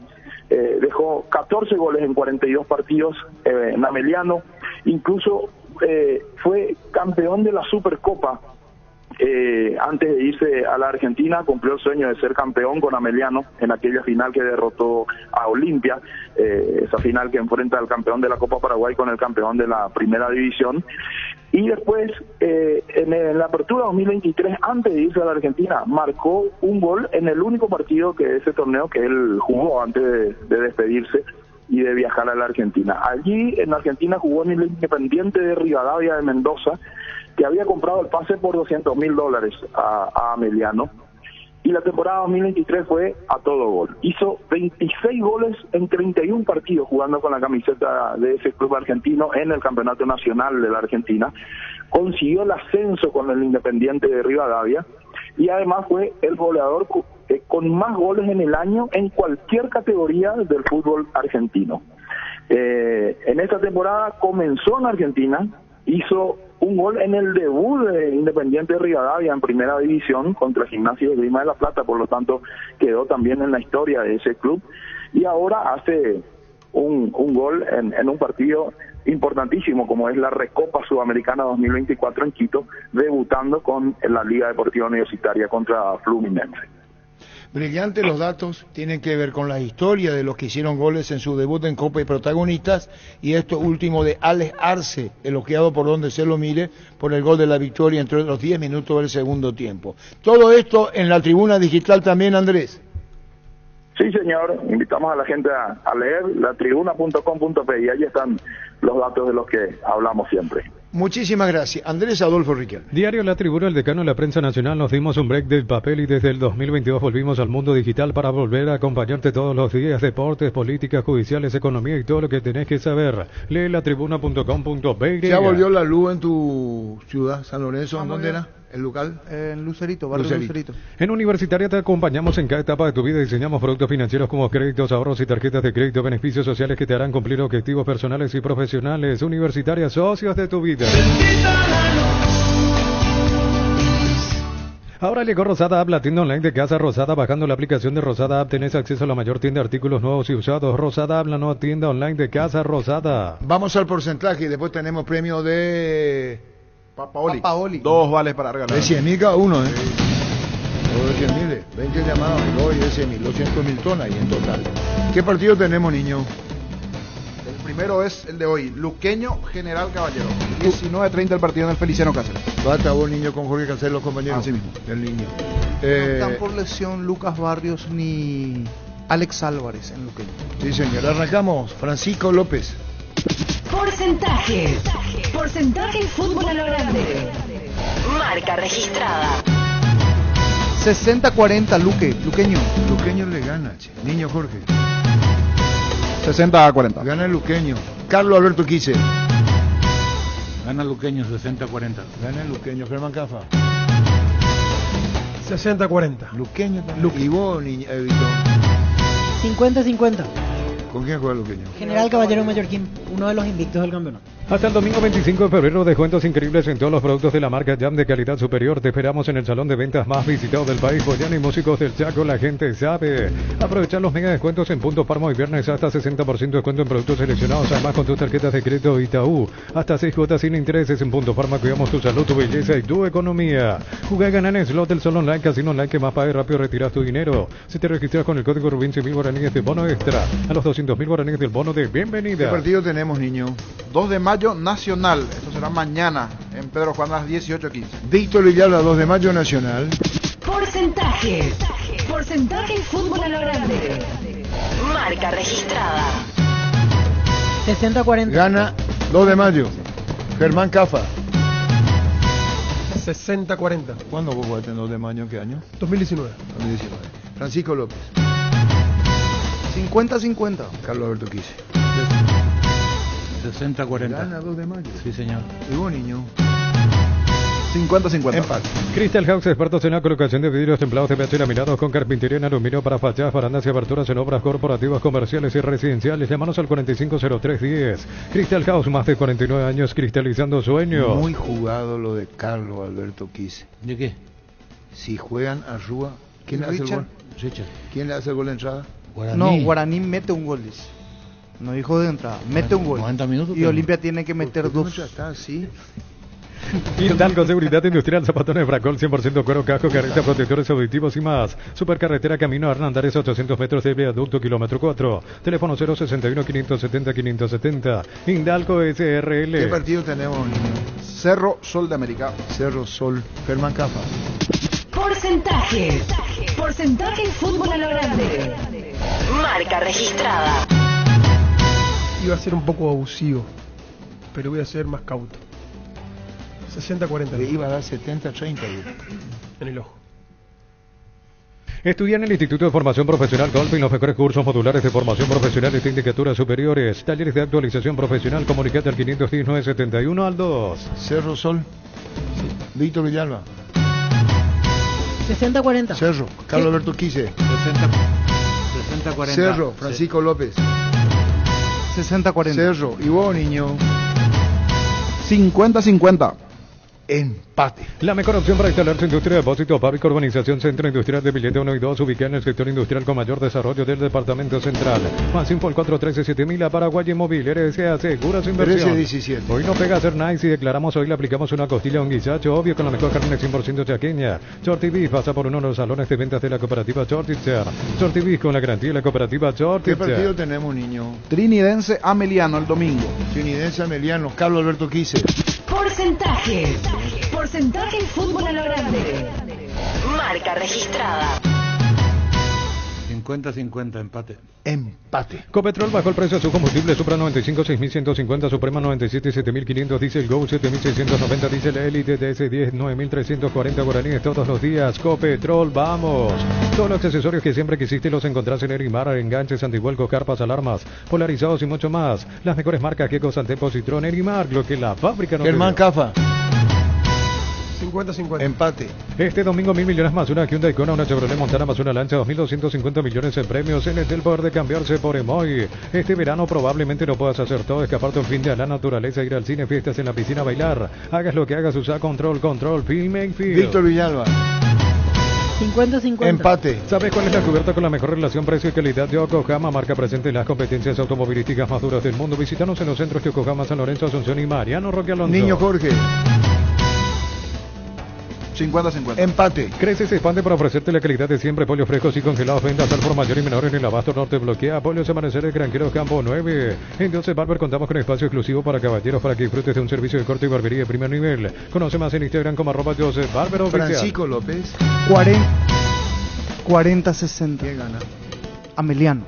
dejó 14 goles en 42 partidos en Ameliano, incluso fue campeón de la Supercopa. Antes de irse a la Argentina, cumplió el sueño de ser campeón con Ameliano en aquella final que derrotó a Olimpia, esa final que enfrenta al campeón de la Copa Paraguay con el campeón de la Primera División. Y después, en la apertura 2023, antes de irse a la Argentina, marcó un gol en el único partido que ese torneo que él jugó antes de despedirse y de viajar a la Argentina. Allí en Argentina jugó en el Independiente de Rivadavia de Mendoza, que había comprado el pase por $200,000 a Ameliano, y la temporada 2023 fue a todo gol. Hizo 26 goles en 31 partidos jugando con la camiseta de ese club argentino en el Campeonato Nacional de la Argentina, consiguió el ascenso con el Independiente de Rivadavia, y además fue el goleador con más goles en el año en cualquier categoría del fútbol argentino. En esta temporada comenzó en Argentina, hizo un gol en el debut de Independiente de Rivadavia en Primera División contra Gimnasia de Grima de la Plata, por lo tanto quedó también en la historia de ese club, y ahora hace un gol en un partido importantísimo como es la Recopa Sudamericana 2024 en Quito, debutando con la Liga Deportiva Universitaria contra Fluminense. Brillante los datos, tienen que ver con la historia de los que hicieron goles en su debut en Copa y protagonistas, y esto último de Alex Arce, elogiado por donde se lo mire, por el gol de la victoria entre los 10 minutos del segundo tiempo. Todo esto en la tribuna digital también, Andrés. Sí, señor, invitamos a la gente a leer latribuna.com.pe y ahí están los datos de los que hablamos siempre. Muchísimas gracias. Andrés Adolfo Riquelme. Diario La Tribuna, el decano de la prensa nacional. Nos dimos un break del papel y desde el 2022 volvimos al mundo digital para volver a acompañarte todos los días. Deportes, políticas, judiciales, economía y todo lo que tenés que saber. Lee latribuna.com.pe. ¿Ya volvió la luz en tu ciudad, San Lorenzo? ¿Dónde era? ¿El local? En Lucerito, barrio Lucerito. En Universitaria te acompañamos en cada etapa de tu vida. Diseñamos productos financieros como créditos, ahorros y tarjetas de crédito, beneficios sociales que te harán cumplir objetivos personales y profesionales. Universitaria, socios de tu vida. Ahora llegó Rosada App, la tienda online de Casa Rosada. Bajando la aplicación de Rosada App tenés acceso a la mayor tienda de artículos nuevos y usados. Rosada App, la nueva tienda online de Casa Rosada. Vamos al porcentaje y después tenemos premio de Papaoli. 2 vales para regalar. De 100.000 cada uno, ¿eh? Todo de 100.000, 20 llamados y 2 y de 100.000, 200.000 tonas y en total. ¿Qué partido tenemos, niño? El primero es el de hoy, Luqueño General Caballero. 19:30 el partido en el Feliciano Cáceres. Bata vos, niño, con Jorge Cancel, los compañeros. Así mismo. El niño. No están por lesión Lucas Barrios ni Alex Álvarez en Luqueño. Sí, señor. Arrancamos. Francisco López. Porcentaje. Porcentaje en fútbol a lo grande. Marca registrada. 60-40 Luqueño. Luqueño le gana, che. Niño Jorge. 60-40. Gana el Luqueño. Carlos Alberto Quise. Gana Luqueño 60-40. Gana el Luqueño. Germán Cafa. 60-40. Luqueño también. Y vos, niño, Víctor. 50-50. ¿Con quién juega Luqueño? General Caballero Mallorquín, uno de los invictos del campeonato. Hasta el domingo 25 de febrero, descuentos increíbles en todos los productos de la marca Jam de calidad superior. Te esperamos en el salón de ventas más visitado del país. Boyana y Músicos del Chaco, la gente sabe. Aprovechar los mega descuentos en Punto Parma y viernes hasta 60% de descuento en productos seleccionados. Además, con tus tarjetas de crédito Itaú, hasta 6 cuotas sin intereses en Punto Parma. Cuidamos tu salud, tu belleza y tu economía. Juega y gana en Slot del Sol Online, Casino Online, que más pague rápido retiras tu dinero. Si te registras con el código Rubín, 100.000 guaraníes de bono extra. A los 200.000 guaraníes del bono de bienvenida. ¿Qué partido tenemos, niño? 2 de mayo, Nacional. Esto será mañana en Pedro Juan a las 18:15. Víctor Villalba, 2 de mayo, Nacional. Porcentaje. Porcentaje en fútbol a lo grande. Marca registrada. 60-40. Gana 2 de mayo. Germán Cafa. 60-40. ¿Cuándo vos jugaste en 2 de mayo? ¿Qué año? 2019. 2019. Francisco López. 50-50. Carlos Alberto Quise. 60-40. Gana 2 de mayo. Sí, señor. ¿Y vos, niño? 50-50. Empate. Crystal House, expertos en la colocación de vidrios templados de PH laminados con carpintería en aluminio para fachadas, barandas y aberturas en obras corporativas, comerciales y residenciales. Llámanos al 450310. Crystal House, más de 49 años cristalizando sueños. Muy jugado lo de Carlos Alberto Quise. ¿De qué? Si juegan a Rúa, ¿quién le hace el gol? ¿Quién le hace el gol de entrada? Guaraní. No, Guaraní mete un gol, dice. No dijo de entrada, mete un gol. 90 minutos. Y Olimpia tiene que meter dos. Está así. Hidalgo Seguridad Industrial, zapatones Fracol, 100% cuero, casco, careta, protectores auditivos y más. Supercarretera Camino Hernandares, 800 metros de viaducto, kilómetro 4. Teléfono 061-570-570. Hidalgo SRL. ¿Qué partido tenemos, niño? Cerro Sol de América. Cerro Sol. Germán Cafa. Porcentajes. Porcentaje en fútbol a lo grande. Marca registrada. Iba a ser un poco abusivo, pero voy a ser más cauto. 60-40. Le iba a dar 70-30. En el ojo. Estudia en el Instituto de Formación Profesional Golfing los mejores cursos modulares de formación profesional y tecnicaturas superiores. Talleres de actualización profesional. Comunicate al 510-971 al 2. Cerro Sol. Sí. Víctor Villalba. 60-40. Cerro. Carlos Alberto Quise. 60-40. Cerro. Francisco López. 60-40. Cerro. ¿Y vos, niño? 50-50. Empate. La mejor opción para instalar su industria de depósito, fábrica, urbanización, centro industrial de billete 1 y 2, ubicada en el sector industrial con mayor desarrollo del departamento central. Más info al 413-7000 a Paraguay Inmobiliaria S.A. asegura su inversión. 13-17. Hoy no pega a ser nice y declaramos hoy le aplicamos una costilla a un guisacho, obvio, con la mejor carne 100% chaqueña. Shorty Beef pasa por uno de los salones de ventas de la cooperativa Shortitzer. Shorty Beef con la garantía de la cooperativa Shortitzer. ¿Qué partido tenemos, niño? Trinidense Ameliano el domingo. Trinidense Ameliano. Carlos Alberto Quise. Porcentajes. Porcentaje en fútbol a lo grande. Marca registrada. 50-50, empate. Empate. Copetrol bajó el precio de su combustible. Supra 95, 6.150, Suprema 97, 7.500, Diesel Go 7.690, Diesel Elite DS10, 9.340 guaraníes todos los días. Copetrol, vamos. Todos los accesorios que siempre quisiste los encontrás en Erimar, enganches, antivuelcos, carpas, alarmas, polarizados y mucho más. Las mejores marcas que Santepo, Citrón, Erimar, lo que la fábrica no Germán Cafa. 50-50. Empate. Este domingo 1.000 millones más una Hyundai Kona, una Chevrolet Montana más una Lancha, 2.250 millones en premios. NT el poder de cambiarse por Emoy. Este verano probablemente no puedas hacer todo, escaparte un fin de a la naturaleza, ir al cine, fiestas en la piscina, bailar. Hagas lo que hagas, usa Control, Film and Feel. Víctor Villalba. 50-50. Empate. ¿Sabes cuál es la cubierta con la mejor relación precio-calidad de Yokohama? Marca presente en las competencias automovilísticas más duras del mundo. Visítanos en los centros Yokohama, San Lorenzo, Asunción y Mariano Roque Alonso. Niño Jorge. 50-50. Empate. Crece se expande para ofrecerte la calidad de siempre. Pollos frescos y congelados. Ventas al por mayor y menor en el Abasto Norte. Bloquea. Pollos Amaneceres Granjeros Campo 9. En Joseph Barber contamos con espacio exclusivo para caballeros para que disfrutes de un servicio de corte y barbería de primer nivel. Conoce más en Instagram como @Joseph Barber oficial. Francisco López. 40-60. ¿Quién gana? Ameliano.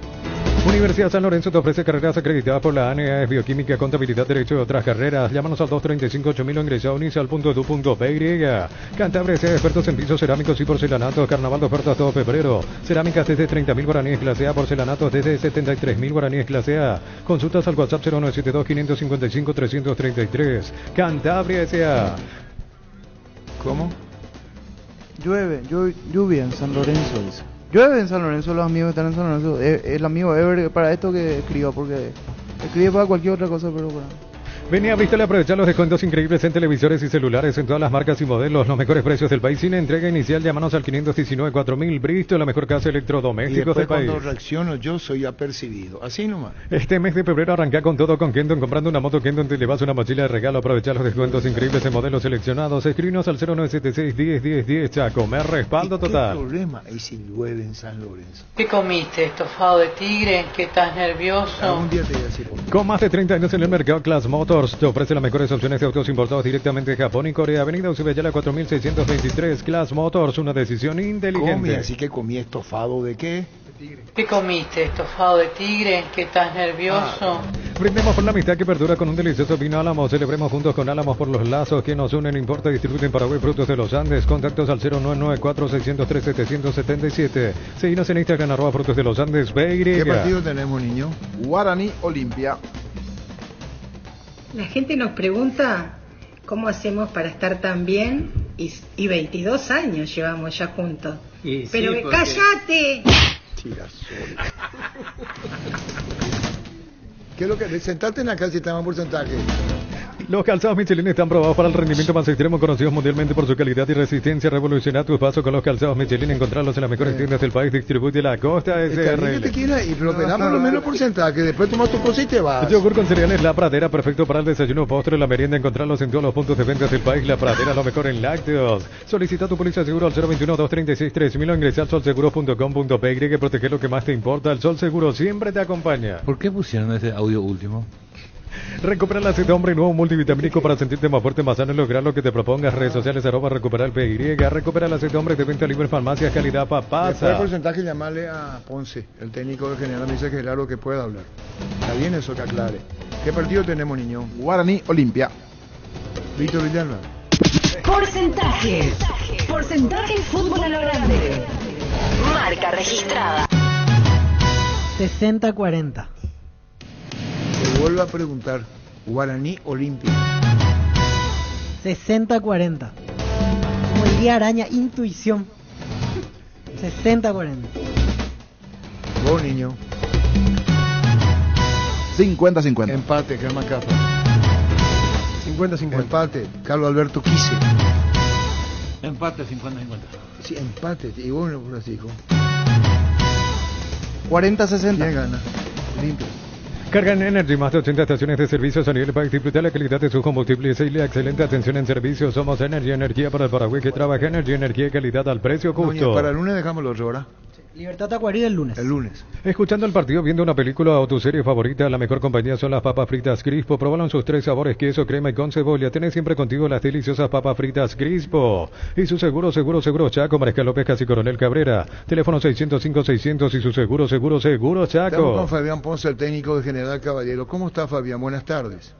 Universidad San Lorenzo te ofrece carreras acreditadas por la ANEA, Bioquímica, Contabilidad, Derecho y otras carreras. Llámanos al 235-8000 o ingresa a unisal.edu.py. Cantabria sea expertos en pisos cerámicos y porcelanatos. Carnaval de ofertas todo febrero. Cerámicas desde 30.000 guaraníes clase A, porcelanatos desde 73.000 guaraníes clase A. Consultas al WhatsApp 0972-555-333. Cantabria S.A. ¿Cómo? Lluvia en San Lorenzo, dice. Llueve en San Lorenzo, los amigos están en San Lorenzo. El amigo Ever para esto que escriba, porque escribe para cualquier otra cosa, pero para... Vení a Bristol a aprovechar los descuentos increíbles en televisores y celulares en todas las marcas y modelos, los mejores precios del país. Sin entrega inicial, llámanos al 519-4000. Bristol, la mejor casa de electrodomésticos del país. Cuando reacciono yo soy apercibido, así nomás. Este mes de febrero arranca con todo con Kenton. Comprando una moto Kenton te llevas una mochila de regalo. Aprovechar los descuentos increíbles en modelos seleccionados. Escríbenos al 0976-101010. Chaco, me respaldo total. ¿Qué problema hay si llueve en San Lorenzo? ¿Qué comiste? ¿Estofado de tigre? ¿Qué estás nervioso? Algún día te voy a decir. Con más de 30 años en el mercado, Class Motors te ofrece las mejores opciones de autos importados directamente de Japón y Corea. Avenida Ucibeyala 4623. Class Motors, una decisión inteligente. Comí, así que comí estofado de qué? ¿Qué comiste? ¿Estofado de tigre? ¿Qué estás nervioso? Brindemos por la amistad que perdura con un delicioso vino Álamos. Celebremos juntos con Álamos por los lazos que nos unen. Importa y distribuye en Paraguay Frutos de los Andes. Contactos al 0994-603-777. Seguinos en Instagram @Frutos de los Andes. ¿Qué partido tenemos, niño? Guaraní Olimpia. La gente nos pregunta ¿cómo hacemos para estar tan bien? Y 22 años llevamos ya juntos. Pero sí, ¡cállate! ¿Qué es lo que? Sentate en la calle y te dan porcentaje. Los calzados Michelin están probados para el rendimiento más extremo, conocidos mundialmente por su calidad y resistencia. Revoluciona tu paso con los calzados Michelin. Encontrarlos en las mejores tiendas del país. Distribuye la Costa SRL. Que te quiera y pero te damos lo menos porcentaje. Después tomas tu cosa y te vas. Yogur con cereales La Pradera, perfecto para el desayuno, postre, la merienda. Encontrarlos en todos los puntos de venta del país. La Pradera, lo mejor en lácteos. Solicita tu póliza de seguro al 021-236-3000 o ingresa al solseguro.com.py. Proteger lo que más te importa. El Sol Seguro siempre te acompaña. ¿Por qué pusieron ese audio último? Recupera la sed, hombre, nuevo multivitamínico para sentirte más fuerte, más sano y lograr lo que te propongas. Redes sociales, @recuperar el PY. Recupera la sed, hombre, de venta libre en farmacias, calidad papasa. Después del porcentaje, llamarle a Ponce, el técnico de General, me dice que claro que pueda hablar. Está bien eso que aclare. ¿Qué partido tenemos, niño? Guaraní, Olimpia. Víctor Villalba. Porcentajes. Porcentaje fútbol a lo grande. Marca registrada. 60-40. Te vuelvo a preguntar. Guaraní, Olimpia. 60-40. Como diría Araña, intuición. 60-40. Vos, niño. 50-50. Empate, Germán Cafa. 50-50. Empate, Carlos Alberto Quise. Empate, 50-50. Sí, empate. Y vos, Francisco. 40-60. ¿Quién gana? Limpio. Carga en Energy, más de 80 estaciones de servicios a nivel país. Disfruta la calidad de sus combustibles y la excelente atención en servicios. Somos Energy, energía para el Paraguay que trabaja. Energy, energía y calidad al precio justo. Doña, para el lunes dejamos los horas. Libertad Tacuarí del lunes. El lunes. Escuchando el partido, viendo una película o tu serie favorita, la mejor compañía son las papas fritas Crispo. Probalo en sus 3 sabores, queso, crema y con cebolla. Tenés siempre contigo las deliciosas papas fritas Crispo. Y su seguro Chaco, Mariscal López, Casi Coronel Cabrera. Teléfono 605-600 y su seguro Chaco. Estamos con Fabián Ponce, el técnico de General Caballero. ¿Cómo está, Fabián? Buenas tardes.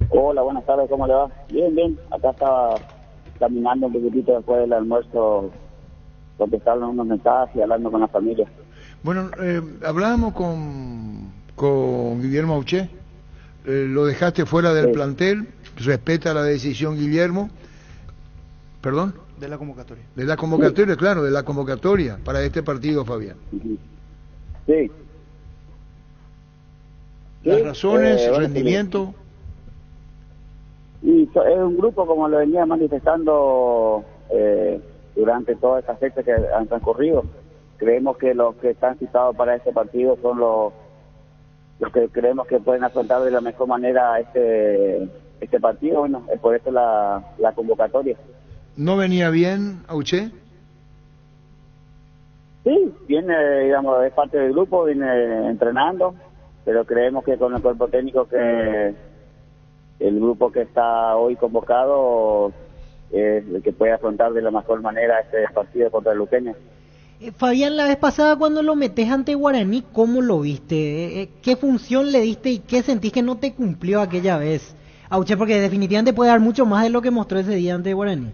Hola, buenas tardes, ¿cómo le va? Bien, bien. Acá estaba caminando un poquitito después del almuerzo, contestando unos mensajes y hablando con la familia. Bueno, hablábamos con Guillermo Auché. Lo dejaste fuera del plantel. Respeta la decisión, Guillermo. ¿Perdón? De la convocatoria. De la convocatoria, claro, de la convocatoria para este partido, Fabián. Sí. Las razones, rendimiento. Y es un grupo, como lo venía manifestando durante todas estas fechas que han transcurrido. Creemos que los que están citados para este partido son los que creemos que pueden afrontar de la mejor manera este partido. Bueno, es por eso la convocatoria. ¿No venía bien, Auché? Sí, viene, digamos, es parte del grupo, viene entrenando, pero creemos que con el cuerpo técnico que el grupo que está hoy convocado es el que puede afrontar de la mejor manera este partido contra el Luqueño. Fabián, la vez pasada cuando lo metés ante Guaraní, ¿cómo lo viste? ¿Qué función le diste y qué sentís que no te cumplió aquella vez? Auche, porque definitivamente puede dar mucho más de lo que mostró ese día ante Guaraní.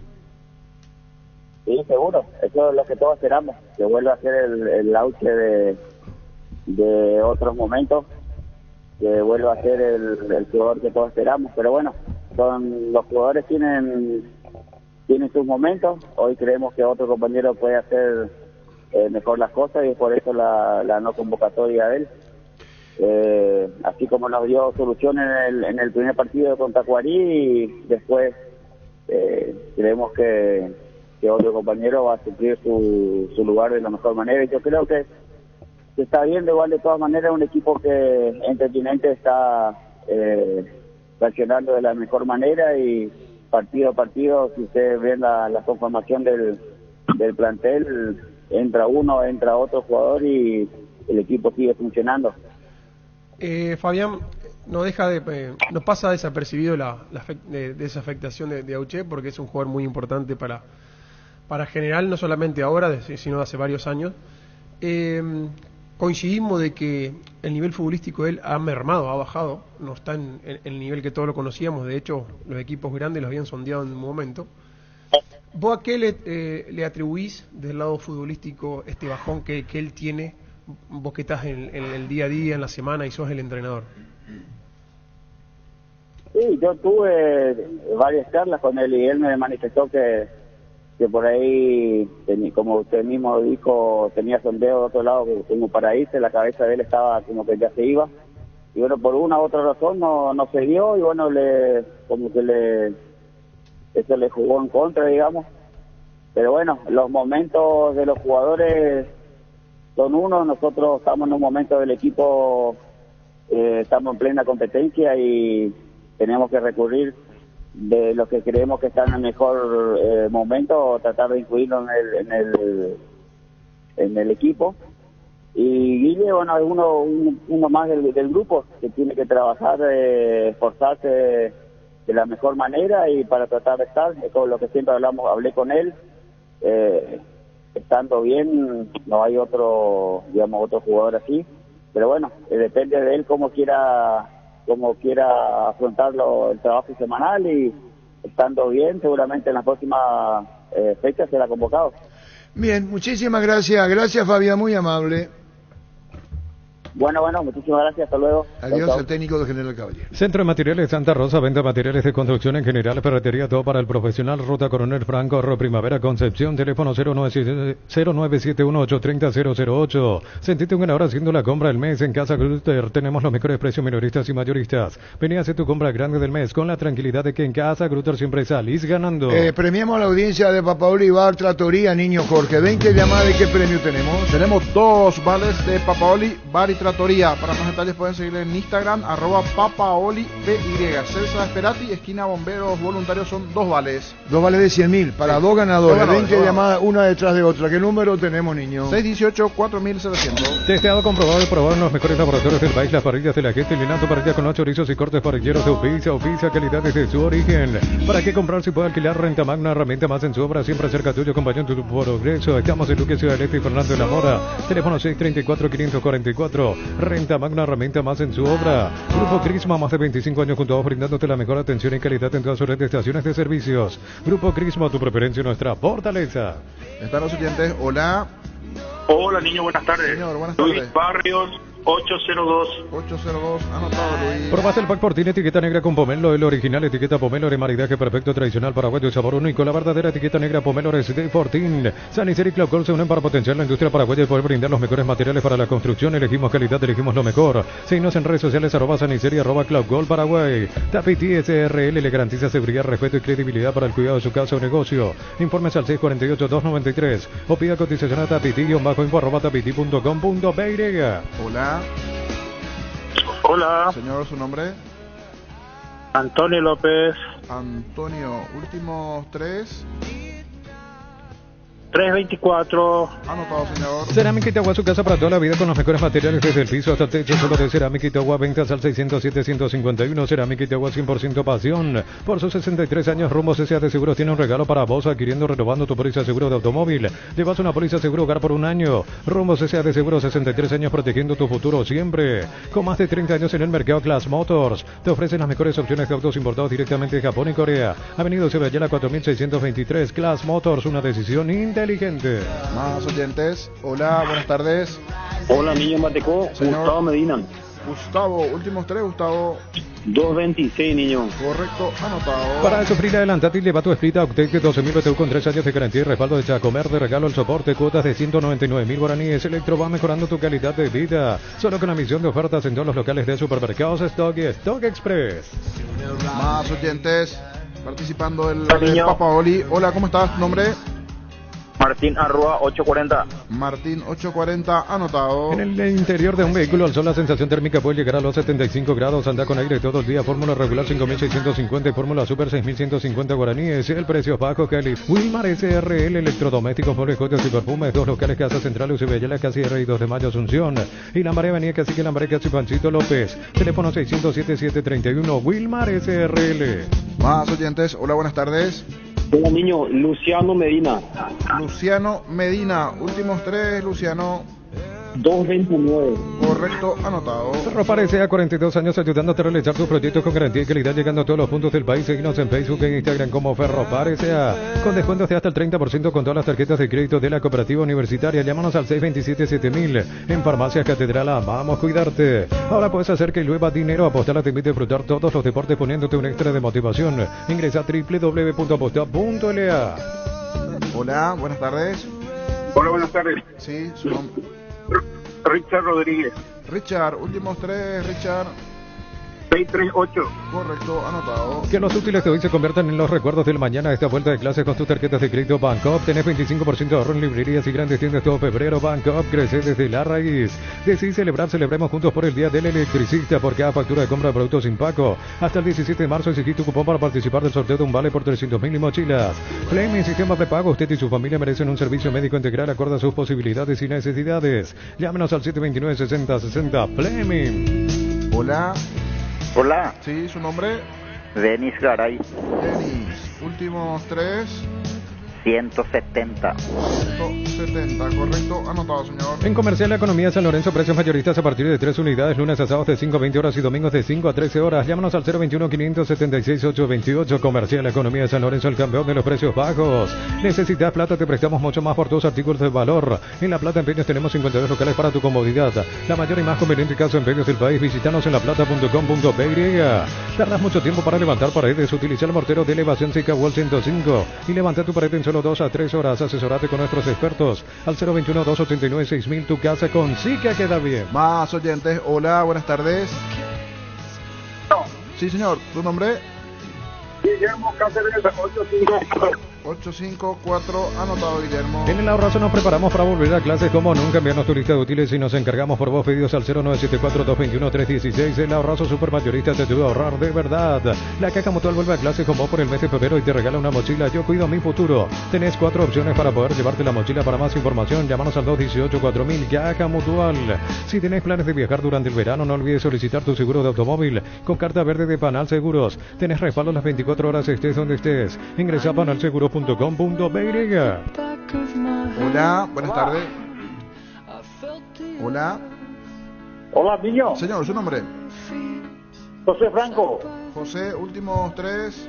Sí, seguro. Eso es lo que todos esperamos, que vuelva a ser el Auche de otros momentos, que vuelva a ser el jugador que todos esperamos. Pero bueno, los jugadores tienen sus momentos. Hoy creemos que otro compañero puede hacer mejor las cosas y es por eso la no convocatoria de él. Así como nos dio solución en el primer partido con Tacuarí, y después creemos que otro compañero va a suplir su lugar de la mejor manera. Y yo creo que está bien, de igual de todas maneras, un equipo que en Tinente está reaccionando de la mejor manera, y partido a partido, si ustedes ven la conformación del plantel, entra uno, entra otro jugador y el equipo sigue funcionando. Fabián, no pasa desapercibido de esa afectación de Auché, porque es un jugador muy importante para General, no solamente ahora, sino de hace varios años. Coincidimos de que el nivel futbolístico de él ha mermado, ha bajado, no está en el nivel que todos lo conocíamos. De hecho, los equipos grandes los habían sondeado en un momento. ¿Vos a qué le atribuís del lado futbolístico este bajón que él tiene, vos que estás en el día a día, en la semana y sos el entrenador? Sí, yo tuve varias charlas con él y él me manifestó que por ahí, como usted mismo dijo, tenía sondeo de otro lado como para irse, la cabeza de él estaba como que ya se iba. Y bueno, por una u otra razón no se dio y bueno, eso le jugó en contra, digamos. Pero bueno, los momentos de los jugadores son uno, nosotros estamos en un momento del equipo, estamos en plena competencia y tenemos que recurrir de los que creemos que están en el mejor momento, tratar de incluirlo en el equipo. Y Guille, bueno, es uno más del grupo que tiene que trabajar, esforzarse de la mejor manera y para tratar de estar, es con lo que siempre hablé con él, estando bien, no hay otro jugador así, pero bueno, depende de él cómo quiera afrontarlo el trabajo semanal y estando bien, seguramente en las próximas fechas será convocado. Bien, muchísimas gracias Fabián, muy amable. Bueno, muchísimas gracias, hasta luego. Adiós, el técnico de General Caballero. Centro de Materiales Santa Rosa, venta materiales de construcción en general, ferretería, todo para el profesional, Ruta Coronel Franco, Primavera, Concepción, teléfono 0971-830-008. Sentite un ganador haciendo la compra del mes en Casa Grutter. Tenemos los mejores precios minoristas y mayoristas. Vení a hacer tu compra grande del mes con la tranquilidad de que en Casa Grutter siempre salís ganando. Premiamos a la audiencia de Papaoli Bar Trattoria, niño Jorge. 20 llamadas, ¿de qué premio tenemos? Tenemos 2 vales de Papaoli Bar y Trattoria. Para más detalles pueden seguirle en Instagram, @papaolipy. Celsa Esperati, esquina Bomberos Voluntarios, son 2 vales. 2 vales de 100.000 para 2 ganadores. 20 llamadas, una detrás de otra. ¿Qué número tenemos, niño? 618-4700. Testeado, comprobado y probado en los mejores laboratorios del país. Las parrillas de la gente, llenando parrillas con los chorizos y cortes parrilleros de Oficia, calidad desde su origen. ¿Para qué comprar si puede alquilar? Renta Magna, herramienta más en su obra, siempre cerca tuyo, acompañando tu progreso. Estamos en Luque, Ciudad del Este y Fernando de la Mora. Teléfono 634-544. Renta Magna, herramienta más en su obra. Grupo Crisma, más de 25 años junto a vos, brindándote la mejor atención y calidad en todas sus redes de estaciones de servicios. Grupo Crisma, tu preferencia, nuestra fortaleza. Están los oyentes, hola. Hola, niño, buenas tardes. Señor, buenas tardes. Luis Barrios, 802. 802, anotado, Luis. Probaste el pack Portín, etiqueta negra con pomelo, el original, etiqueta pomelo de maridaje perfecto, tradicional, paraguayo, sabor único, la verdadera etiqueta negra pomelo es de Fortín. Sanicer y Claucol se unen para potenciar la industria paraguaya y poder brindar los mejores materiales para la construcción. Elegimos calidad, elegimos lo mejor. Síguenos en redes sociales, @Sanicer y @Claucol Paraguay. Tapiti SRL le garantiza seguridad, respeto y credibilidad para el cuidado de su casa o negocio. Informes al 648-293 o pida cotización a tapiti-info@tapiti.com.py. Hola. Hola. Señor, ¿su nombre? Antonio López. Antonio, últimos 3. 324. Anotado, señor. Cerámica Itagua, su casa para toda la vida con los mejores materiales desde el piso hasta el techo. Solo de Cerámica Itagua, ventas al 607-151. Cerámica Itagua, 100% pasión. Por sus 63 años, Rumbo CCA de Seguros tiene un regalo para vos, adquiriendo, renovando tu póliza de seguro de automóvil. Llevas una póliza seguro hogar por un año. Rumbo CCA de Seguros, 63 años protegiendo tu futuro siempre. Con más de 30 años en el mercado, Class Motors te ofrecen las mejores opciones de autos importados directamente de Japón y Corea. Avenida Ceballela 4623, Class Motors, una decisión inteligente. Más oyentes, hola, buenas tardes. Hola, niño Mateco, Señor. Gustavo Medina. Gustavo, últimos 3, Gustavo. 226, niño. Correcto, anotado. Para sufrir, adelantate y lleva tu Split Octec de 12.000 BTU con 3 años de garantía y respaldo de Chacomer. De regalo el soporte, cuotas de 199.000 guaraníes. Electro va mejorando tu calidad de vida. Solo con la misión de ofertas en todos los locales de supermercados Stock y Stock Express. Más oyentes participando el Papaoli. Hola, ¿cómo estás? ¿Tu nombre? Martín Arrua 840. Martín 840, anotado. En el interior de un vehículo al sol la sensación térmica puede llegar a los 75 grados. Anda con aire todo el día. Fórmula regular 5.650 y fórmula super 6.150 guaraníes. El precio es bajo, Cali. Wilmar SRL, electrodomésticos, muebles, joyas y perfumes. 2 locales, Casa Central, Ucibella, casi R y 2 de Mayo, Asunción. Y Lambaré, Avenida Cacique, Lambaré, casi Panchito López. Teléfono 607-731. Wilmar SRL. Más oyentes, hola, buenas tardes. Hola, niño, Luciano Medina. Luciano Medina, últimos 3, Luciano. 229. Correcto. Correcto, anotado. Ferropar S.A. 42 años ayudándote a realizar tus proyectos con garantía y calidad, llegando a todos los puntos del país. Síguenos en Facebook e Instagram como Ferropar S.A. con descuentos de hasta el 30% con todas las tarjetas de crédito de la cooperativa universitaria. Llámanos al 627-7000. En Farmacias Catedral amamos cuidarte. Ahora puedes hacer que llueva dinero. Apostar te invita a disfrutar todos los deportes poniéndote un extra de motivación. Ingresa a www.apostar.la. Hola, buenas tardes. Hola, buenas tardes. Sí, su nombre. Richard Rodríguez. Richard, últimos tres, Richard. 638. Correcto, anotado. Que los útiles de hoy se conviertan en los recuerdos del mañana. Esta vuelta de clases con tus tarjetas de crédito Bancoop. Tenés 25% de ahorro en librerías y grandes tiendas todo febrero. Bancoop crece desde la raíz. Decidí celebrar, celebremos juntos por el Día del Electricista. Por cada factura de compra de productos sin pago. Hasta el 17 de marzo exigí tu cupón para participar del sorteo de un vale por 300.000 y mochilas. Flaming Sistema Prepago. Usted y su familia merecen un servicio médico integral acorde a sus posibilidades y necesidades. Llámenos al 729-6060. Flaming. Hola. Hola. Sí, su nombre. Denis Garay. Denis, últimos tres. 170. 170, correcto, anotado, señor. En Comercial La Economía San Lorenzo, precios mayoristas a partir de 3 unidades, lunes a sábados de 5 a 20 horas y domingos de 5 a 13 horas. Llámanos al 021-576-828. Comercial La Economía San Lorenzo, el campeón de los precios bajos. Necesitas plata, te prestamos mucho más por tus artículos de valor. En La Plata Empeños tenemos 52 locales para tu comodidad. La mayor y más conveniente casa de empeños del país. Visítanos en laplata.com.py. Tardas mucho tiempo para levantar paredes. Utiliza el mortero de elevación Zika Wall 105 y levanta tu pared en solo 2 a 3 horas. Asesorate con nuestros expertos al 021-289-6000. Tu casa con Zika queda bien. Más oyentes. Hola, buenas tardes. Sí, señor. ¿Tu nombre? Guillermo Cáceres, 854, anotado, Guillermo. En el Ahorrazo nos preparamos para volver a clases como nunca. Enviarnos tu lista de útiles y nos encargamos por vos. Pedidos al 0974-221-316. El Ahorrazo Supermayorista te ayuda a ahorrar de verdad. La Caja Mutual vuelve a clases con vos por el mes de febrero y te regala una mochila. Yo cuido mi futuro. Tenés 4 opciones para poder llevarte la mochila. Para más información, llámanos al 218-4000. Caja Mutual. Si tenés planes de viajar durante el verano, no olvides solicitar tu seguro de automóvil con carta verde de Panal Seguros. Tenés respaldo las 24 horas estés donde estés. Ingresa a panalseguro.com.py. Hola, buenas tardes. Hola. Hola, niño. Señor, ¿su nombre? José Franco. José, últimos tres.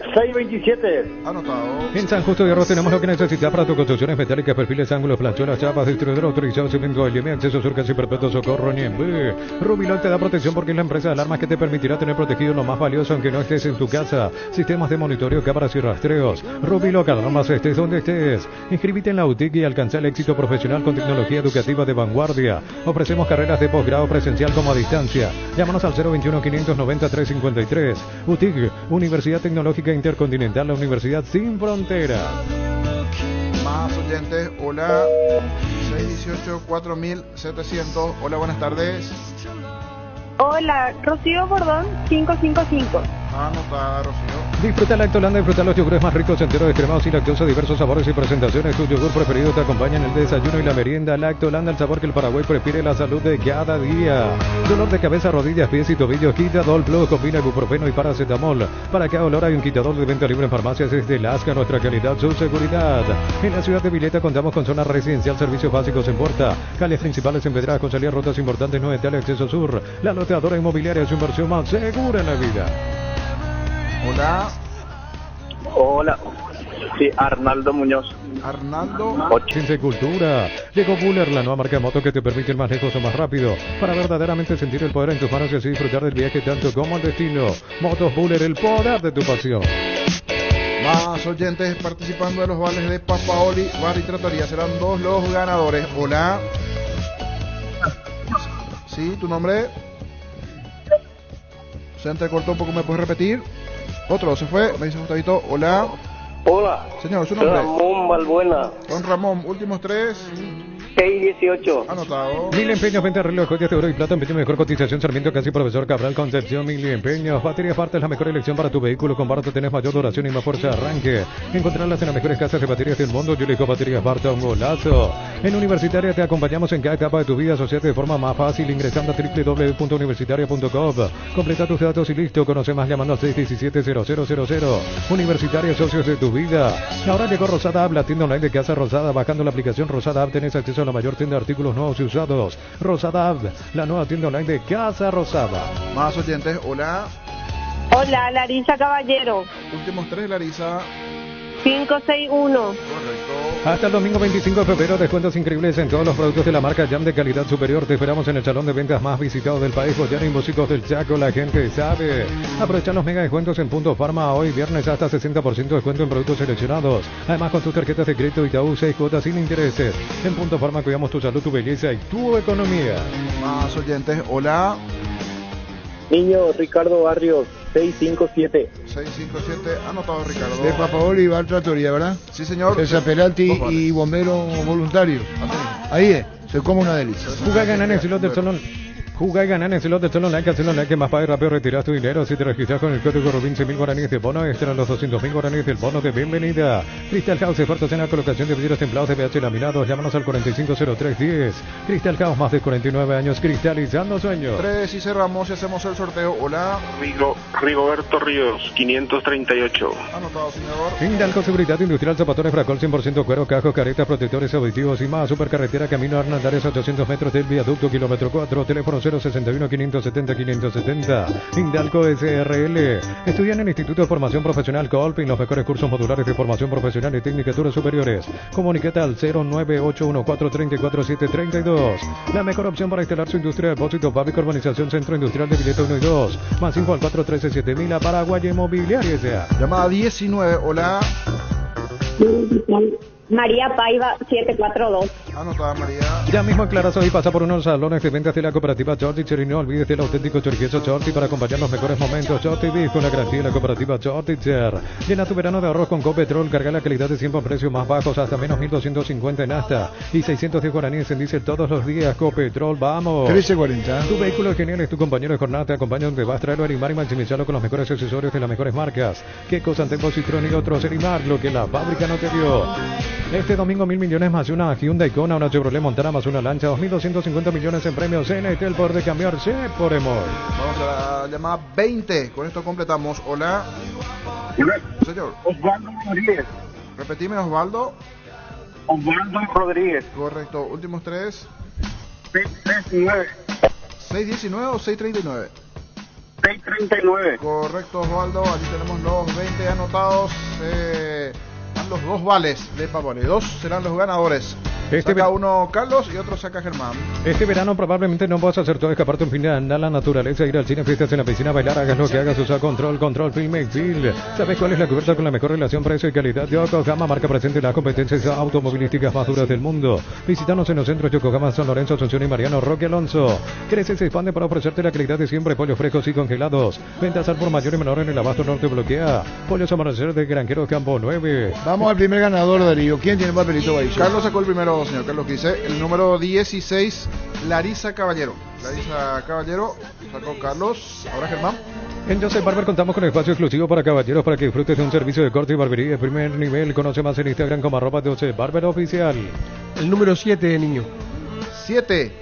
627. Anotado. En San Justo de Arroz tenemos lo que necesitas para tus construcciones metálicas, perfiles, ángulos, plancholas, chapas, distribuidor autorizado, cemento, LM, acceso, surcas y perpetuo socorro, Niembe. Rubiloc te da protección porque es la empresa de alarmas que te permitirá tener protegido lo más valioso aunque no estés en tu casa. Sistemas de monitoreo, cámaras y rastreos. Rubiloc, alarmas estés donde estés. Inscríbete en la UTIC y alcanza el éxito profesional con tecnología educativa de vanguardia. Ofrecemos carreras de posgrado presencial como a distancia. Llámanos al 021-590-353. UTIC, Universidad Tecnológica Intercontinental, la Universidad Sin Fronteras. Más oyentes, hola. 618-4700. Hola, buenas tardes. Hola, Rocío Bordón, 555. Anotada, Rocío. Disfruta Lactolanda, disfruta los yogures más ricos, enteros, descremados y lactosa, diversos sabores y presentaciones. Tu yogur preferido te acompaña en el desayuno y la merienda. Lactolanda, el sabor que el Paraguay prefiere, la salud de cada día. Dolor de cabeza, rodillas, pies y tobillos, Quitadol Plus combina ibuprofeno y paracetamol. Para cada dolor hay un Quitadol de venta libre en farmacias. Es de Lasca, nuestra calidad, su seguridad. En la ciudad de Vileta contamos con zona residencial, servicios básicos en Puerta, calles principales empedradas con salidas rutas importantes, 9 Tales, acceso sur. La loteadora inmobiliaria, su inversión más segura en la vida. Hola. Hola. Sí, Arnaldo Muñoz. Arnaldo. Ciencia y Cultura. Llegó Buller, la nueva marca de moto que te permite ir más lejos o más rápido, para verdaderamente sentir el poder en tus manos y así disfrutar del viaje tanto como el destino. Motos Buller, el poder de tu pasión. Más oyentes participando de los vales de Papaoli, Bar y Trattoria. Serán 2 los ganadores. Hola. Sí, ¿tu nombre? Se entrecortó un poco, ¿me puedes repetir? Otro, se fue, me dice Gustavito. Hola. Hola. Señor, ¿su nombre? Ramón Balbuena. Don Ramón, últimos 3. 618. Anotado. Mil Empeños, venta de reloj, joyas de oro y plata, empeño mejor cotización, Sarmiento, casi Profesor Cabral, Concepción. Mil Empeños, baterías Bart es la mejor elección para tu vehículo. Con Bart tenés mayor duración y más fuerza de arranque. Encontrarlas en las mejores casas de baterías del mundo. Yo elijo baterías Bart, un golazo. En Universitaria te acompañamos en cada etapa de tu vida. Asociate de forma más fácil ingresando a www.universitaria.com. Completa tus datos y listo. Conoce más llamando al 617-0000. Universitaria, socios de tu vida. Ahora llegó Rosada App, la tienda online de Casa Rosada. Bajando la aplicación Rosada App tenés acceso Lorenzo, la mayor tienda de artículos nuevos y usados. Rosada App, la nueva tienda online de Casa Rosada. Más oyentes, hola. Hola, Larisa Caballero. Últimos 3, Larisa. 561. Hasta el domingo 25 de febrero, descuentos increíbles en todos los productos de la marca Jam de calidad superior. Te esperamos en el salón de ventas más visitado del país, Boyana y Músicos del Chaco. La gente sabe. Aprovecha los mega descuentos en Punto Farma. Hoy viernes hasta 60% de descuento en productos seleccionados. Además, con tus tarjetas de crédito Itaú, 6 cuotas sin intereses. En Punto Farma cuidamos tu salud, tu belleza y tu economía. Más oyentes, hola. Niño Ricardo Barrios, 657. 657, anotado Ricardo. De Papaoli y Bar Trattoria, ¿verdad? Sí, señor. César Peralti y bomberos voluntarios. Ahí es, se come una delicia. Juega y gana en el slot del salón. Juega y gana en el slot del salón. Hazlo like, más pague rápido, retiras tu dinero. Si te registras con el código Rubin, 100.000 guaraníes de bono extra, los 200.000 guaraníes del bono de bienvenida. Crystal House, expertos en la colocación de vidrios templados de PH laminados. Llámanos al 450310. Crystal House, más de 49 años cristalizando sueños. 3 y cerramos y hacemos el sorteo. Hola. Rigoberto Ríos, 538. Anotado, señor. Hindalco Seguridad Industrial, zapatos Fracol 100% cuero, cajos, caretas, protectores auditivos y más. Supercarretera Camino Hernandarias, 800 metros del viaducto, kilómetro 4, teléfono 061 570 570. Hindalco SRL. Estudia en el Instituto de Formación Profesional Colpin, los mejores cursos modulares de formación profesional y tecnicaturas superiores. Comunícate al 09814347732. La mejor opción para instalar su industria de depósito, fábrica, urbanización, centro industrial de Billete 1 y 2. Más info al 4137000, a Paraguay Inmobiliaria S.A. Llamada 19, hola. María Paiva, 742. Anotada, María. Ya mismo en Clarasol y pasa por unos salones de ventas de la cooperativa Chortitzer y no olvides del auténtico chorizo Chorti para acompañar los mejores momentos. Chorti Beef con la garantía de la cooperativa Chortitzer. Llena tu verano de ahorros con Copetrol, carga la calidad de siempre a precios más bajos, hasta menos 1.250 en hasta y 610 guaraníes en diésel todos los días. Copetrol, vamos. 1340. Tu vehículo es genial, es tu compañero de jornada, te acompaña donde vas, traerlo a Erimar y maximizarlo con los mejores accesorios de las mejores marcas. Quecos, Antepos, Citroën y otros. Erimar, lo que la fábrica no te dio. Este domingo 1.000 millones más una Hyundai Kona, una Chevrolet Montana más una Lancha, 2.250 millones en premios. CNT, el poder de cambiarse por Emoy. Vamos a la llamada 20. Con esto completamos. Hola. Señor. Osvaldo Rodríguez. Repetime, Osvaldo. Osvaldo Rodríguez. Correcto. Últimos 3. 619. 619 o 639. 639. Correcto, Osvaldo. Allí tenemos los 20 anotados. Los 2 vales de Papone. 2 serán los ganadores. Saca uno Carlos y otro saca Germán. Este verano probablemente no vas a hacer todo, escaparte un fin de andar a la naturaleza, ir al cine, fiestas en la piscina, bailar, hagas lo que hagas, usa Control Film Make Feel. ¿Sabes cuál es la cubierta con la mejor relación precio y calidad? Yokohama, marca presente en las competencias automovilísticas más duras del mundo. Visítanos en los centros Yokohama, San Lorenzo, Asunción y Mariano Roque Alonso. Crece, se expande para ofrecerte la calidad de siempre, pollos frescos y congelados. Ventas al por mayor y menor en el abasto norte bloquea. Pollos Amanecer de Granjeros Campo 9. Vamos al primer ganador, Darío. ¿Quién tiene el papelito ahí? Carlos sacó el primero, señor Carlos, que dice el número 16, Larisa Caballero. Larisa Caballero, sacó Carlos. Ahora Germán. En Joseph Barber contamos con espacio exclusivo para caballeros para que disfrutes de un servicio de corte y barbería de primer nivel. Conoce más en Instagram como @Joseph Barber Oficial. El número 7, niño. 7.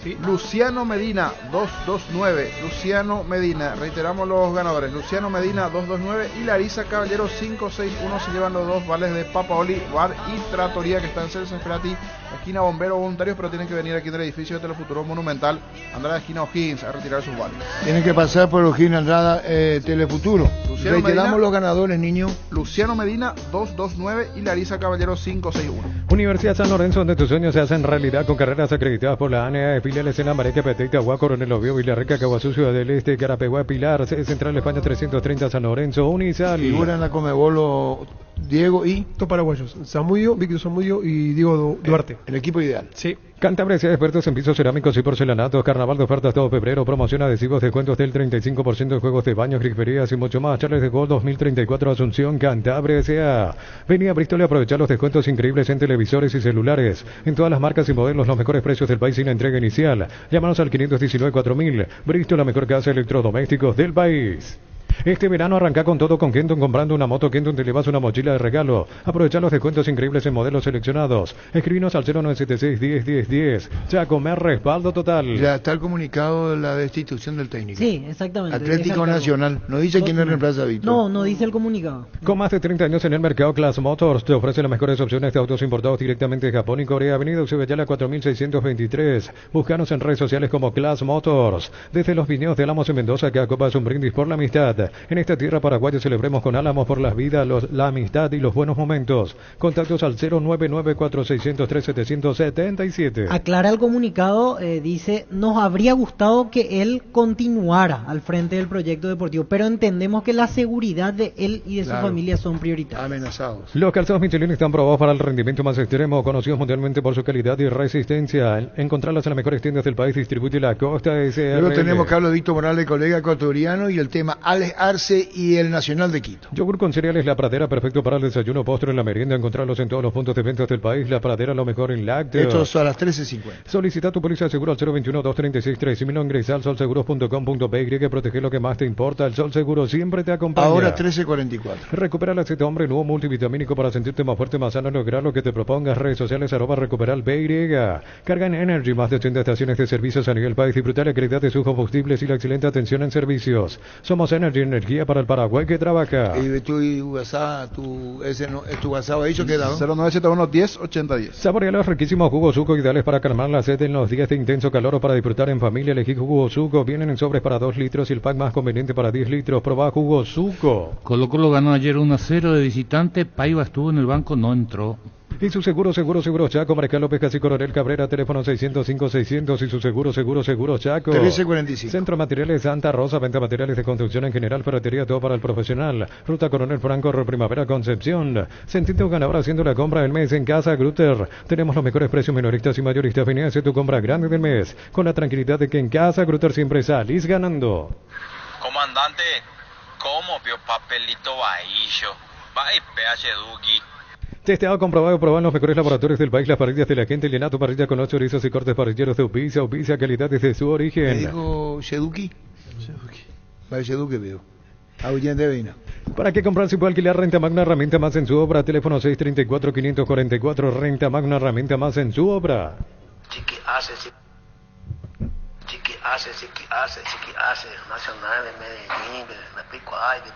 Sí. Luciano Medina, 229. Luciano Medina, reiteramos los ganadores. Luciano Medina, 229. Y Larisa Caballero, 561. Se llevan los 2 vales de Papaoli, Bar y Trattoria, que está en César Ferati, esquina Bomberos Voluntarios, pero tienen que venir aquí en el edificio de Telefuturo Monumental, andar a la esquina O'Higgins a retirar sus vales. Tienen que pasar por O'Higgins, Andrada, Telefuturo. Reiteramos los ganadores, niño. Luciano Medina, 229. Y Larisa Caballero, 561. Universidad San Lorenzo, donde tus sueños se hacen realidad con carreras acreditadas por la ANEA. Filiales en La Mareca, Peteita, Agua, Coronel Oviedo, Villarrica, Caguazú, Ciudad del Este, Carapeguá, Pilar, sede central España 330, San Lorenzo, Unisal. Figura en la Comebolo Diego y... Dos paraguayos, Zamudio, Víctor Zamudio y Diego Duarte. El equipo ideal. Sí. Cantabria, sea expertos en pisos cerámicos y porcelanatos. Carnaval de ofertas todo febrero. Promoción, adhesivos, descuentos del 35% de juegos de baños, griferías y mucho más. Charles de Gol 2034 Asunción, Cantabria S.A. Vení a Bristol y aprovechar los descuentos increíbles en televisores y celulares. En todas las marcas y modelos, los mejores precios del país y la entrega inicial. Llámanos al 519-4000. Bristol, la mejor casa de electrodomésticos del país. Este verano arranca con todo con Kenton. Comprando una moto Kenton te llevas una mochila de regalo. Aprovecha los descuentos increíbles en modelos seleccionados. Escribinos al 0976 10 10 1010. Chaco, me respaldo total. Ya está el comunicado de la destitución del técnico. Sí, exactamente. Atlético Nacional. No dice quién le reemplaza a Víctor. No, no dice el comunicado. Con más de 30 años en el mercado, Class Motors te ofrece las mejores opciones de autos importados directamente de Japón y Corea. Avenida Ucebeyala 4623. Búscanos en redes sociales como Class Motors. Desde los viñedos de Álamos en Mendoza, que acopa un brindis por la amistad. En esta tierra paraguaya celebremos con Álamos por las vidas, la amistad y los buenos momentos. Contactos al 099-4603-777. Aclara el comunicado, dice, nos habría gustado que él continuara al frente del proyecto deportivo, pero entendemos que la seguridad de él y de su familia son prioritarias. Amenazados. Los calzados Michelin están probados para el rendimiento más extremo, conocidos mundialmente por su calidad y resistencia. Encontrarlas en las mejores tiendas del país, distribuye la Costa SRL. Luego tenemos Carlos Víctor Morales, colega ecuatoriano, y el tema Alex Arce y el Nacional de Quito. Yogur con cereales La Pradera, perfecto para el desayuno, postre, la merienda. Encontrarlos en todos los puntos de venta del país. La Pradera, lo mejor en lácteos. Esto es a las 13:50. Solicita tu póliza de seguro al 021-236-3000 o ingresa al solseguros.com.py. Protege lo que más te importa. El Sol Seguro siempre te acompaña. Ahora 13:44. Recupera el aceite hombre nuevo multivitamínico para sentirte más fuerte, más sano, lograr lo que te propongas. Redes sociales @recuperalPY. Carga en Energy, más de 80 estaciones de servicios a nivel país. Disfrutar la calidad de sus combustibles y la excelente atención en servicios. Somos Energy, energía para el Paraguay que trabaja. Y tu WhatsApp, tu WhatsApp ha dicho que da 0971-10-8010. Saborea los riquísimos jugos Suco, ideales para calmar la sed en los días de intenso calor o para disfrutar en familia. Elegí jugos Suco, vienen en sobres para 2 litros y el pack más conveniente para 10 litros. Probá jugos Suco. Colo Colo ganó ayer 1-0 de visitante. Paiva estuvo en el banco, no entró. Y su seguro Chaco, Mariscal López Casi Coronel Cabrera, teléfono 605-600 y su seguro Chaco. 13:45. Centro Materiales Santa Rosa, venta materiales de construcción en general, ferretería, todo para el profesional. Ruta Coronel Franco, Primavera Concepción. Sentite un ganador haciendo la compra del mes en Casa Grutter. Tenemos los mejores precios minoristas y mayoristas. Vení a hacer tu compra grande del mes, con la tranquilidad de que en Casa Grutter siempre salís ganando. Comandante, ¿cómo vio papelito bahillo? Bye, PH Duki. Testeado, comprobado, probado en los mejores laboratorios del país. Las parrillas de la gente, llena tu parrilla con los chorizos y cortes parrilleros de Upicia, calidad desde su origen. ¿Me dijo Sheduki? Vale, Sheduki veo. Ahuyente de Vina. ¿Para qué comprar si puede alquilar? Renta Magna, herramienta más en su obra. Teléfono 634-544. Renta Magna, herramienta más en su obra. Chiqui hace. Nacional de Medellín, de Pico Ay, de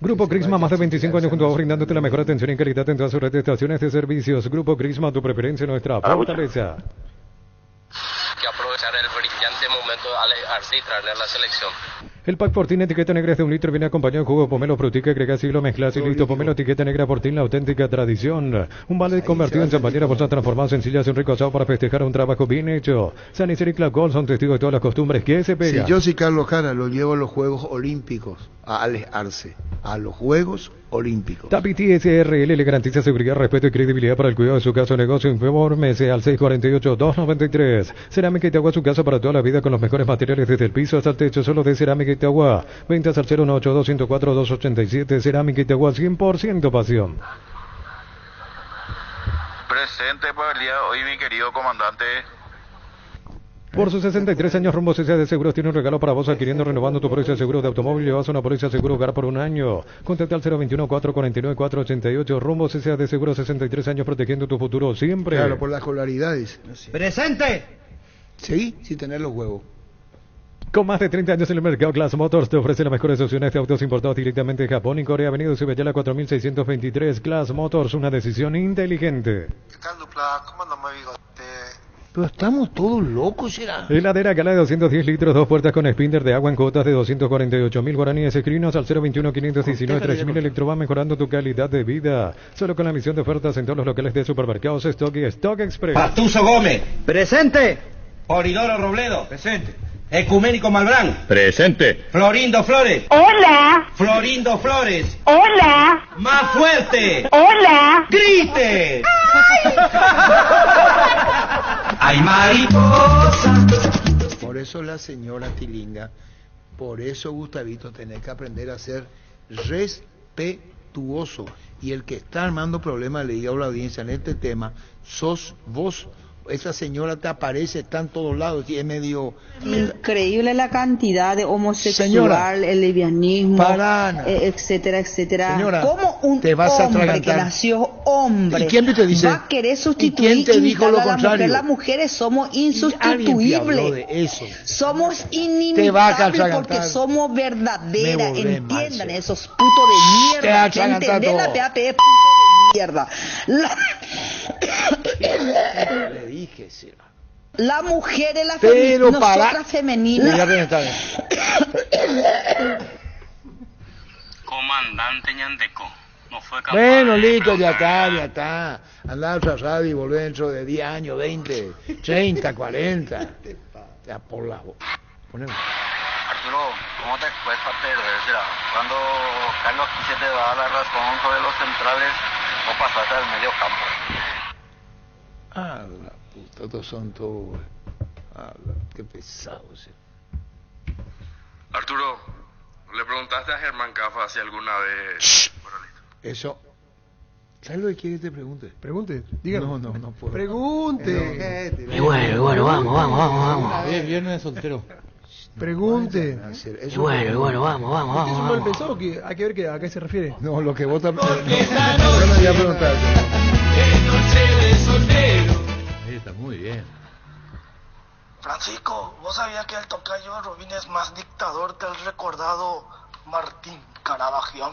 Grupo Crisma, más de 25 años junto a vos, brindándote la mejor atención y calidad en todas sus redes de estaciones de servicios. Grupo Crisma, tu preferencia, nuestra fortaleza. Que aprovechar el brillante momento de Alex Arce y traerle a la selección. El pack Fortín, etiqueta negra es de 1 litro, viene acompañado de jugo de pomelo, frutica, agrega siglo, mezclas y listo. Pomelo, etiqueta negra Fortín, la auténtica tradición. Un balde convertido en champañera, bolsa transformada, sencillas, un rico asado para festejar un trabajo bien hecho. San Isidro y Clacol son testigos de todas las costumbres que se pegan. Si yo soy Carlos Jara, lo llevo a los Juegos Olímpicos, a Alex Arce, a los Juegos Olímpicos. Tapiti SRL le garantiza seguridad, respeto y credibilidad para el cuidado de su casa o negocio. Infórmese al 648-293. Cerámica Itagua, su casa para toda la vida con los mejores materiales desde el piso hasta el techo, solo de Cerámica Itagua. Ventas al 018-204-287. Cerámica Itagua, 100% pasión. Presente para el día de hoy, mi querido comandante. Por sus 63 años, Rumbo CCA de Seguros tiene un regalo para vos, adquiriendo, renovando tu póliza de seguro de automóvil. Llevas una póliza de seguro hogar por un año. Contacta al 021-449-488. Rumbo CCA de Seguros, 63 años protegiendo tu futuro siempre. Claro, por las escolaridades. ¡Presente! Sí, sin tener los huevos. Con más de 30 años en el mercado, Class Motors te ofrece las mejores opciones de autos importados directamente de Japón y Corea. Avenida Ucebeyala 4623. Class Motors, una decisión inteligente. Pero estamos todos locos, ¿será? Heladera Gala de 210 litros, 2 puertas con spinner de agua en cuotas de 248.000 guaraníes. Escribinos al 021-519-3000. Electroban, mejorando tu calidad de vida. Solo con la misión de ofertas en todos los locales de supermercados Stock y Stock Express. Patuso Gómez. Presente. Polidoro Robledo. Presente. Ecuménico Malbrán. Presente. Florindo Flores. Hola. Florindo Flores. Hola. Más fuerte. Hola. Grite. ¡Ay, mariposa! Por eso la señora Tilinga, por eso Gustavito, tenés que aprender a ser respetuoso. Y el que está armando problemas, le digo a la audiencia en este tema, sos vos, esa señora te aparece, está en todos lados y es medio... Increíble la cantidad de homosexual, Señora, el lesbianismo, Ana. etcétera, etcétera. Señora, ¿Cómo un te vas a hombre que atragantar. nació hombre ¿Y quién te dice? va a querer ¿Y sustituir quién te dijo lo imitar a la contrario? mujer? Las mujeres somos Alguien te habló insustituibles. de eso. Somos Te vas a inimitables atragantar. porque somos verdaderas. Me volvé, Entiendan Marce. esos putos de Te mierda. atragantas ¿Entendés? La todo. PAP es puto de mierda. Le dije, Sira. La mujer es la Pero nosotras para... femeninas. Ya está bien. Comandante Ñandeco, no fue capaz. Bueno, listo, ya está. Andá a otra radio y volver dentro de 10 años, 20, 30, 40. Ya por la boca. Poneme. Arturo, ¿cómo te cuesta perder? ¿Será? Cuando Carlos Quise te da la razón sobre los centrales, no pasaste al medio campo. Ah, la puta, estos son todos. Ah, qué pesados. Arturo, ¿le preguntaste a Germán Cafa si alguna vez... Eso. ¿Sabes lo que quiere que te pregunte? Pregunte, dígame. No puedo. Pregunte. Y bueno, vamos. Bien, viernes de soltero. Pregunte. Y bueno, vamos. ¿Es un mal pensado que hay que ver que a qué se refiere? No, lo que vos también. Yo no voy a preguntar. Ahí está muy bien. Francisco, ¿vos sabías que el tocayo Robín es más dictador que el recordado Martín Carabajón?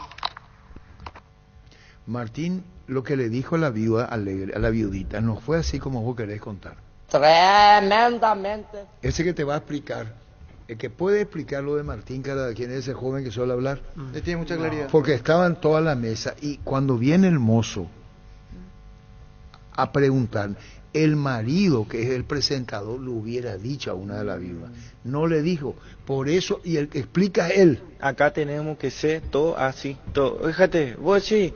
Martín, lo que le dijo a la viuda alegre, a la viudita, no fue así como vos querés contar. Tremendamente. Ese que te va a explicar, el que puede explicar lo de Martín, quién es ese joven que suele hablar. Le tiene mucha claridad. Porque estaban toda la mesa y cuando viene el mozo a preguntar, el marido, que es el presentador, le hubiera dicho a una de las viudas. No le dijo. Por eso, y el que explica él. Acá tenemos que ser todo así, todo. Fíjate, vos decís,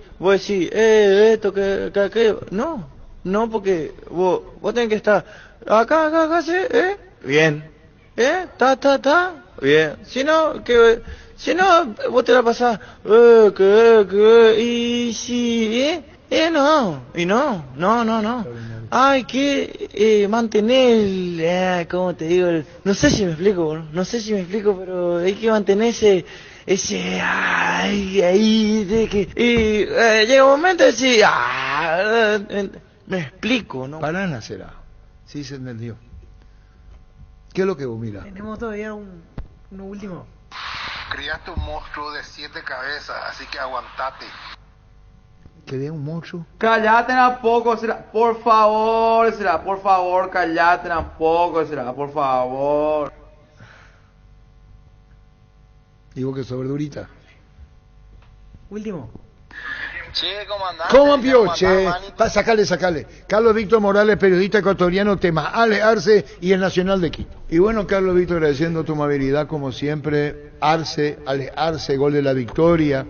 esto, que aquello. No, porque vos tenés que estar acá, sí, bien. Bien. Si no, vos te la pasás, y si, no. Hay que mantener, ¿cómo te digo? No sé si me explico, pero hay que mantener ese ahí de que llega un momento de decir, me explico, ¿no? Para Ana será. Sí se entendió. ¿Qué es lo que vos mirás? Tenemos todavía uno último. Criaste un monstruo de 7 cabezas, así que aguantate. ¿Que de un monstruo? Cállate un poco, será. Por favor, cállate un poco, será. Por favor. Digo que sos verdurita. Último. Che, comandante. ¿Cómo pioche? Sacale. Carlos Víctor Morales, periodista ecuatoriano, tema Ale Arce y el Nacional de Quito. Y bueno, Carlos Víctor, agradeciendo tu amabilidad como siempre. Ale Arce, gol de la victoria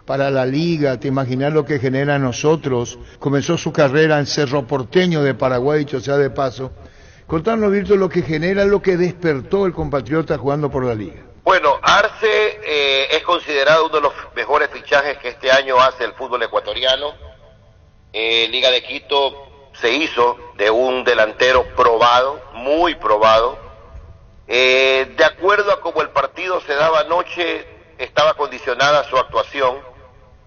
para la liga. Te imaginas lo que genera a nosotros. Comenzó su carrera en Cerro Porteño de Paraguay, dicho sea de paso. Contanos, Víctor, lo que genera, lo que despertó el compatriota jugando por la liga. Bueno, Arce es considerado uno de los mejores fichajes que este año hace el fútbol ecuatoriano. Liga de Quito se hizo de un delantero probado, muy probado. De acuerdo a cómo el partido se daba anoche, estaba condicionada su actuación.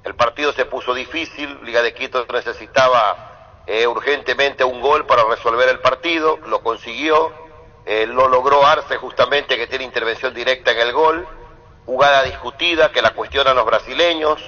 El partido se puso difícil, Liga de Quito necesitaba urgentemente un gol para resolver el partido, lo consiguió. Lo logró Arce justamente, que tiene intervención directa en el gol, jugada discutida que la cuestionan los brasileños,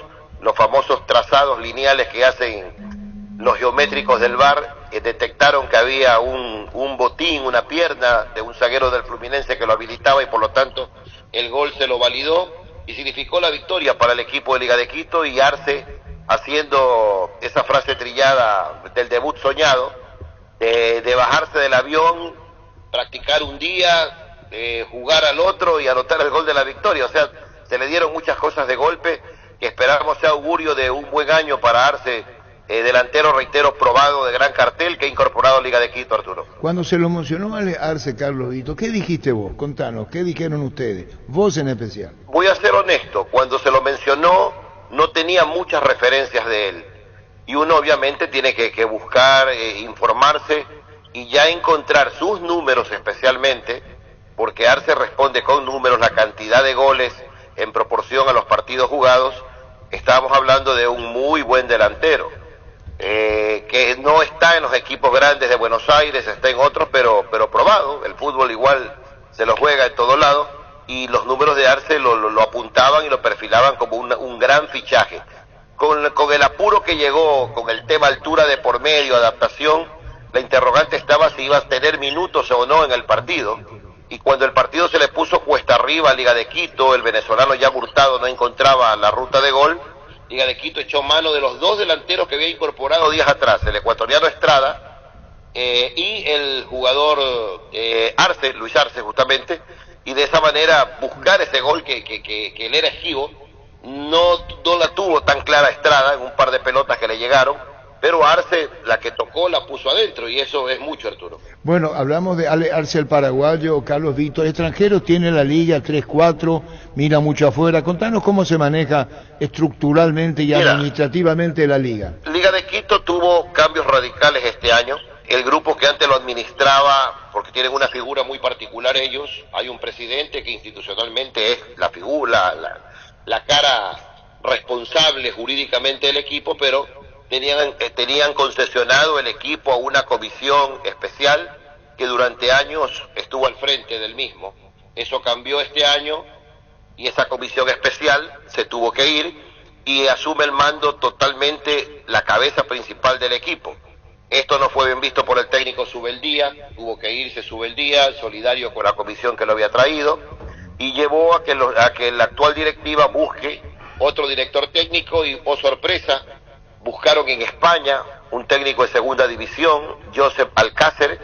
los famosos trazados lineales que hacen los geométricos del VAR, detectaron que había un botín, una pierna de un zaguero del Fluminense que lo habilitaba y por lo tanto el gol se lo validó y significó la victoria para el equipo de Liga de Quito, y Arce haciendo esa frase trillada del debut soñado, de bajarse del avión, practicar un día, jugar al otro y anotar el gol de la victoria. O sea, se le dieron muchas cosas de golpe que esperamos sea augurio de un buen año para Arce, delantero, reitero, probado, de gran cartel, que ha incorporado a Liga de Quito, Arturo. Cuando se lo mencionó a Arce, Carlos Vito, ¿qué dijiste vos? Contanos, ¿qué dijeron ustedes? Vos en especial. Voy a ser honesto, cuando se lo mencionó no tenía muchas referencias de él, y uno obviamente tiene que buscar, informarse. y ya encontrar sus números especialmente, porque Arce responde con números la cantidad de goles en proporción a los partidos jugados, estábamos hablando de un muy buen delantero, que no está en los equipos grandes de Buenos Aires, está en otros, pero probado. El fútbol igual se lo juega en todos lados, y los números de Arce lo apuntaban y lo perfilaban como un gran fichaje. Con el apuro que llegó, con el tema altura de por medio, adaptación, la interrogante estaba si iba a tener minutos o no en el partido. Y cuando el partido se le puso cuesta arriba a Liga de Quito, el venezolano ya Hurtado no encontraba la ruta de gol, Liga de Quito echó mano de los dos delanteros que había incorporado días atrás, el ecuatoriano Estrada y el jugador Arce, Luis Arce justamente, y de esa manera buscar ese gol que él era esquivo. No la tuvo tan clara Estrada en un par de pelotas que le llegaron, pero Arce, la que tocó, la puso adentro, y eso es mucho, Arturo. Bueno, hablamos de Arce, el paraguayo, Carlos Víctor, extranjero, tiene la liga 3-4, mira mucho afuera. Contanos cómo se maneja estructuralmente y administrativamente la liga. Liga de Quito tuvo cambios radicales este año. El grupo que antes lo administraba, porque tienen una figura muy particular ellos, hay un presidente que institucionalmente es la figura, la cara responsable jurídicamente del equipo, pero tenían concesionado el equipo a una comisión especial que durante años estuvo al frente del mismo. Eso cambió este año y esa comisión especial se tuvo que ir y asume el mando totalmente la cabeza principal del equipo. Esto no fue bien visto por el técnico Subeldía, tuvo que irse Subeldía, solidario con la comisión que lo había traído, y llevó a que la actual directiva busque otro director técnico y, oh sorpresa, buscaron en España un técnico de segunda división, Josep Alcácer,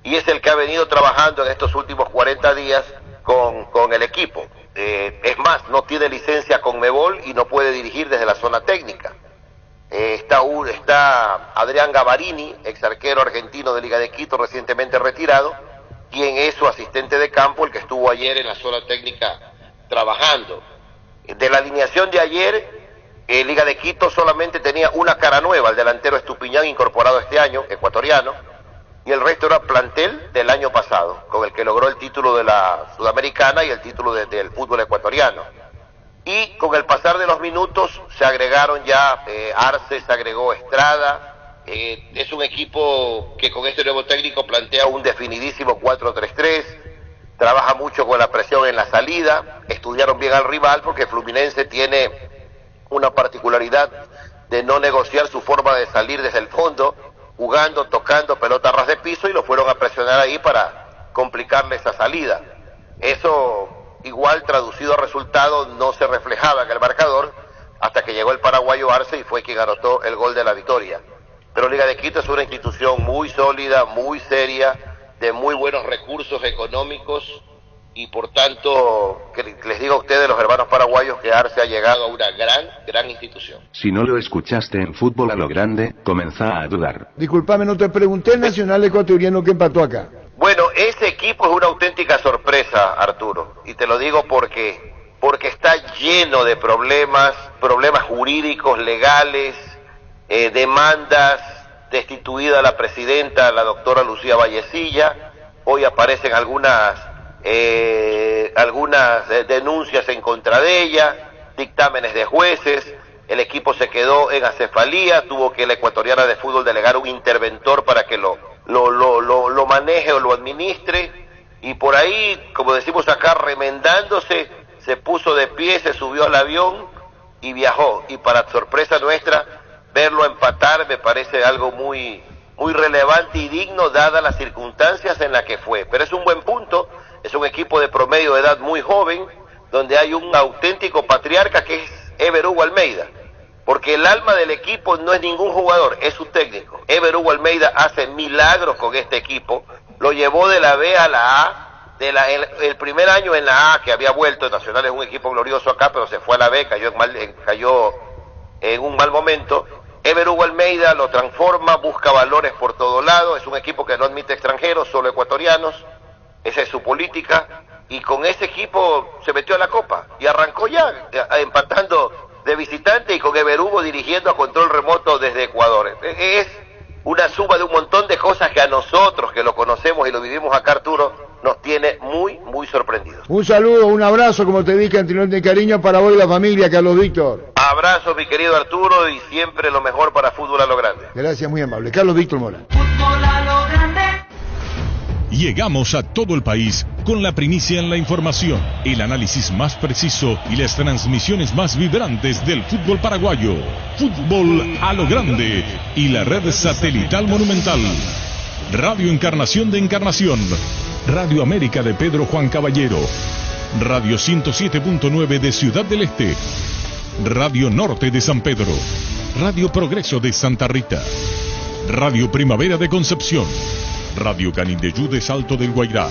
y es el que ha venido trabajando en estos últimos 40 días con el equipo. Es más, no tiene licencia con Conmebol y no puede dirigir desde la zona técnica. Está Adrián Gavarini, ex arquero argentino de Liga de Quito, recientemente retirado, quien es su asistente de campo, el que estuvo ayer en la zona técnica trabajando. De la alineación de ayer, Liga de Quito solamente tenía una cara nueva, el delantero Estupiñán, incorporado este año, ecuatoriano, y el resto era plantel del año pasado, con el que logró el título de la Sudamericana y el título del fútbol ecuatoriano. Y con el pasar de los minutos se agregaron ya Arce, se agregó Estrada. Es un equipo que con este nuevo técnico plantea un definidísimo 4-3-3, trabaja mucho con la presión en la salida, estudiaron bien al rival porque Fluminense tiene una particularidad de no negociar su forma de salir desde el fondo, jugando, tocando pelota a ras de piso, y lo fueron a presionar ahí para complicarle esa salida. Eso, igual traducido a resultado, no se reflejaba en el marcador hasta que llegó el paraguayo Arce y fue quien anotó el gol de la victoria. Pero Liga de Quito es una institución muy sólida, muy seria, de muy buenos recursos económicos, y por tanto, que les digo a ustedes, los hermanos paraguayos, que Arce ha llegado a una gran institución. Si no lo escuchaste en Fútbol a lo Grande, comenzá a dudar. Disculpame, no te pregunté el Nacional Ecuatoriano que empató acá. Bueno, ese equipo es una auténtica sorpresa, Arturo, y te lo digo porque está lleno de problemas jurídicos, legales, demandas, destituida la presidenta, la doctora Lucía Vallecilla, hoy aparecen algunas denuncias en contra de ella, dictámenes de jueces, el equipo se quedó en acefalía, tuvo que la ecuatoriana de fútbol delegar un interventor para que lo maneje o lo administre, y por ahí, como decimos acá, remendándose, se puso de pie, se subió al avión y viajó, y para sorpresa nuestra, verlo empatar me parece algo muy relevante y digno dadas las circunstancias en las que fue, pero es un buen punto. Es un equipo de promedio de edad muy joven, donde hay un auténtico patriarca que es Ever Hugo Almeida, porque el alma del equipo no es ningún jugador, es su técnico. Ever Hugo Almeida hace milagros con este equipo, lo llevó de la B a la A, el primer año en la A, que había vuelto, Nacional es un equipo glorioso acá, pero se fue a la B, cayó en un mal momento. Ever Hugo Almeida lo transforma, busca valores por todo lado, es un equipo que no admite extranjeros, solo ecuatorianos. Esa es su política, y con ese equipo se metió a la Copa y arrancó ya empatando de visitante, y con Ever Hugo dirigiendo a control remoto desde Ecuador. Es una suma de un montón de cosas que a nosotros, que lo conocemos y lo vivimos acá, Arturo, nos tiene muy, muy sorprendidos. Un saludo, un abrazo, como te dije, de cariño para vos y la familia, Carlos Víctor. Abrazo, mi querido Arturo, y siempre lo mejor para Fútbol a lo Grande. Gracias, muy amable. Carlos Víctor Mora. Llegamos a todo el país con la primicia en la información, el análisis más preciso y las transmisiones más vibrantes del fútbol paraguayo. Fútbol a lo Grande y la red satelital Monumental. Radio Encarnación de Encarnación, Radio América de Pedro Juan Caballero, Radio 107.9 de Ciudad del Este, Radio Norte de San Pedro, Radio Progreso de Santa Rita, Radio Primavera de Concepción, Radio Canindeyú de Salto del Guairá,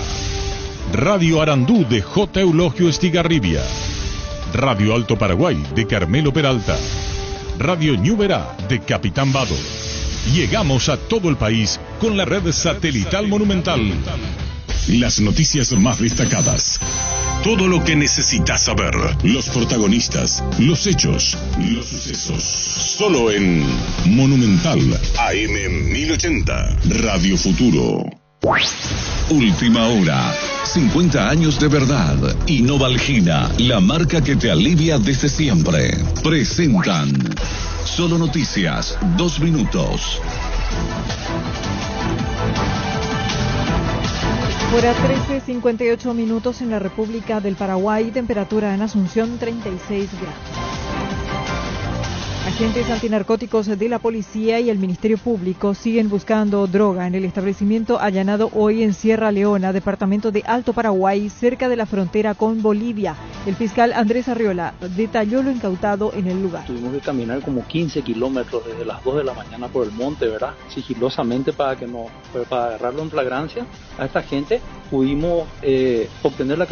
Radio Arandú de J. Eulogio Estigarribia, Radio Alto Paraguay de Carmelo Peralta, Radio Ñuberá de Capitán Vado. Llegamos a todo el país con la red satelital Monumental. Las noticias más destacadas. Todo lo que necesitas saber. Los protagonistas, los hechos, los sucesos. Solo en Monumental AM 1080. Radio Futuro. Última hora. 50 años de verdad. Y Novalgina, la marca que te alivia desde siempre. Presentan Solo Noticias, 2 minutos. Hora 13:58 minutos en la República del Paraguay, temperatura en Asunción 36 grados. Agentes antinarcóticos de la policía y el Ministerio Público siguen buscando droga en el establecimiento allanado hoy en Sierra Leona, departamento de Alto Paraguay, cerca de la frontera con Bolivia. El fiscal Andrés Arriola detalló lo incautado en el lugar. Tuvimos que caminar como 15 kilómetros desde las 2 de la mañana por el monte, ¿verdad? Sigilosamente para agarrarlo en flagrancia a esta gente. Pudimos obtener la